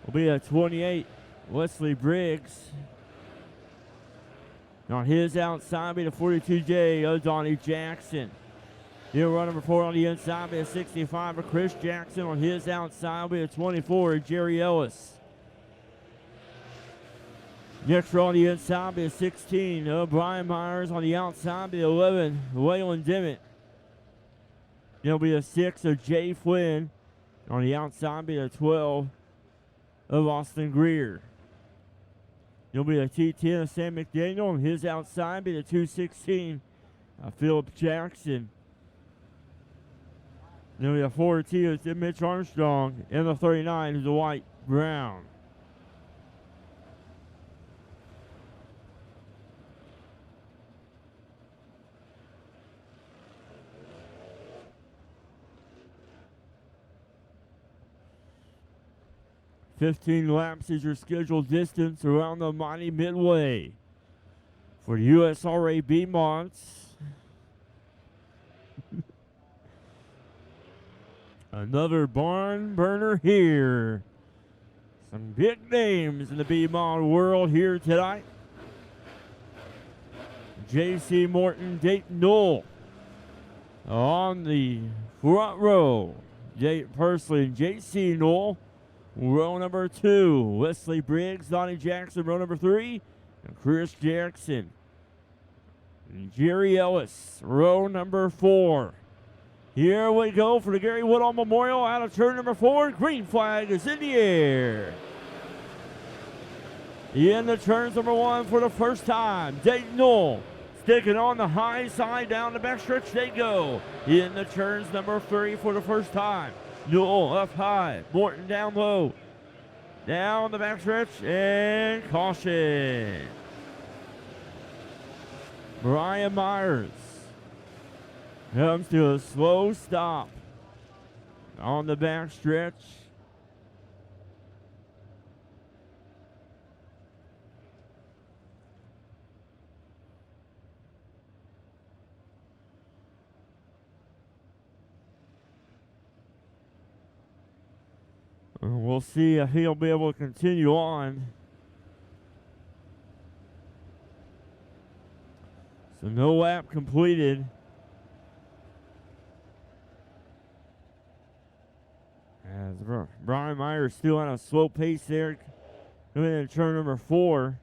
will be the 28 Wesley Briggs. On his outside will be the 42J of Donnie Jackson. Here, row number 4 on the inside will be a 65 of Chris Jackson. On his outside will be a 24 of Jerry Ellis. Next row on the inside will be a 16 of Brian Myers. On the outside will be 11 Waylon Dimmitt. There'll be a 6 of Jay Flynn. On the outside will be a 12 of Austin Greer. There'll be a T10 of Sam McDaniel. On his outside will be the 216 of Philip Jackson. There'll be a 4T of Mitch Armstrong. And the 39 is the White Brown. "15 laps is your scheduled distance around the mighty Midway for the USRA B-Mods." Another barn burner here. Some big names in the B-Mod world here tonight. J.C. Morton, Dayton Newell on the front row. Dayton Pursley and J.C. Newell. Row number 2, Wesley Briggs, Donnie Jackson. Row number 3, and Chris Jackson. And Jerry Ellis, row number 4. Here we go for the Gary Woodall Memorial out of turn number 4. Green flag is in the air. In the turns number 1 for the first time, Dayton Newell sticking on the high side down the backstretch they go. In the turns number 3 for the first time, Newell up high, Morton down low. Down the backstretch and caution. Brian Myers comes to a slow stop on the backstretch. We'll see if he'll be able to continue on. So no lap completed. As Brian Myers still on a slow pace there. Coming in turn number 4.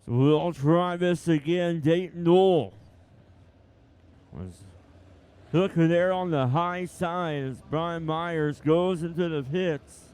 So we'll try this again. Dayton Knoll was hooking there on the high side as Brian Myers goes into the pits.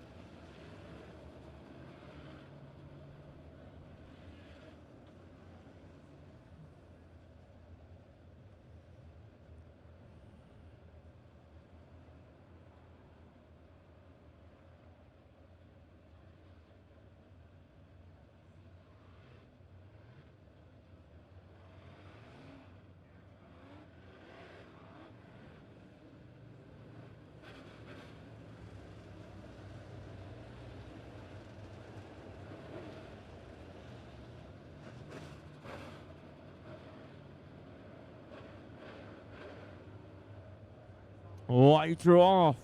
Lights are off.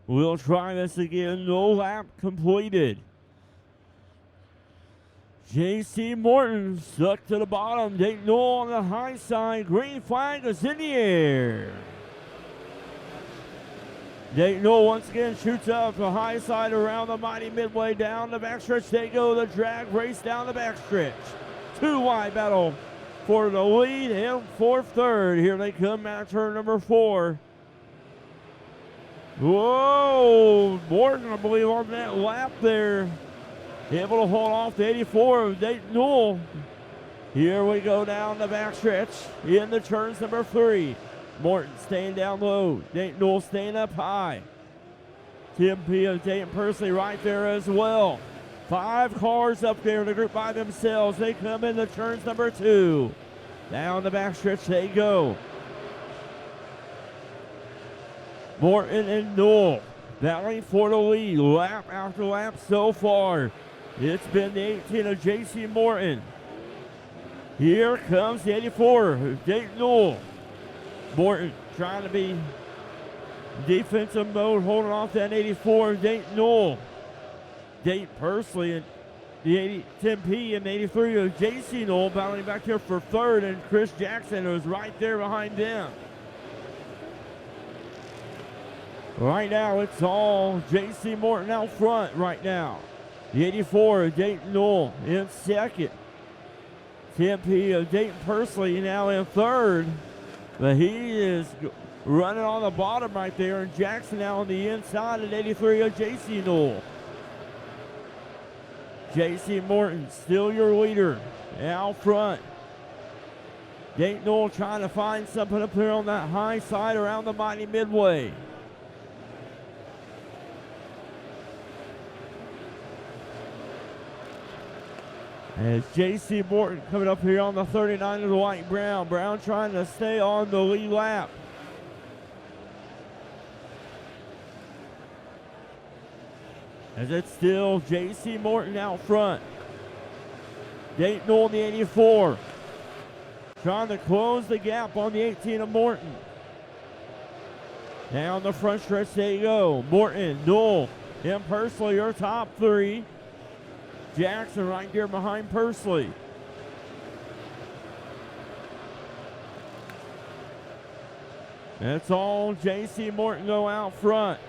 We'll try this again. No lap completed. J.C. Morton stuck to the bottom. Dayton Knoll on the high side. Green flag is in the air. Dayton Knoll once again shoots up the high side around the Mighty Midway. Down the backstretch they go. The drag race down the backstretch. Two wide battle for the lead and for third. Here they come at turn number 4. Whoa, Morton, I believe, on that lap there. Able to hold off the 84 of Dayton Knoll. Here we go down the backstretch in the turns number 3. Morton staying down low. Dayton Knoll staying up high. Tim P. of Dayton Pursley right there as well. 5 cars up there in the group by themselves. They come in the turns number 2. Down the backstretch they go. Morton and Knoll battling for the lead lap after lap so far. It's been the 18 of J.C. Morton. Here comes the 84 of Dayton Knoll. Morton trying to be defensive mode, holding off that 84 of Dayton Knoll. Dayton Pursley and the 10P and 83 of J.C. Knoll battling back here for third, and Chris Jackson was right there behind them. Right now, it's all J.C. Morton out front right now. The 84 of Dayton Knoll in second. 10P of Dayton Pursley now in third. But he is running on the bottom right there. And Jackson now on the inside at 83 of J.C. Knoll. J.C. Morton still your leader out front. Dayton Knoll trying to find something up there on that high side around the Mighty Midway. As J.C. Morton coming up here on the 39 of the white Brown. Brown trying to stay on the lead lap. As it's still J.C. Morton out front. Dayton Knoll in the 84. Trying to close the gap on the 18 of Morton. Down the front stretch they go. Morton, Knoll, and Pursley, your top 3. Jackson right there behind Pursley. That's all J.C. Morton though out front.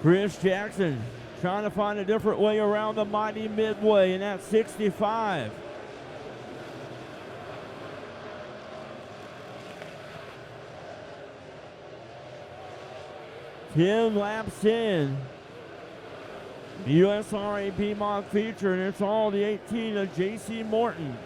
Chris Jackson trying to find a different way around the Mighty Midway in that 65. Ten laps in. The USRA Mod Feature, and it's all the 18 of J.C. Morton.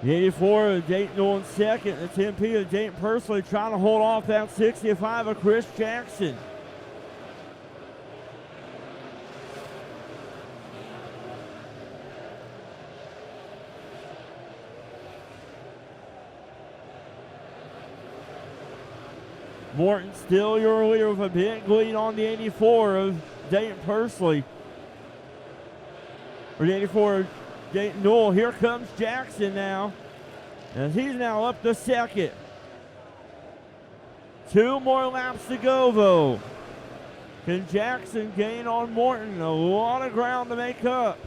The 84 of Dayton Knoll in second. The 10P of Dayton Pursley trying to hold off that 65 of Chris Jackson. Morton still your leader with a big lead on the 84 of Dayton Pursley. Or the 84 of Dayton Knoll. Here comes Jackson now. And he's now up to second. 2 more laps to go though. Can Jackson gain on Morton? A lot of ground to make up.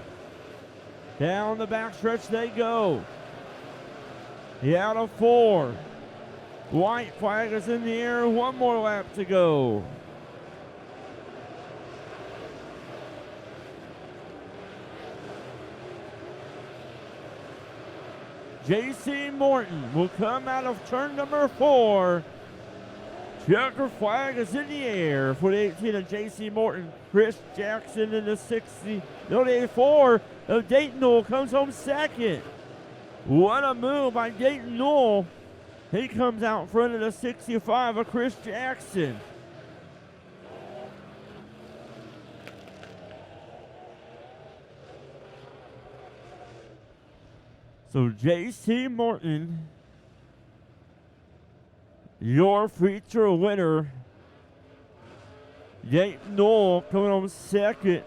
Down the backstretch they go. out of 4. White flag is in the air. 1 more lap to go. J.C. Morton will come out of turn number 4. Checker flag is in the air for the 18 of J.C. Morton. Chris Jackson in the 60. No, the 84 of Dayton Newell comes home second. What a move by Dayton Newell. He comes out in front of the 65 of Chris Jackson. So J.C. Morton, your feature winner. Dayton Newell coming home second.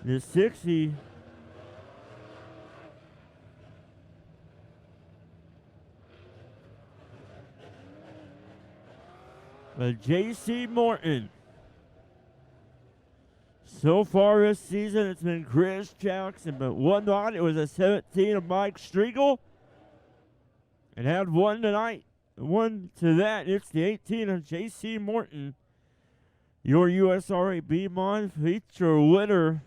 The 60. But J.C. Morton. So far this season, it's been Chris Jackson, but one night it was a 17 of Mike Striegel. And had one tonight. One to that, it's the 18 of J.C. Morton. Your USRA B-Mod feature winner.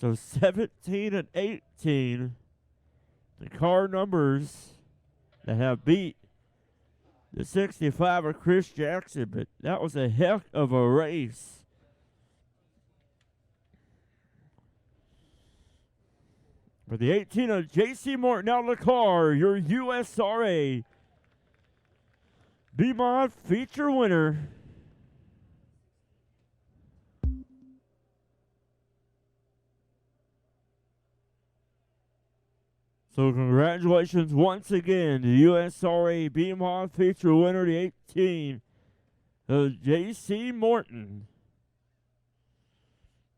So 17 and 18. The car numbers that have beat the 65 of Chris Jackson, but that was a heck of a race. For the 18 of J.C. Morton out of the car, your USRA B-Mod feature winner. So congratulations once again to USRA B-Mod feature winner, the 18 of J.C. Morton.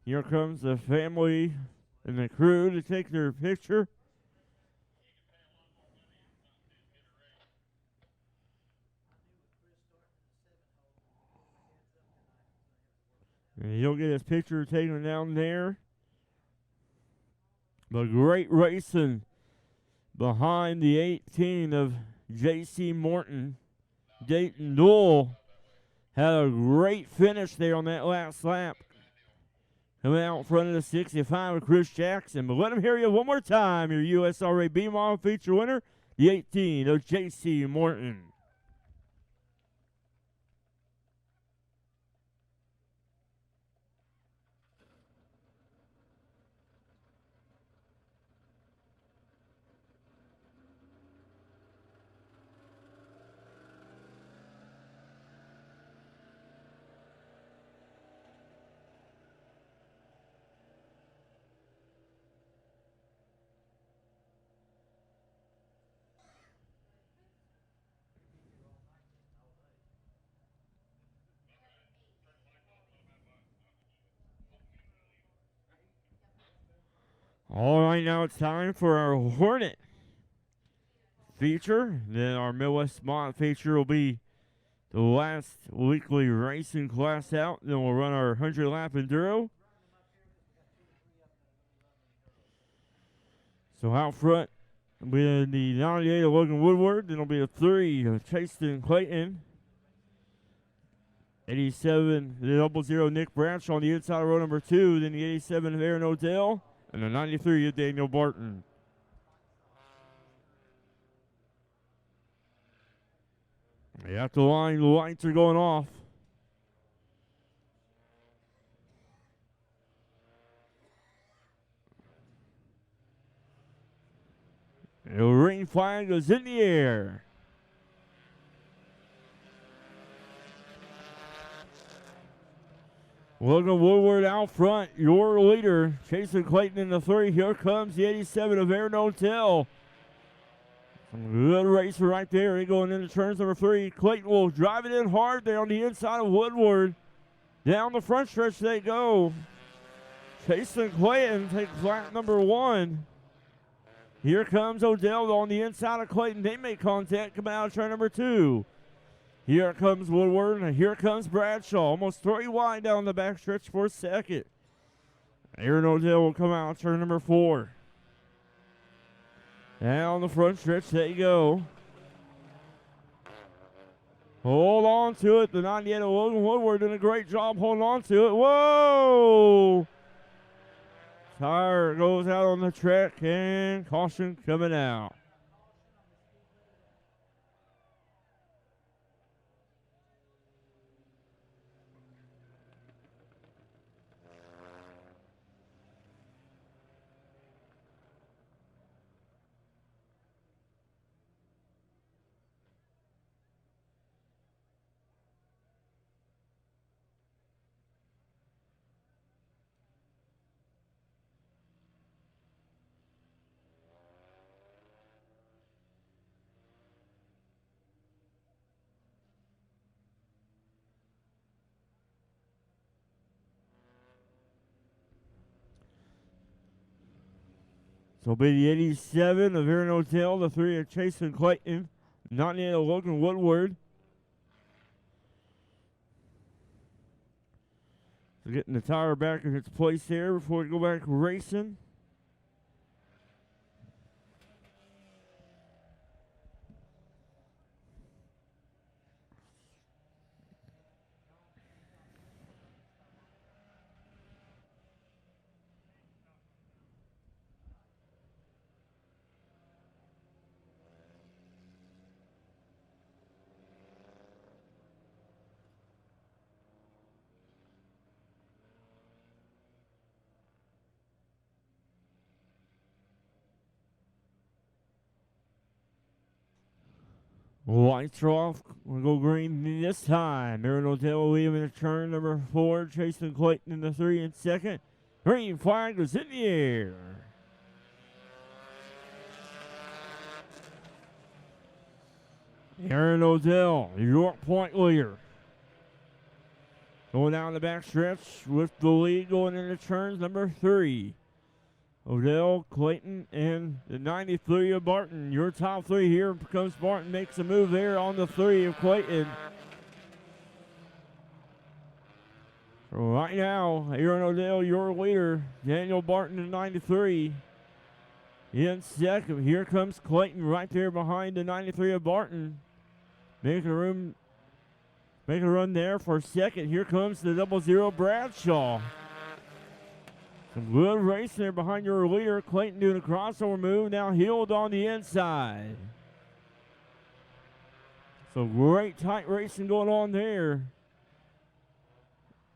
Here comes the family and the crew to take their picture. And he'll get his picture taken down there. But great racing behind the 18 of J.C. Morton. Dayton Newell had a great finish there on that last lap. Coming out in front of the 65 of Chris Jackson. But let him hear you one more time. Your USRA B-Mod feature winner, the 18 of J.C. Morton. All right, now it's time for our Hornet feature. Then our Midwest Mod feature will be the last weekly racing class out. Then we'll run our 100-lap Enduro. So out front will be the 98 of Logan Woodward. Then it'll be a 3 of Chasten Clayton. 87, the 00 Nick Bradshaw on the inside of row number 2. Then the 87 of Aaron Odell. And the 93 of Daniel Barton. At the line, the lights are going off. The ring flag is in the air. Logan Woodward out front, your leader. Chasen Clayton in the 3. Here comes the 87 of Aaron O'Tell. Some good racer right there. He going into turns number 3. Clayton will drive it in hard there on the inside of Woodward. Down the front stretch they go. Chasen Clayton takes lap number 1. Here comes Odell on the inside of Clayton. They make contact coming out of turn number 2. Here comes Woodward, and here comes Bradshaw. Almost 3 wide down the backstretch for a second. Aaron Odell will come out turn number 4. Down the front stretch, there you go. Hold on to it. The 98 of Logan Woodward doing a great job holding on to it. Whoa! Tire goes out on the track and caution coming out. So it'll be the 87 of Aaron Odell, the 3 of Chasen Clayton, 98 of Logan Woodward. So getting the tire back in its place here before we go back racing. Lights are off. We'll go green this time. Aaron Odell leaving the turn number 4. Chasen Clayton in the 3 in second. Green flag was in the air. Aaron Odell, York Point leader. Going down the back stretch with the lead going into turns number 3. Odell, Clayton, and the 93 of Barton. Your top 3 here comes Barton, makes a move there on the 3 of Clayton. Right now, Aaron Odell, your leader. Daniel Barton in 93. In second, here comes Clayton right there behind the 93 of Barton. Making a run there for second. Here comes the 00 Bradshaw. Some good racing there behind your leader. Clayton doing a crossover move. Now heeled on the inside. So great tight racing going on there.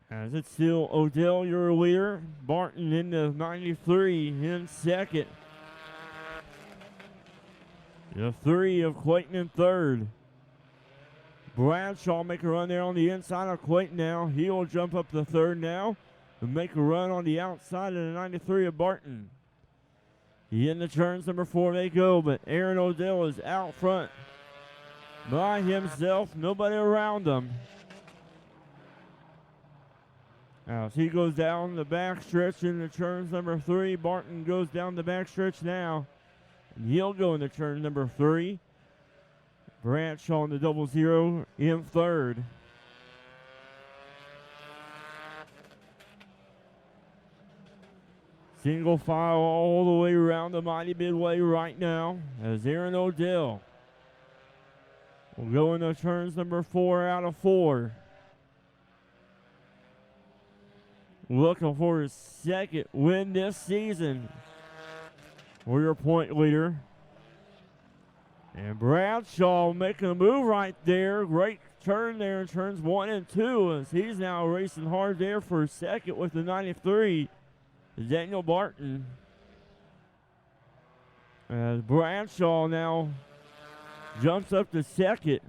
As it's still Odell, your leader. Barton in the 93 in second. The 3 of Clayton in third. Bradshaw make a run there on the inside of Clayton now. He'll jump up the third now and make a run on the outside of the 93 of Barton. He in the turns number 4 they go, but Aaron Odell is out front by himself. Nobody around him. As he goes down the back stretch in the turns number 3, Barton goes down the back stretch now. And he'll go into turn number 3. Bradshaw on the 00 in third. Single file all the way around the Mighty Midway right now as Aaron Odell will go into turns number 4 out of 4. Looking for his second win this season for your point leader. And Bradshaw making a move right there. Great turn there in turns 1 and 2 as he's now racing hard there for second with the 93. Daniel Barton. As Bradshaw now jumps up to second.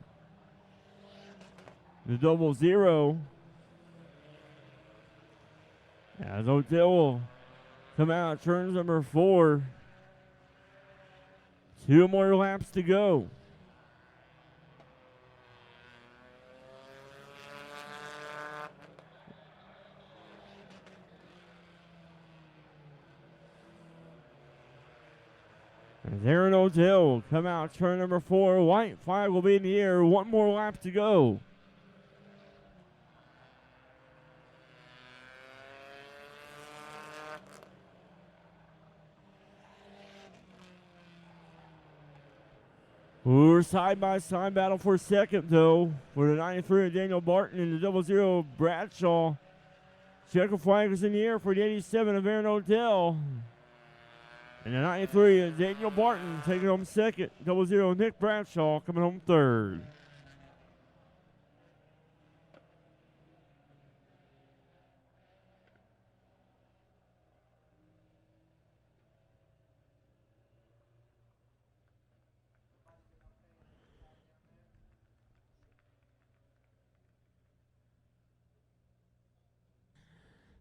The 00. As Odell will come out turns number 4. 2 more laps to go. As Aaron Odell will come out turn number 4. White flag will be in the air. 1 more lap to go. We're side-by-side battle for second, though, for the 93 of Daniel Barton and the 00 Bradshaw. Checker flag is in the air for the 87 of Aaron Odell. And the 93 is Daniel Barton taking home second. 00 Nick Bradshaw coming home third.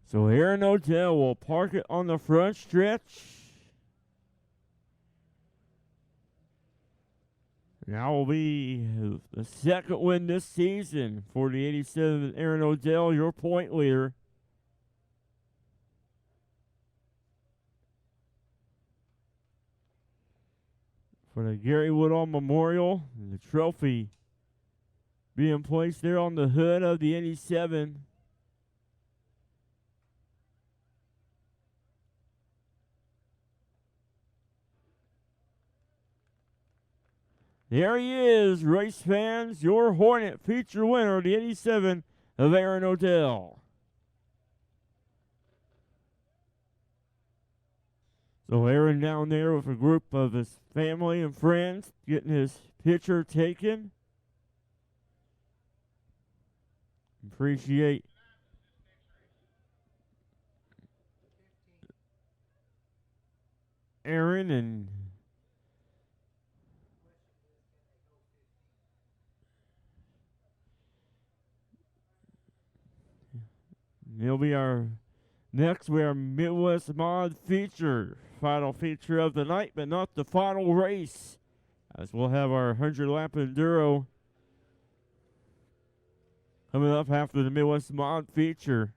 So Aaron Odell will park it on the front stretch. That will be the second win this season for the 87 Aaron Odell, your point leader. For the Gary Woodall Memorial, and the trophy being placed there on the hood of the 87. There he is, race fans, your Hornet Feature winner, the 87 of Aaron Odell. So Aaron down there with a group of his family and friends getting his picture taken. Appreciate Aaron and he'll be our next. We are Midwest Mod Feature, final feature of the night, but not the final race, as we'll have our 100-lap Enduro coming up after the Midwest Mod Feature.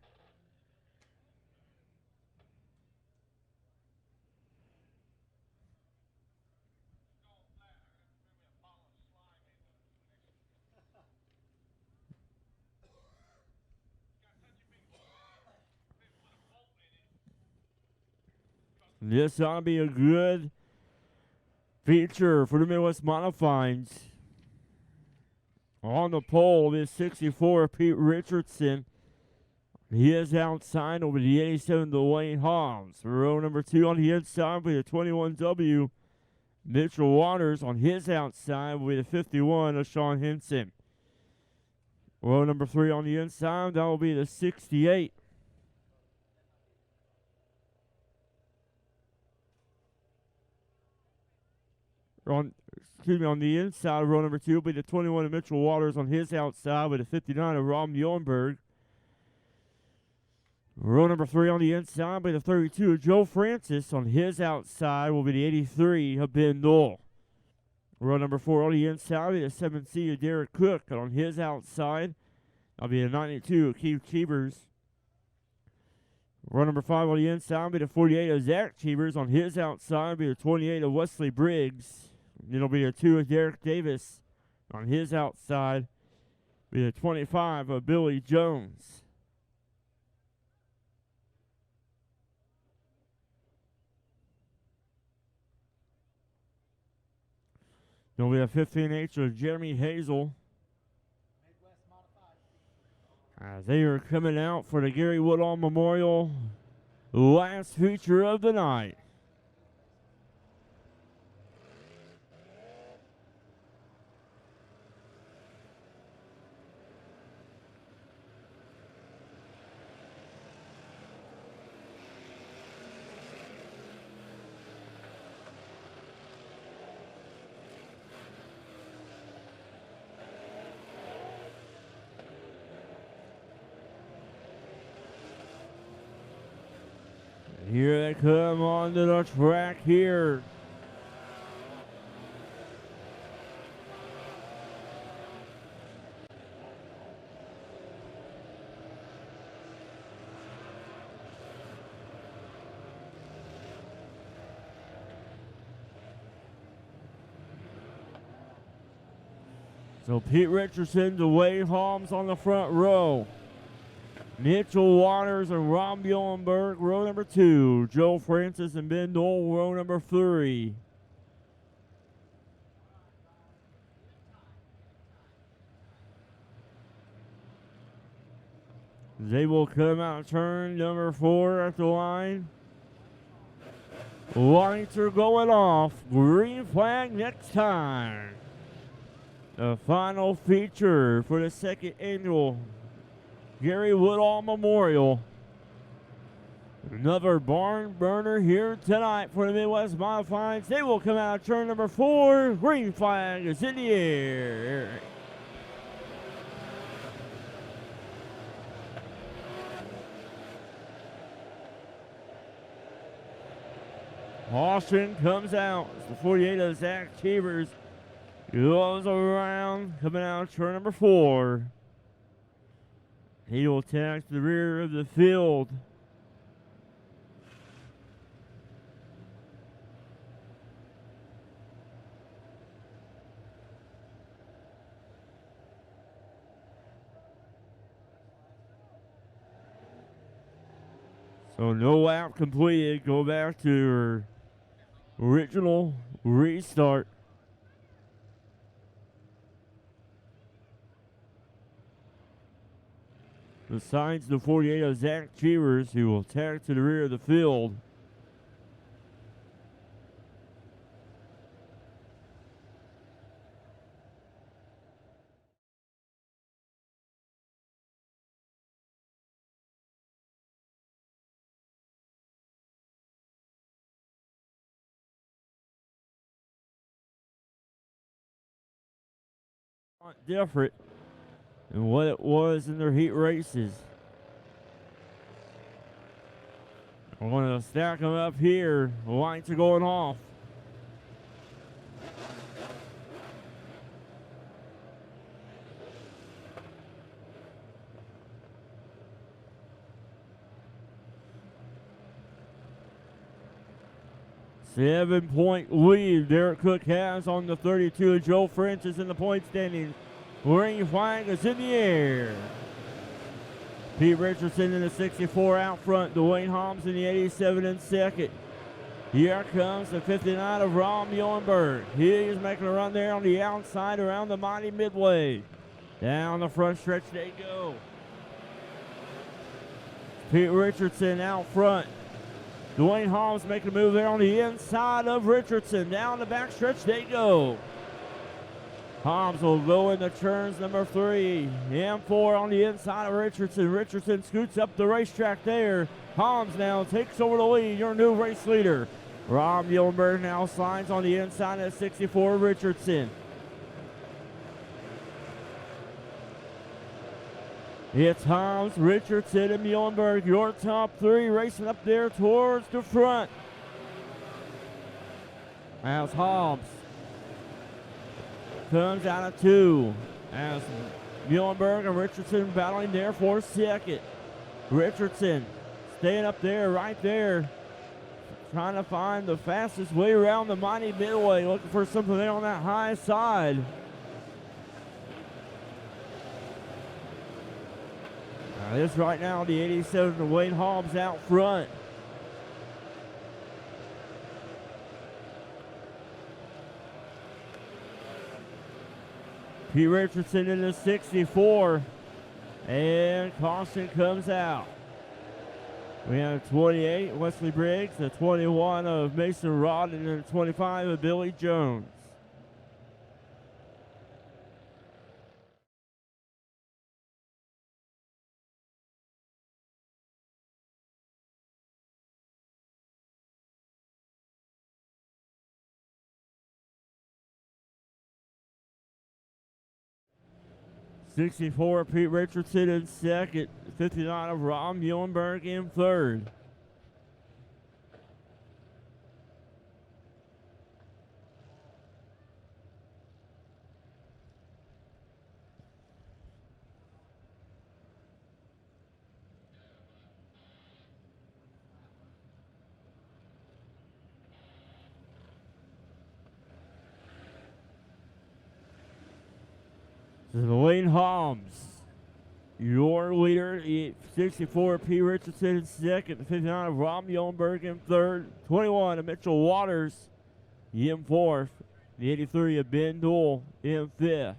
This ought to be a good feature for the Midwest Modifieds. On the pole is 64 Pete Richardson. He is outside over the 87 Dwayne Hobbs. Row number 2 on the inside with the 21W Mitchell Waters. On his outside with the 51 of Sean Henson. Row number 3 on the inside, that will be the 68. On the inside of row number 2 will be the 21 of Mitchell Waters. On his outside with the 59 of Rob Muhlenberg. Row number 3 on the inside will be the 32 of Joe Francis. On his outside will be the 83 of Ben Knoll. Row number 4 on the inside will be the 7C of Derek Cook. And on his outside, that'll be the 92 of Keith Cheevers. Row number 5 on the inside will be the 48 of Zach Cheevers. On his outside will be the 28 of Wesley Briggs. It'll be a 2 of Derek Davis. On his outside, be a 25 of Billy Jones. There'll be a 15H of Jeremy Hazel. As they are coming out for the Gary Woodall Memorial last feature of the night. Here they come onto the track here. So Pete Richardson, Dwayne Holmes on the front row. Mitchell Waters and Rob Muhlenberg, row number 2. Joe Francis and Ben Knoll, row number 3. They will come out turn number 4 at the line. Lights are going off. Green flag next time. The final feature for the second annual Gary Woodall Memorial. Another barn burner here tonight for the Midwest Modifieds. They will come out turn number 4. Green flag is in the air. Austin comes out. It's the 48 of Zach Cheevers. Goes around, coming out turn number 4. He will attack the rear of the field. So no lap completed. Go back to your original restart. Besides the 48 of Zach Cheevers, who will attack to the rear of the field. Different than what it was in their heat races. We're going to stack them up here. The lights are going off. Seven-point lead Derek Cook has on the 32. Joe French is in the point standings. Green flag is in the air. Pete Richardson in the 64 out front. Dwayne Holmes in the 87 in second. Here comes the 59 of Ron Muhlenberg. He is making a run there on the outside around the Mighty Midway. Down the front stretch they go. Pete Richardson out front. Dwayne Holmes making a move there on the inside of Richardson. Down the back stretch they go. Holmes will go into turns number 3. M4 on the inside of Richardson. Richardson scoots up the racetrack there. Holmes now takes over the lead, your new race leader. Rob Muhlenberg now slides on the inside of 64 Richardson. It's Holmes, Richardson, and Muhlenberg, your top 3 racing up there towards the front. As Holmes comes out of 2. As Muhlenberg and Richardson battling there for second. Richardson staying up there, right there, trying to find the fastest way around the Mighty Midway, looking for something there on that high side. This right now, the 87 of Wayne Hobbs out front. Pete Richardson in the 64. And caution comes out. We have 28, Wesley Briggs, the 21 of Mason Rod, and the 25 of Billy Jones. '64 Pete Richardson in second, 59 of Rob Muhlenberg in third. Wayne Holmes, your leader, 64 P. Richardson in second, 59 of Rob Muhlenberg in third, 21 of Mitchell Waters in fourth, the 83 of Ben Doole in fifth.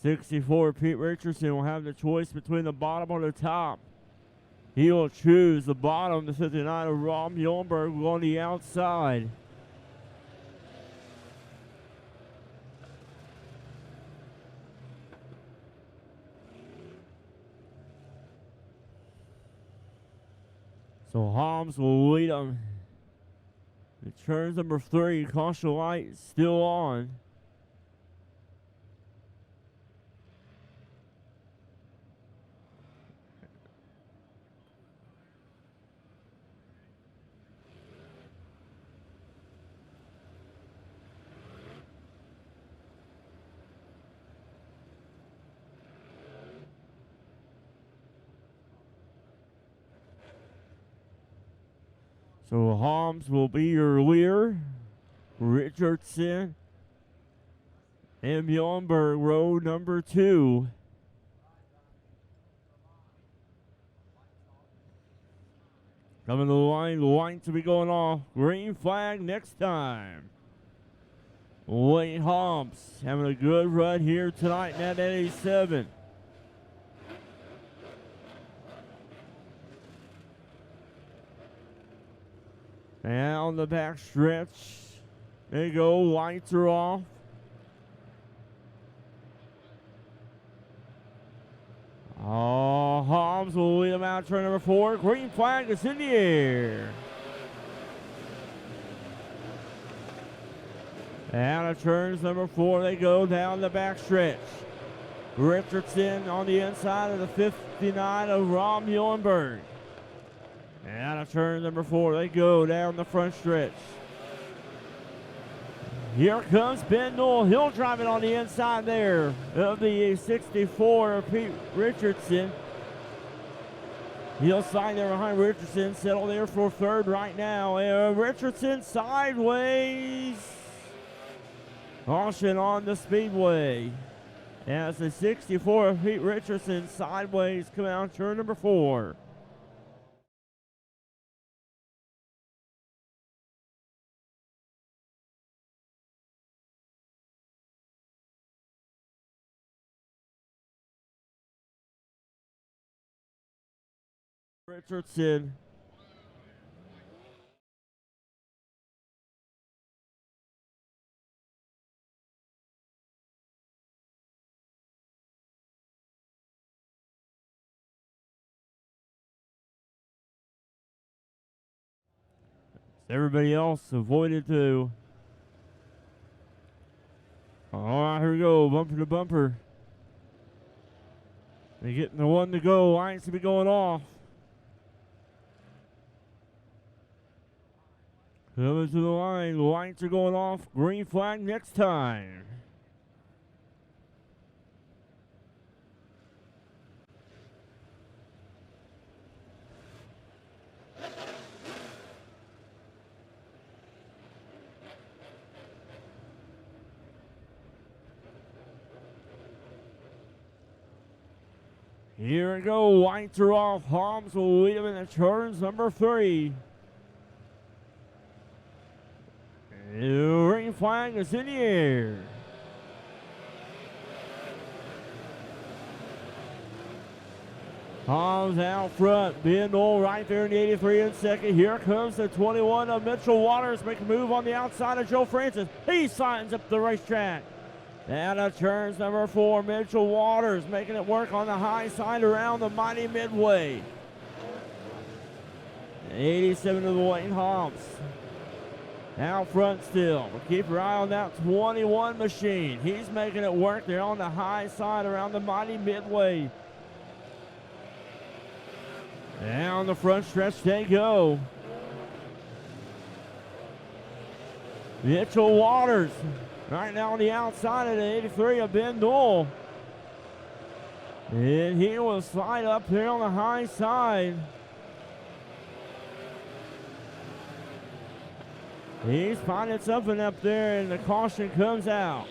64, Pete Richardson will have the choice between the bottom or the top. He will choose the bottom, the 59 of Rob Muhlenberg on the outside. So Holmes will lead him. It turns number 3, caution light still on. So Holmes will be your leader. Richardson and Muhlenberg, row number 2. Coming to the line to be going off. Green flag next time. Wayne Holmes having a good run here tonight in that 87. Down the back stretch. There you go. Lights are off. Oh, Holmes will lead them out. Turn number 4. Green flag is in the air. Out of turns number 4, they go down the back stretch. Richardson on the inside of the 59 of Rob Muhlenberg. Out of turn number 4, they go down the front stretch. Here comes Ben Newell. He'll drive it on the inside there of the 64 of Pete Richardson. He'll slide there behind Richardson, settle there for 3rd right now. Richardson sideways. Caution on the speedway. As the 64 of Pete Richardson sideways come out turn number 4. Richardson. Everybody else avoided to. All right, here we go, bumper to bumper. They're getting the one to go. Lights to be going off. Coming to the line. The lights are going off. Green flag next time. Here we go. Lights are off. Holmes will lead him in the turns number 3. The green flag is in the air. Holmes out front. Ben Newell right there in the 83 in second. Here comes the 21 of Mitchell Waters. Make a move on the outside of Joe Francis. He signs up the racetrack. Out of turns number 4, Mitchell Waters making it work on the high side around the mighty Midway. 87 of the Wayne Holmes. Out front still. We'll keep your eye on that 21 machine. He's making it work there on the high side around the mighty Midway. Down the front stretch they go. Mitchell Waters right now on the outside of the 83 of Ben Newell. And he will slide up there on the high side. He's finding something up there, and the caution comes out.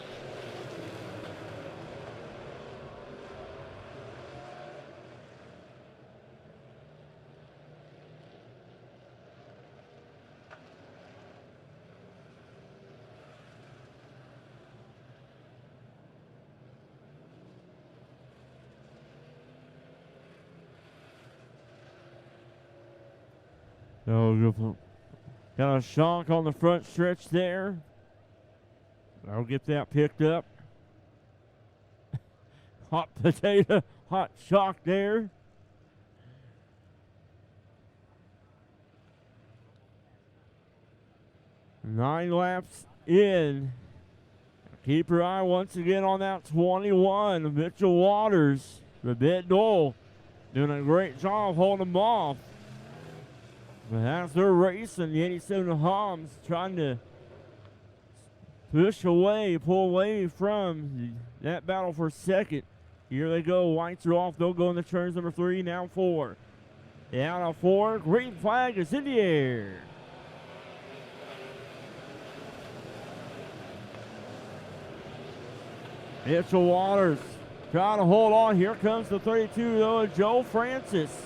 So got a shock on the front stretch there. I'll get that picked up. Hot potato, hot shock there. Nine laps in. Keep your eye once again on that 21, Mitchell Waters. The bit Dole doing a great job holding them off. But as they're racing, the 87 Homs trying to push away, pull away from that battle for second. Here they go. Whites are off. They'll go in the turns number 3, now 4. Down on 4. Green flag is in the air. Mitchell Waters trying to hold on. Here comes the 32, though, Joe Francis.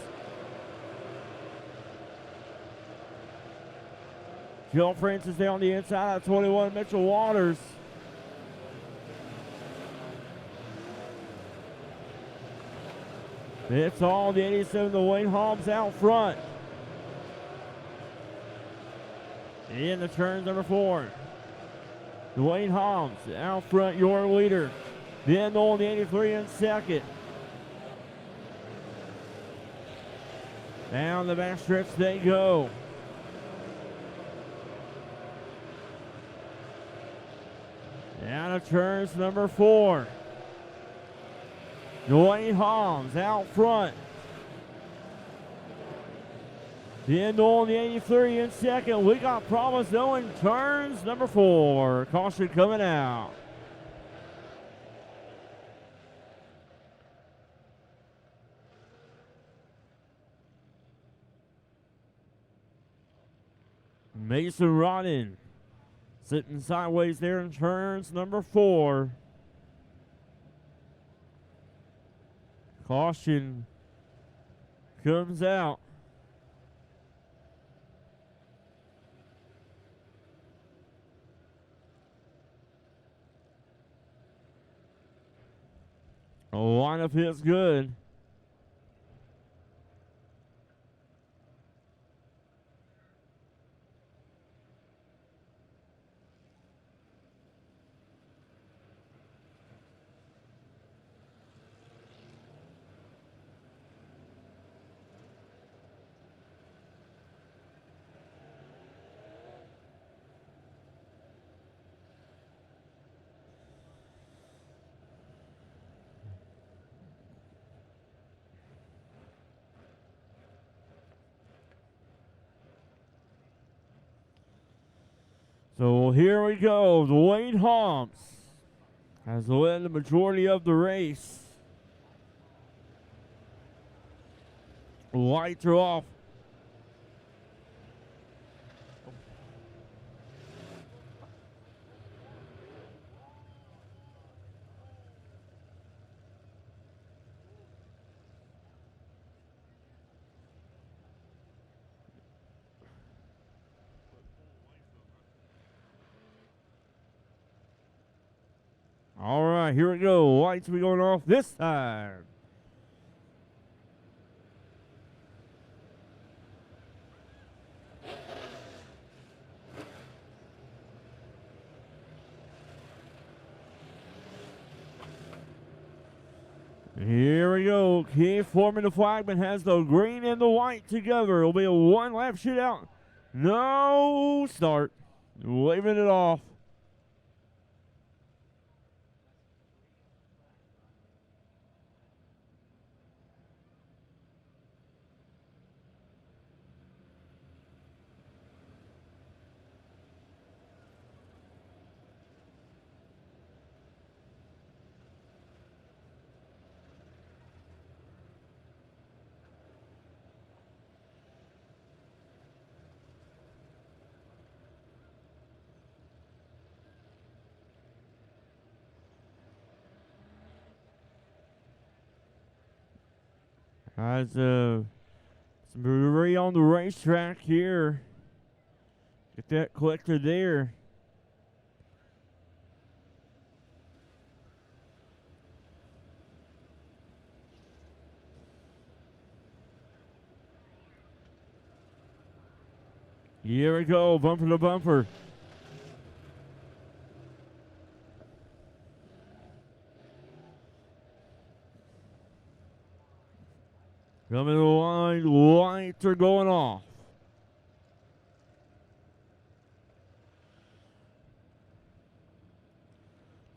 Joe Francis down the inside of 21, Mitchell Waters. It's all the 87, the Wayne Hobbs out front. In the turns number 4. Dwayne Hobbs out front, your leader. Ben Nolan, the 83 in second. Down the back stretch they go. Down to turns number 4. Dwayne Hobbs out front. Ben Nolan, the 83 in second. We got problems though in turns number 4. Caution coming out. Mason Rodden sitting sideways there in turns number 4. Caution comes out. A lineup is good. So here we go. Dwayne Hobbs has led the majority of the race. Lights are off. All right, here we go. Lights will be going off this time. Here we go. Keith Foreman, the flagman, has the green and the white together. It'll be a one-lap shootout. No start. Waving it off. As some debris on the racetrack here. Get that collector there. Here we go, bumper to bumper. Coming to the line, lights are going off.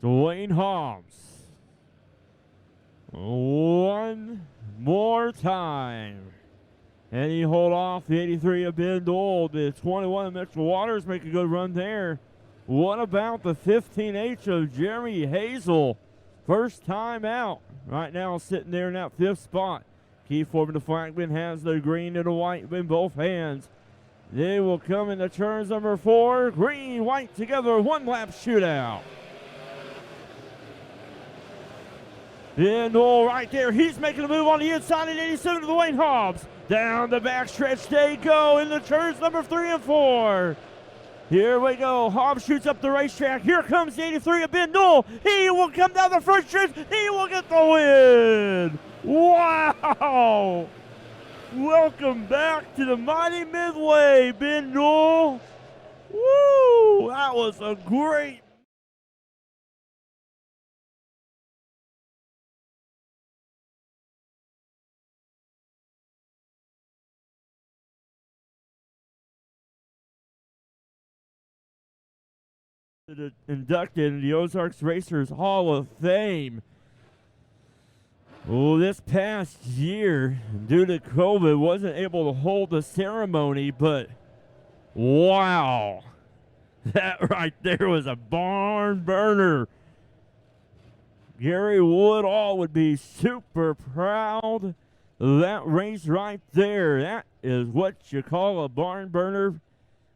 Dwayne Hobbs. One more time. And he hold off the 83 of Ben Dole. The 21 of Mitchell Waters make a good run there. What about the 15H of Jeremy Hazel? First time out. Right now sitting there in that 5th spot. Keith Foreman, the flagman, has the green and the white in both hands. They will come into turns number 4. Green, white together, 1-lap shootout. Ben Dole right there. He's making a move on the inside at 87 to Dwayne Hobbs. Down the backstretch they go in the turns number 3 and 4. Here we go. Hobbs shoots up the racetrack. Here comes the 83 of Ben Dole. He will come down the first stretch. He will get the win. Wow. Welcome back to the Mighty Midway, Ben Dole. Woo. That was a great inducted in the Ozarks Racers Hall of Fame. Well, this past year, due to COVID, wasn't able to hold the ceremony, but wow, that right there was a barn burner. Gary Woodall would be super proud of that race right there. That is what you call a barn burner.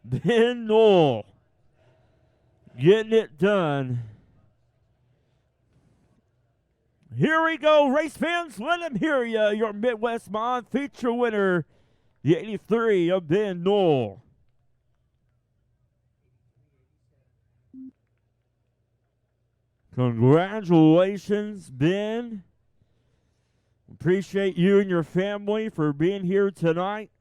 Ben Dole getting it done. Here we go, race fans. Let them hear you. Your Midwest Mod feature winner, the 83 of Ben Dole. Congratulations, Ben. Appreciate you and your family for being here tonight.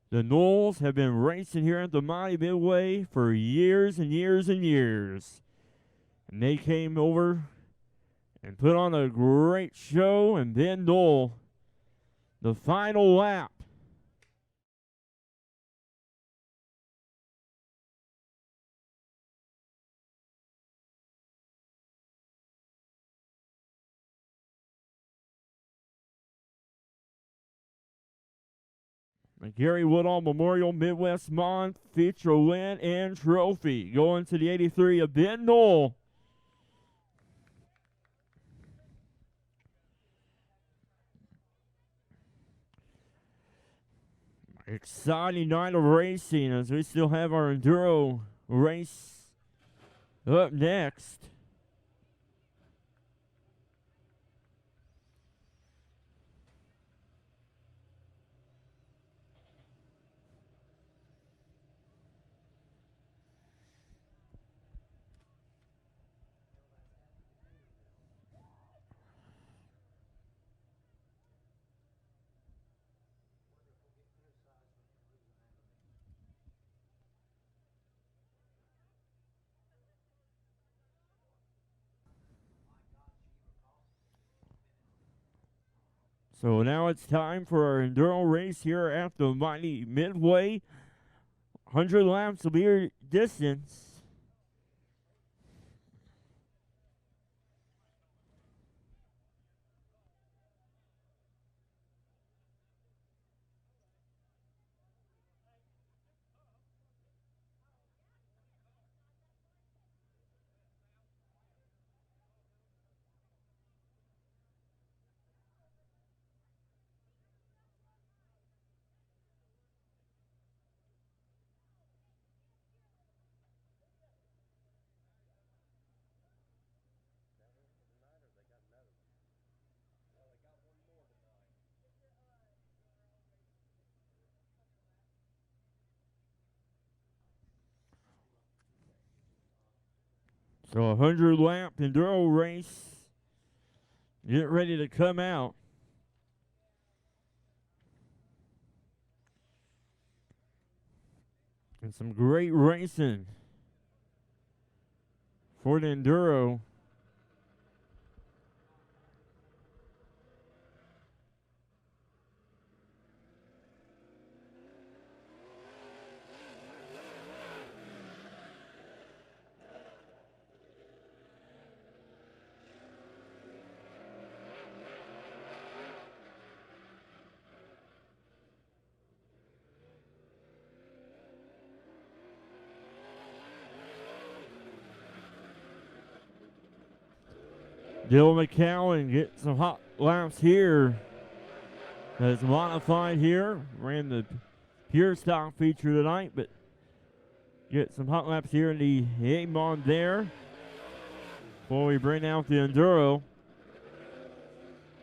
The Knowles have been racing here at the Mighty Midway for years and years and years. And they came over and put on a great show, and Ben Dole, the final lap. The Gary Woodall Memorial Midwest Mod feature win and trophy going to the 83 of Ben Dole. Exciting night of racing as we still have our Enduro race up next. So now it's time for our Enduro race here at the Mighty Midway. 100 laps will be your distance. So a 100-lap Enduro race. Get ready to come out. And some great racing for the Enduro. Dylan McCowan getting some hot laps here. Has modified here. Ran the pure stock feature tonight, but get some hot laps here in the A-Mod there. Before we bring out the Enduro.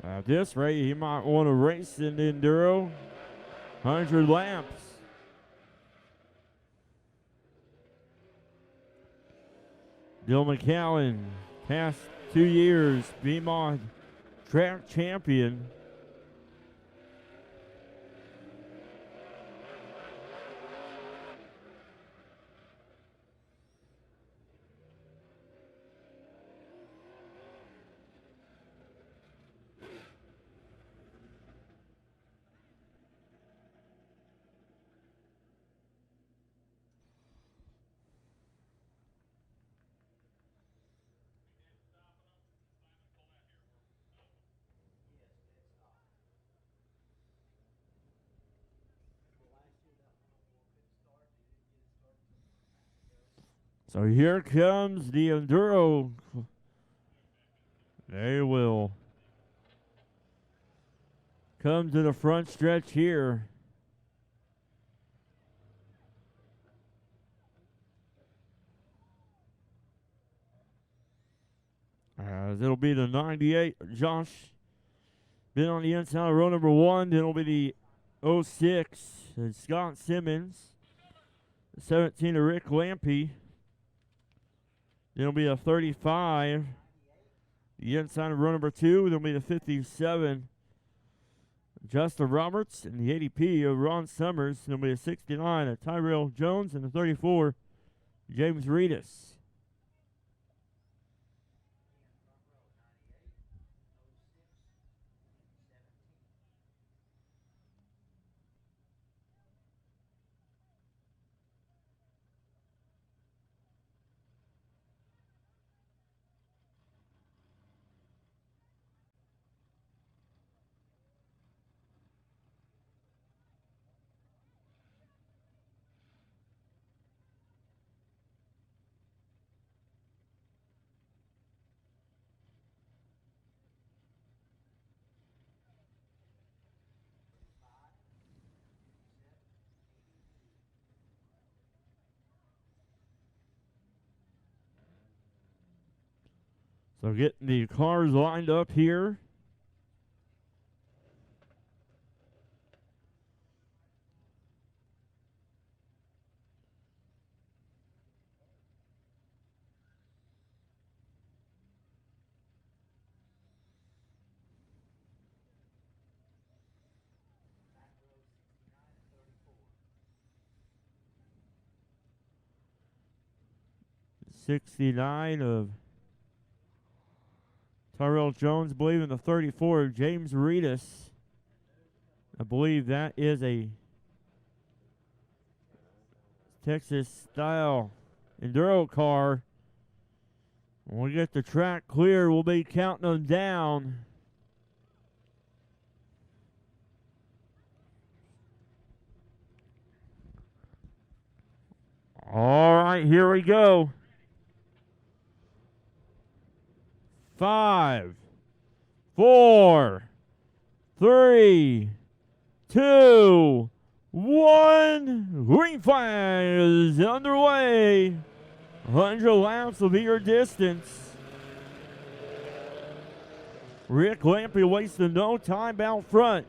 At this rate, he might want to race in the Enduro. 100 laps. Dylan McCowan, past 2 years, B-Mod track champion. So here comes the Enduro. They will come to the front stretch here. As it'll be the 98, Josh. Been on the inside of row number 1. Then it'll be the 06, Scott Simmons. The 17 of Rick Lampy. Then it'll be a 35. The inside of row number 2. Then it'll be the 57, Justin Roberts. And the 80P of Ron Summers. Then it'll be the 69 of Tyrell Jones. And the 34, James Reedus. So getting the cars lined up here. '69 of Tyrell Jones, believe in the 34 of James Reedus. I believe that is a Texas-style Enduro car. When we get the track clear, we'll be counting them down. All right, here we go. 5, 4, 3, 2, 1. Green flag is underway. 100 laps will be your distance. Rick Lampy wasting no time out front.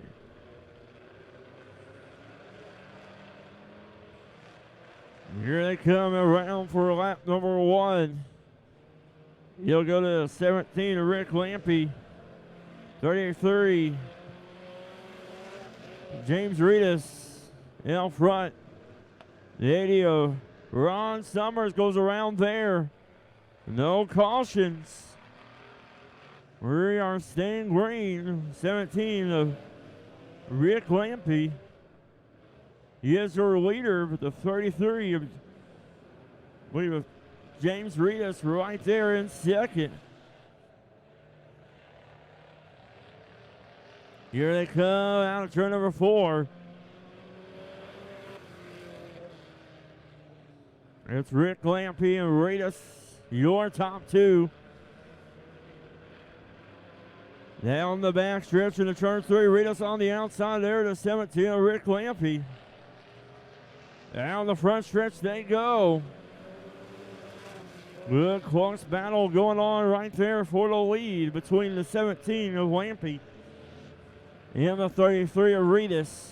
Here they come around for lap number 1. He'll go to 17 of Rick Lampy. 33, James Reedus out front. The 80 of Ron Summers goes around there. No cautions. We are staying green. 17 of Rick Lampy. He is our leader with the 33 of, I believe, James Reedus right there in second. Here they come out of turn number 4. It's Rick Lampy and Reedus, your top 2. Down the back stretch into turn 3. Reedus on the outside there to 17 of Rick Lampy. Down the front stretch they go. Good close battle going on right there for the lead between the 17 of Lampy and the 33 of Reedus.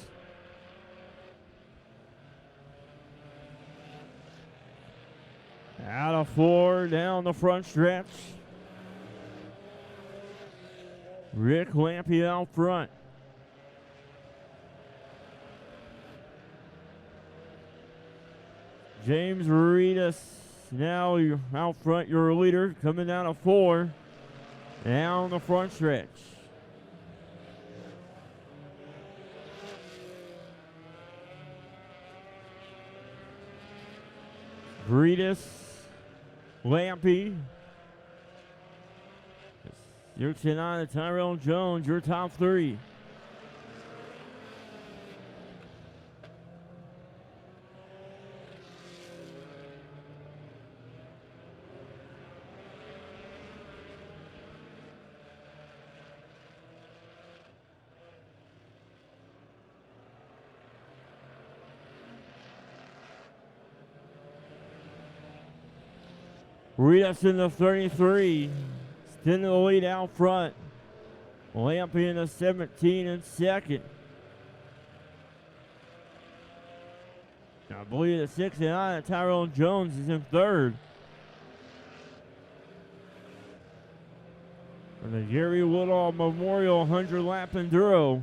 Out of 4 down the front stretch. Rick Lampy out front. James Reedus now you're out front, your leader, coming down of 4 down the front stretch. Reedus, Lampy, your 10-9 of Tyrell Jones, your top 3. Reedus in the 33, extending the lead out front. Lampy in the 17 in second. I believe the 69 of Tyrell Jones is in third. For the Gary Woodall Memorial 100 Lap Enduro.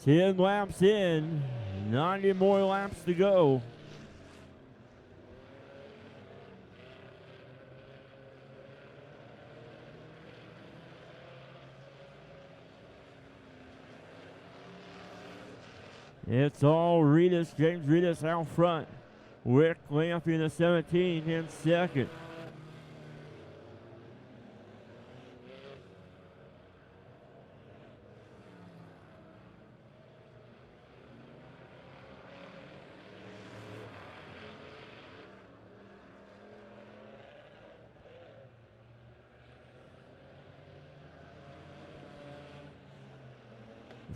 Ten laps in, 90 more laps to go. It's all Reedus, James Reedus out front. Rick Lampy in the 17 in second.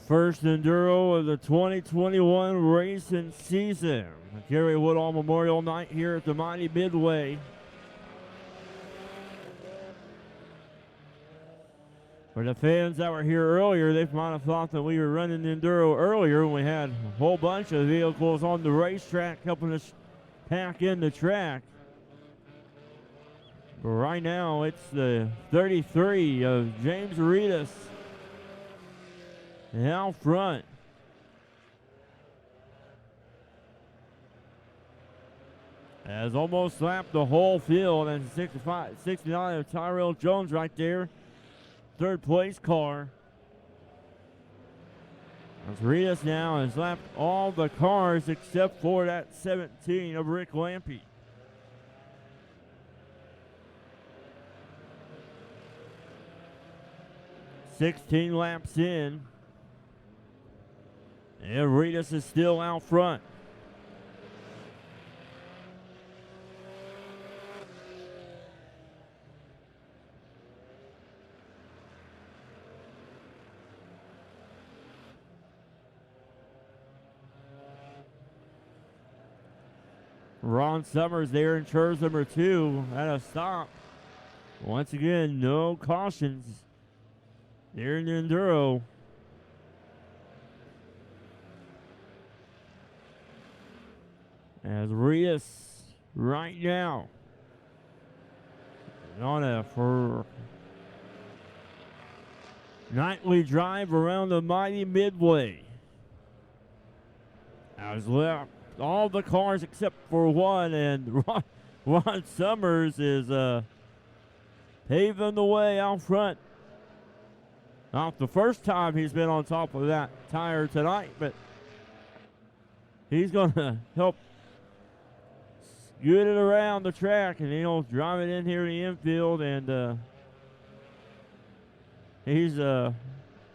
First Enduro of the 2021 racing season. Gary Woodall Memorial Night here at the Mighty Midway. For the fans that were here earlier, they might have thought that we were running Enduro earlier when we had a whole bunch of vehicles on the racetrack helping us pack in the track. But right now, it's the 33 of James Reedus out front. Has almost slapped the whole field, and 69 of Tyrell Jones right there. Third place car. As Reedus now has lapped all the cars except for that 17 of Rick Lampy. "16 laps in. And Reedus is still out front. Ron Summers there in turns number 2 at a stop. Once again, no cautions there in the Enduro. As Rios right now on a for nightly drive around the mighty Midway. As left all the cars except for one, and Ron Summers is paving the way out front. Not the first time he's been on top of that tire tonight, but he's going to help scoot it around the track, and he'll drive it in here in the infield, and he's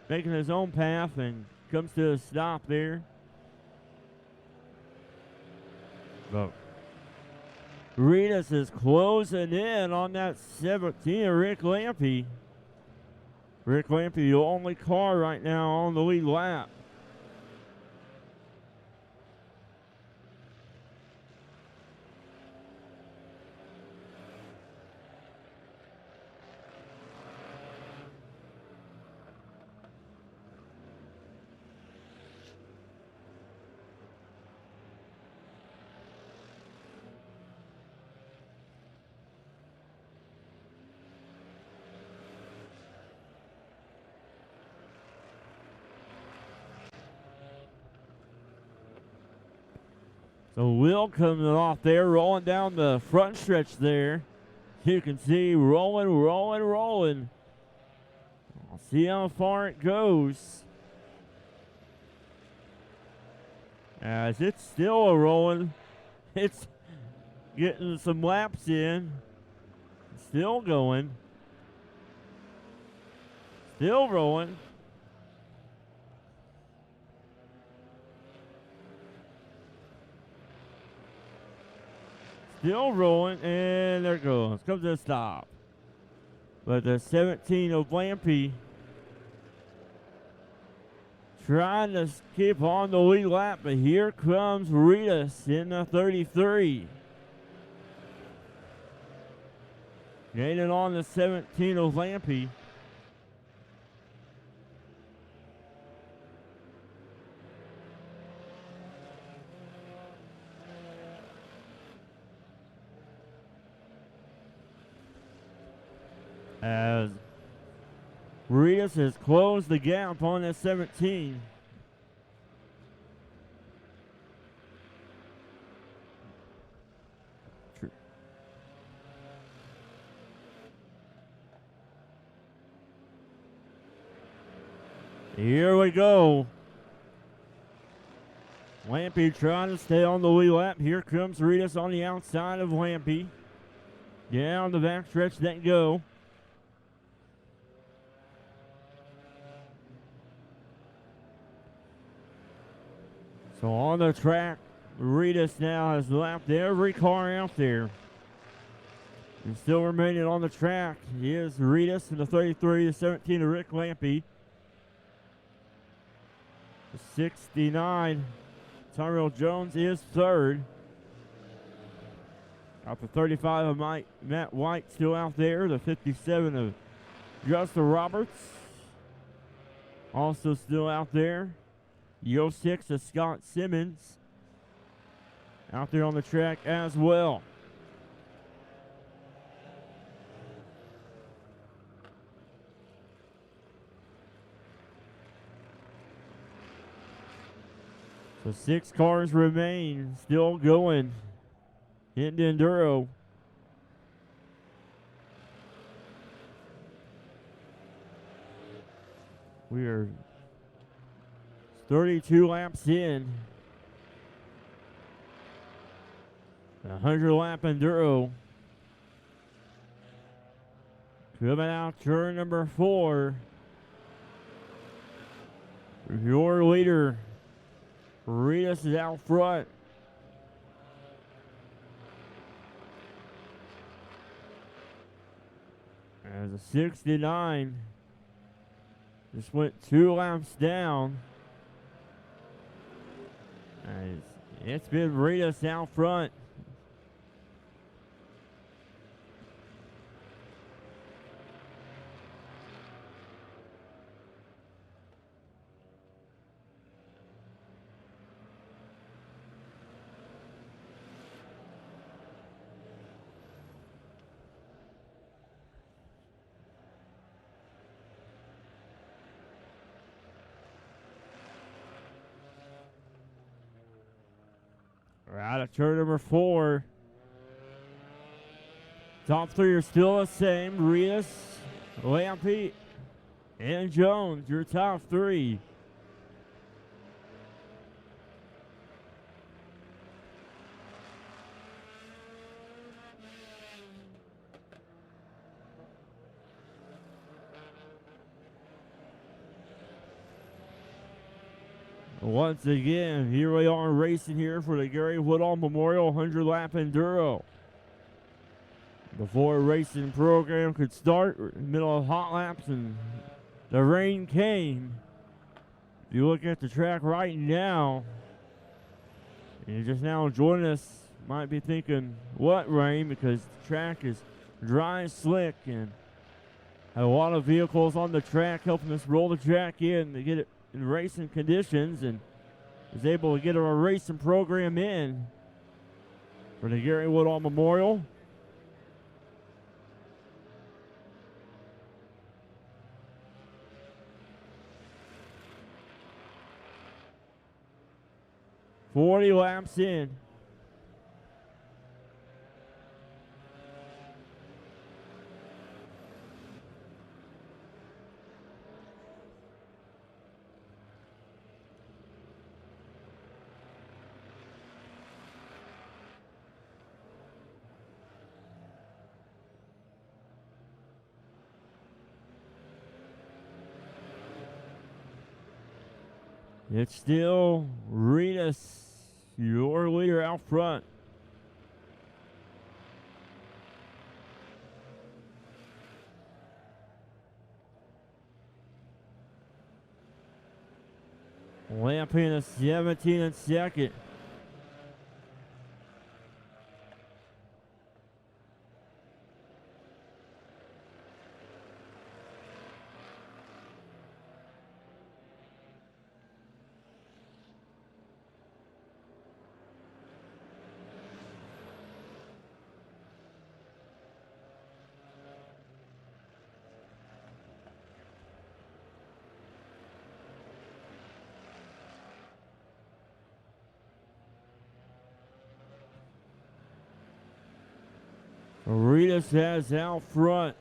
making his own path and comes to a stop there. But Rios is closing in on that 17, Rick Lampe. Rick Lampe, the only car right now on the lead lap. So Will coming off there, rolling down the front stretch there. You can see rolling. I'll see how far it goes. As it's still a rolling. It's getting some laps in. Still going. Still rolling. Still rolling, and there it goes. Comes to a stop. But the 17 of Lampe trying to keep on the lead lap, but here comes Rios in the 33. Gaining on the 17 of Lampe. As Rios has closed the gap on that 17. Here we go. Lampe trying to stay on the lead lap. Here comes Rios on the outside of Lampe. Down the back stretch, let go. So on the track, Rios now has lapped every car out there. And still remaining on the track is Rios in the 33, the 17 of Rick Lampe. The 69, Tyrell Jones is third. Out the 35 of Matt White still out there. The 57 of Justin Roberts also still out there. The 06 of Scott Simmons out there on the track as well. So 6 cars remain still going into Enduro. We are 32 laps in. 100 lap Enduro. Coming out turn number 4. Your leader, Rios, is out front. As a 69 just went 2 laps down. It's been Rios out front. We're out of turn number 4. Top 3 are still the same. Rios, Lampy, and Jones, your top 3. Once again, here we are racing here for the Gary Woodall Memorial 100-lap Enduro. Before a racing program could start, we're in the middle of hot laps and the rain came. If you look at the track right now, and you're just now joining us, might be thinking, what rain? Because the track is dry and slick and have a lot of vehicles on the track helping us roll the track in to get it in racing conditions, and was able to get a racing program in for the Gary Woodall Memorial. "40 laps in. It's still Renus, your leader out front. Lamping a 17 in second. Arenas has out front.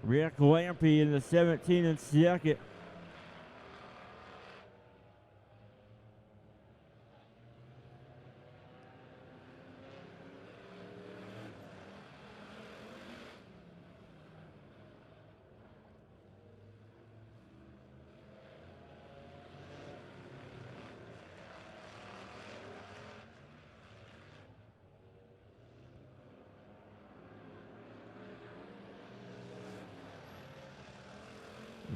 Rick Lampy in the 17 in second.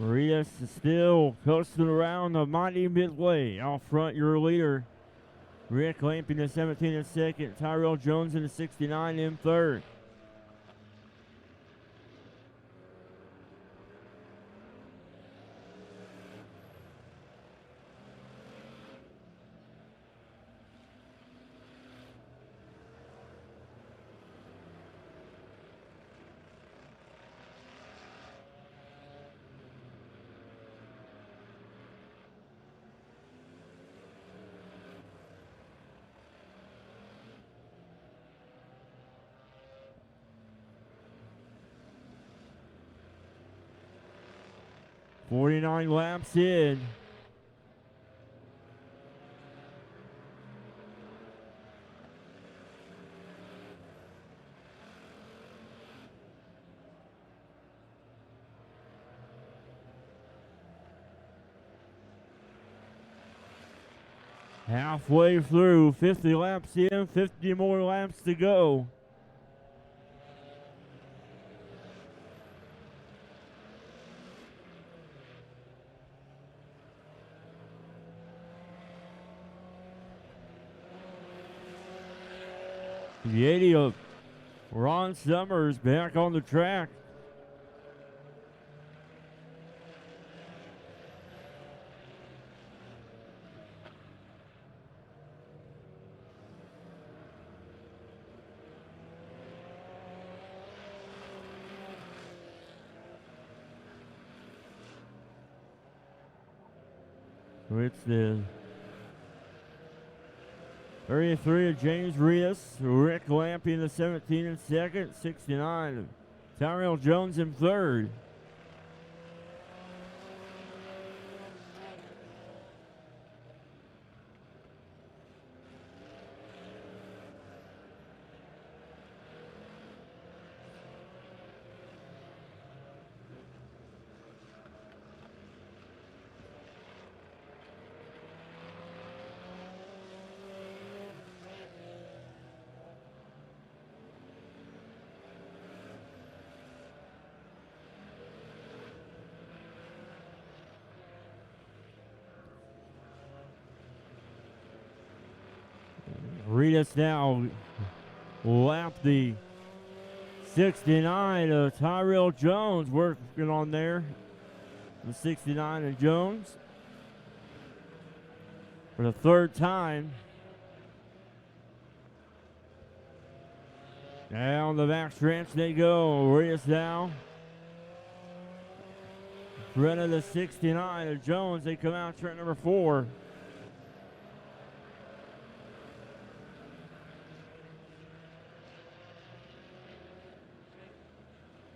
Marias is still coasting around the mighty Midway. Out front, your leader, Rick Lampy in the 17 in second. Tyrell Jones in the 69 in third. "49 laps in. Halfway through, 50 laps in, 50 more laps to go. The 80 of Ron Summers back on the track. It's the 33 of James Reedus, Rick Lampy in the 17 in second, 69 of Tyrell Jones in third. Reedus now lapped the 69 of Tyrell Jones, working on there. The 69 of Jones for the third time. Down the back stretch they go. Reedus now. Front of the 69 of Jones. They come out turn number 4.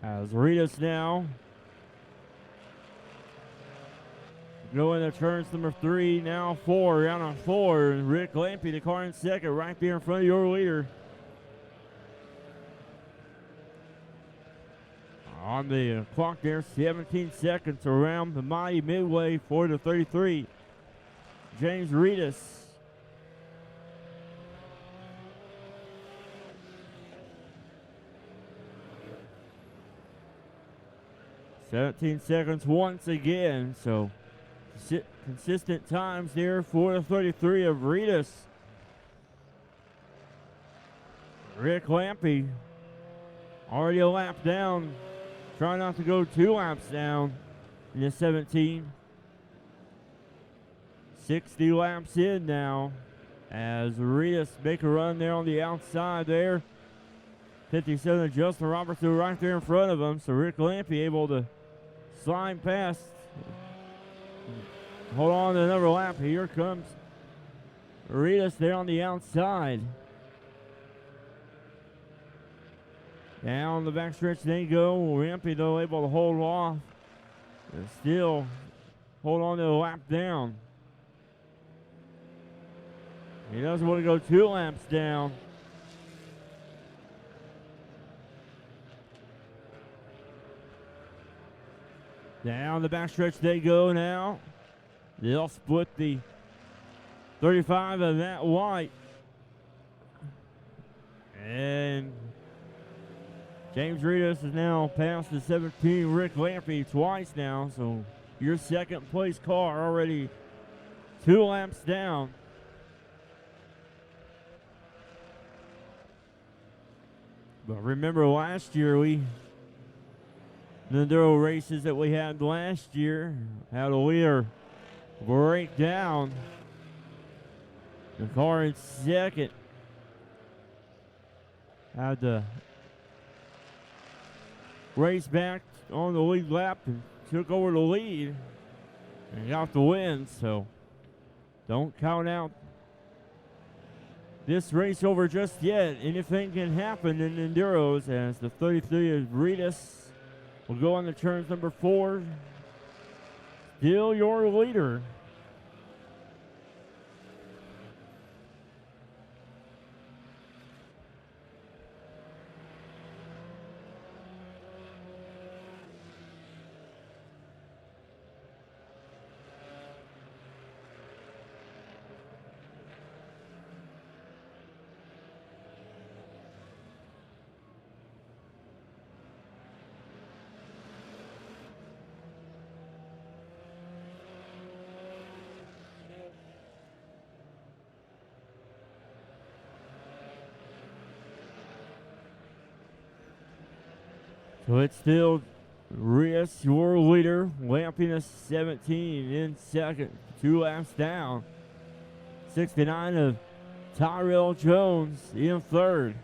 As Reedus now going to turns number 3, now 4, round on 4. Rick Lampy, the car in second, right there in front of your leader. On the clock there, 17 seconds around the Mighty Midway for the 33. James Reedus. "17 seconds once again, so consistent times there for the 33 of Reedus. Rick Lampy already a lap down, trying not to go 2 laps down in the 17. 60 laps in now as Reedus make a run there on the outside there. 57 of Justin Robertson right there in front of him, so Rick Lampy able to slide past. Hold on to another lap. Here comes Reedus there on the outside. Down the backstretch they go. Lampy though able to hold off and still hold on to the lap down. He doesn't want to go 2 laps down. Down the backstretch they go now. They'll split the 35 of Matt White. And James Reedus is now past the 17 Rick Lampy twice now. So your second place car already 2 laps down. But remember last year the Enduro races that we had last year had a leader break down. The car in second had to race back on the lead lap and took over the lead and got the win. So don't count out this race over just yet. Anything can happen in Enduros as the 33 of Reedus will go on to turns number 4. Still your leader. So it's still Reedus, your leader. Lampy a 17 in second, 2 laps down. 69 of Tyrell Jones in third.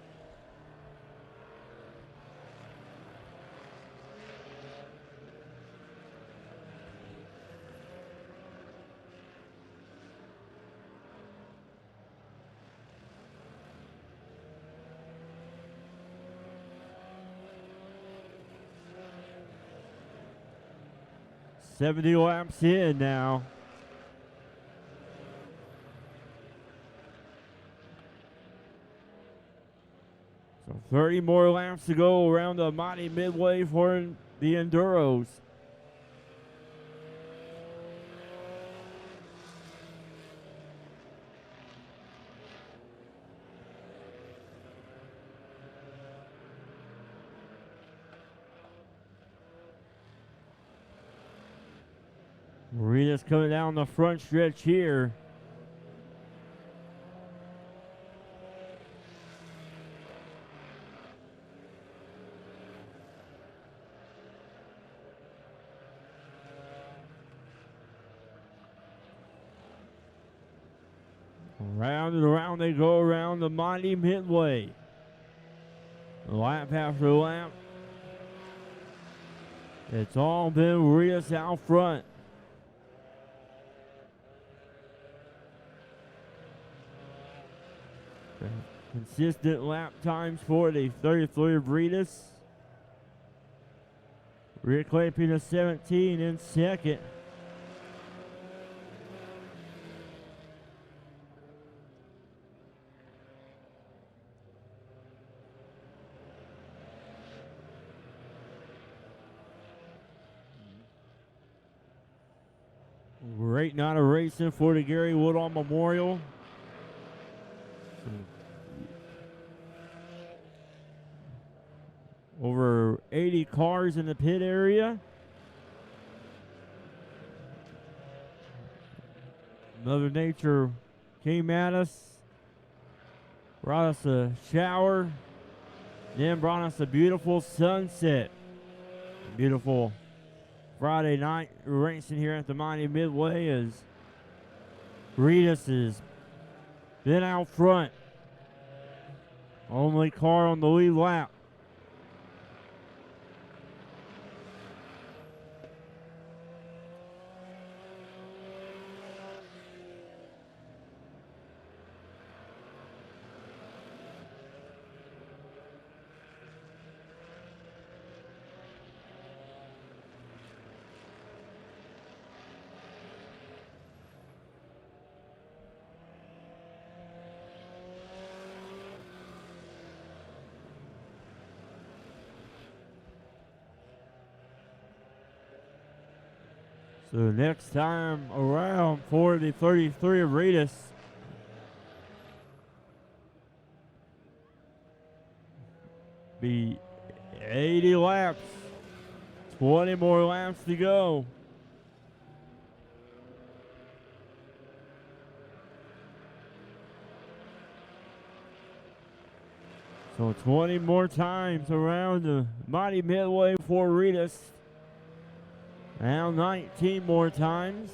70 laps in now. So 30 more laps to go around the Mighty Midway for the Enduros. Marina's coming down the front stretch here. Round and around they go around the Mighty Midway. Lap after lap. It's all been Maria's out front. Consistent lap times for the 33 of Ritas. Rick Lamping a 17 in second. Great night of racing for the Gary Woodall Memorial. Over 80 cars in the pit area. Mother Nature came at us, brought us a shower, then brought us a beautiful sunset. Beautiful Friday night racing here at the Mighty Midway as Ritas has been out front. Only car on the lead lap. So next time around for the 33 of Ritas, be 80 laps, 20 more laps to go. So 20 more times around the Mighty Midway for Ritas. Now 19 more times.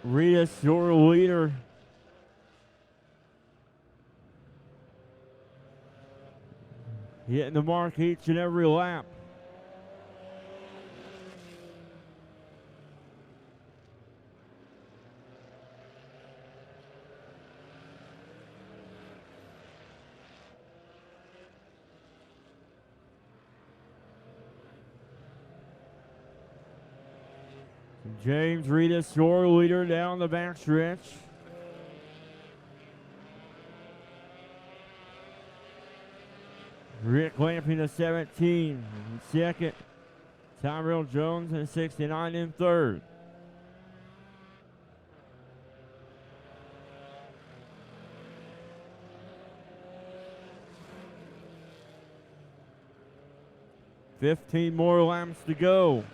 Ritas, your leader. Hitting the mark each and every lap. James Ritas, your leader down the backstretch. Rick Lamping a 17 in second. Tyrell Jones a 69 in third. $15 more laps to go.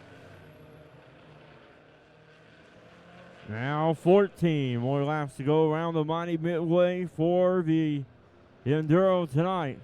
Now 14 more laps to go around the Mighty Midway for the Enduro tonight.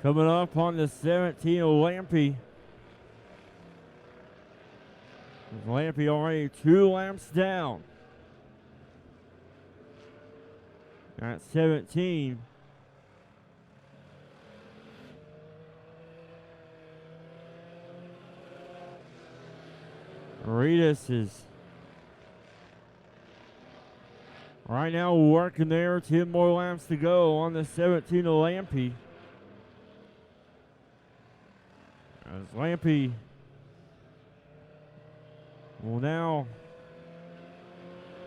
Coming up on the 17 of Lampy. Lampy already 2 laps down. At 17. Reedus is right now working there. 10 more laps to go on the 17 of Lampy. As Lampy will now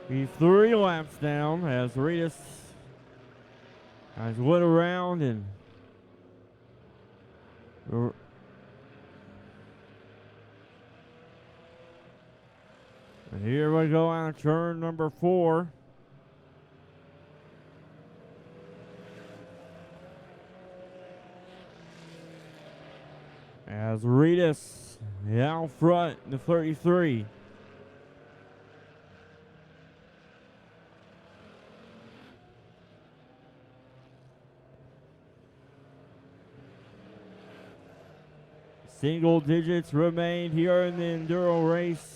be 3 laps down as Reedus has went around and here we go on turn number 4. As Reedus out front in the 33. Single digits remain here in the Enduro Race.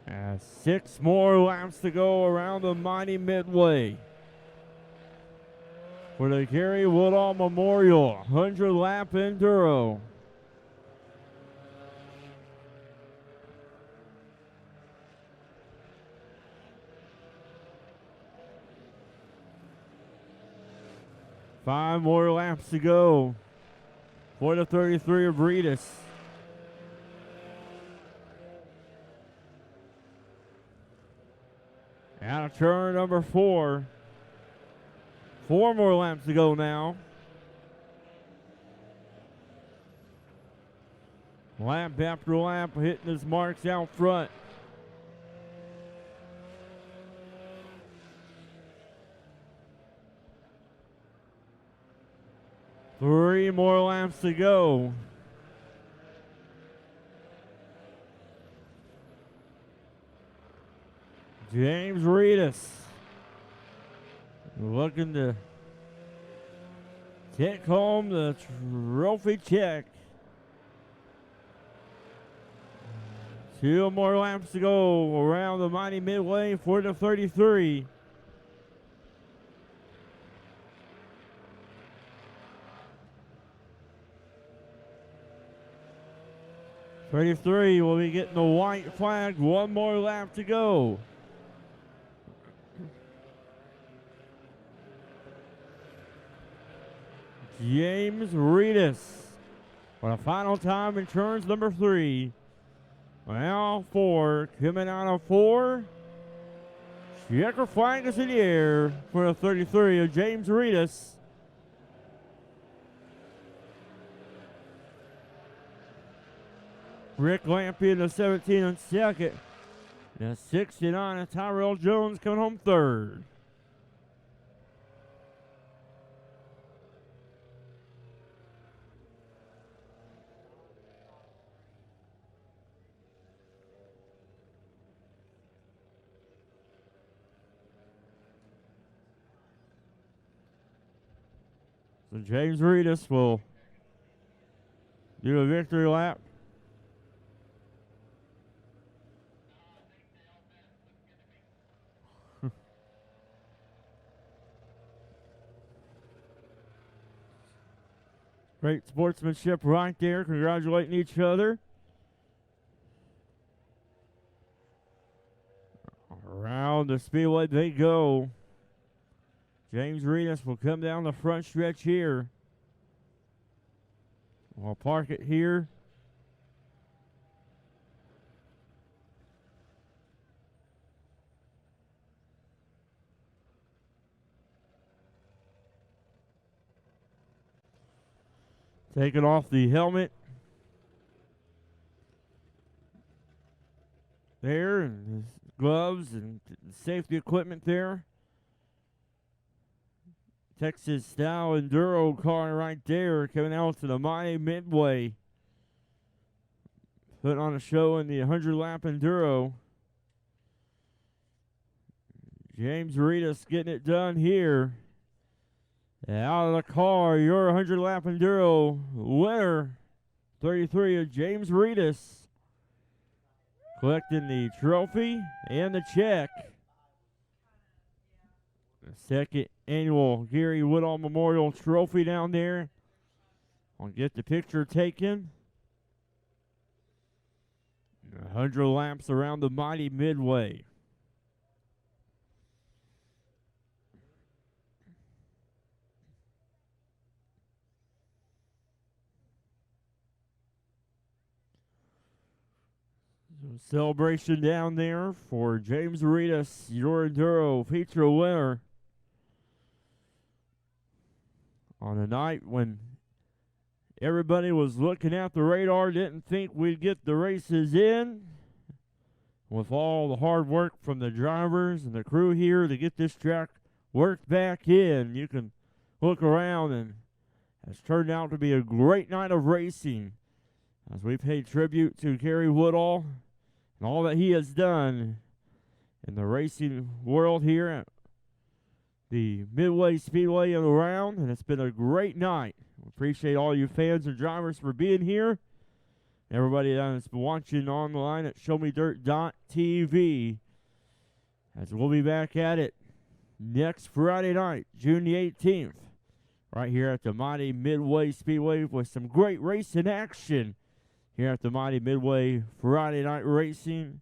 As 6 more laps to go around the mighty Midway for the Gary Woodall Memorial 100-lap Enduro. Five more laps to go for the 33 of Reedus. Out of turn number 4. 4 more laps to go now. Lap after lap, hitting his marks out front. Three more laps to go. James Reedus looking to take home the trophy check. 2 more laps to go around the mighty Midway for the 33. Will be getting the white flag. 1 more lap to go. James Reedus for the final time in turns number 3. Now 4, coming out of 4. Checker flag is in the air for the 33 of James Reedus. Rick Lampy in the 17 on second. The 69 of Tyrell Jones coming home third. So James Reedus will do a victory lap. Great sportsmanship right there, congratulating each other. Around the speedway they go. James Reedus will come down the front stretch here. We'll park it here. Taking off the helmet there, and his gloves and safety equipment there. Texas style Enduro car right there coming out to the mighty Midway. putting on a show in the 100-lap Enduro. James Reedus getting it done here. Out of the car, your 100-lap Enduro winner, 33 of James Reedus, collecting the trophy and the check. The second annual Gary Woodall Memorial Trophy down there. I'll get the picture taken. 100 laps around the mighty Midway. Celebration down there for James Reedus, your Enduro Feature winner. On a night when everybody was looking at the radar, didn't think we'd get the races in. With all the hard work from the drivers and the crew here to get this track worked back in, you can look around and it's turned out to be a great night of racing as we pay tribute to Gary Woodall and all that he has done in the racing world here at the Midway Speedway and around, and it's been a great night. We appreciate all you fans and drivers for being here. Everybody that's been watching online at showmedirt.tv, as we'll be back at it next Friday night, June the 18th, right here at the mighty Midway Speedway with some great racing action here at the mighty Midway Friday night racing.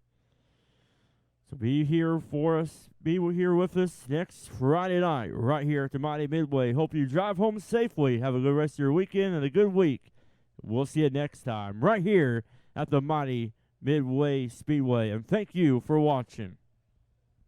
So be here for us. Be here with us next Friday night right here at the mighty Midway. Hope you drive home safely. Have a good rest of your weekend and a good week. We'll see you next time right here at the mighty Midway Speedway. And thank you for watching.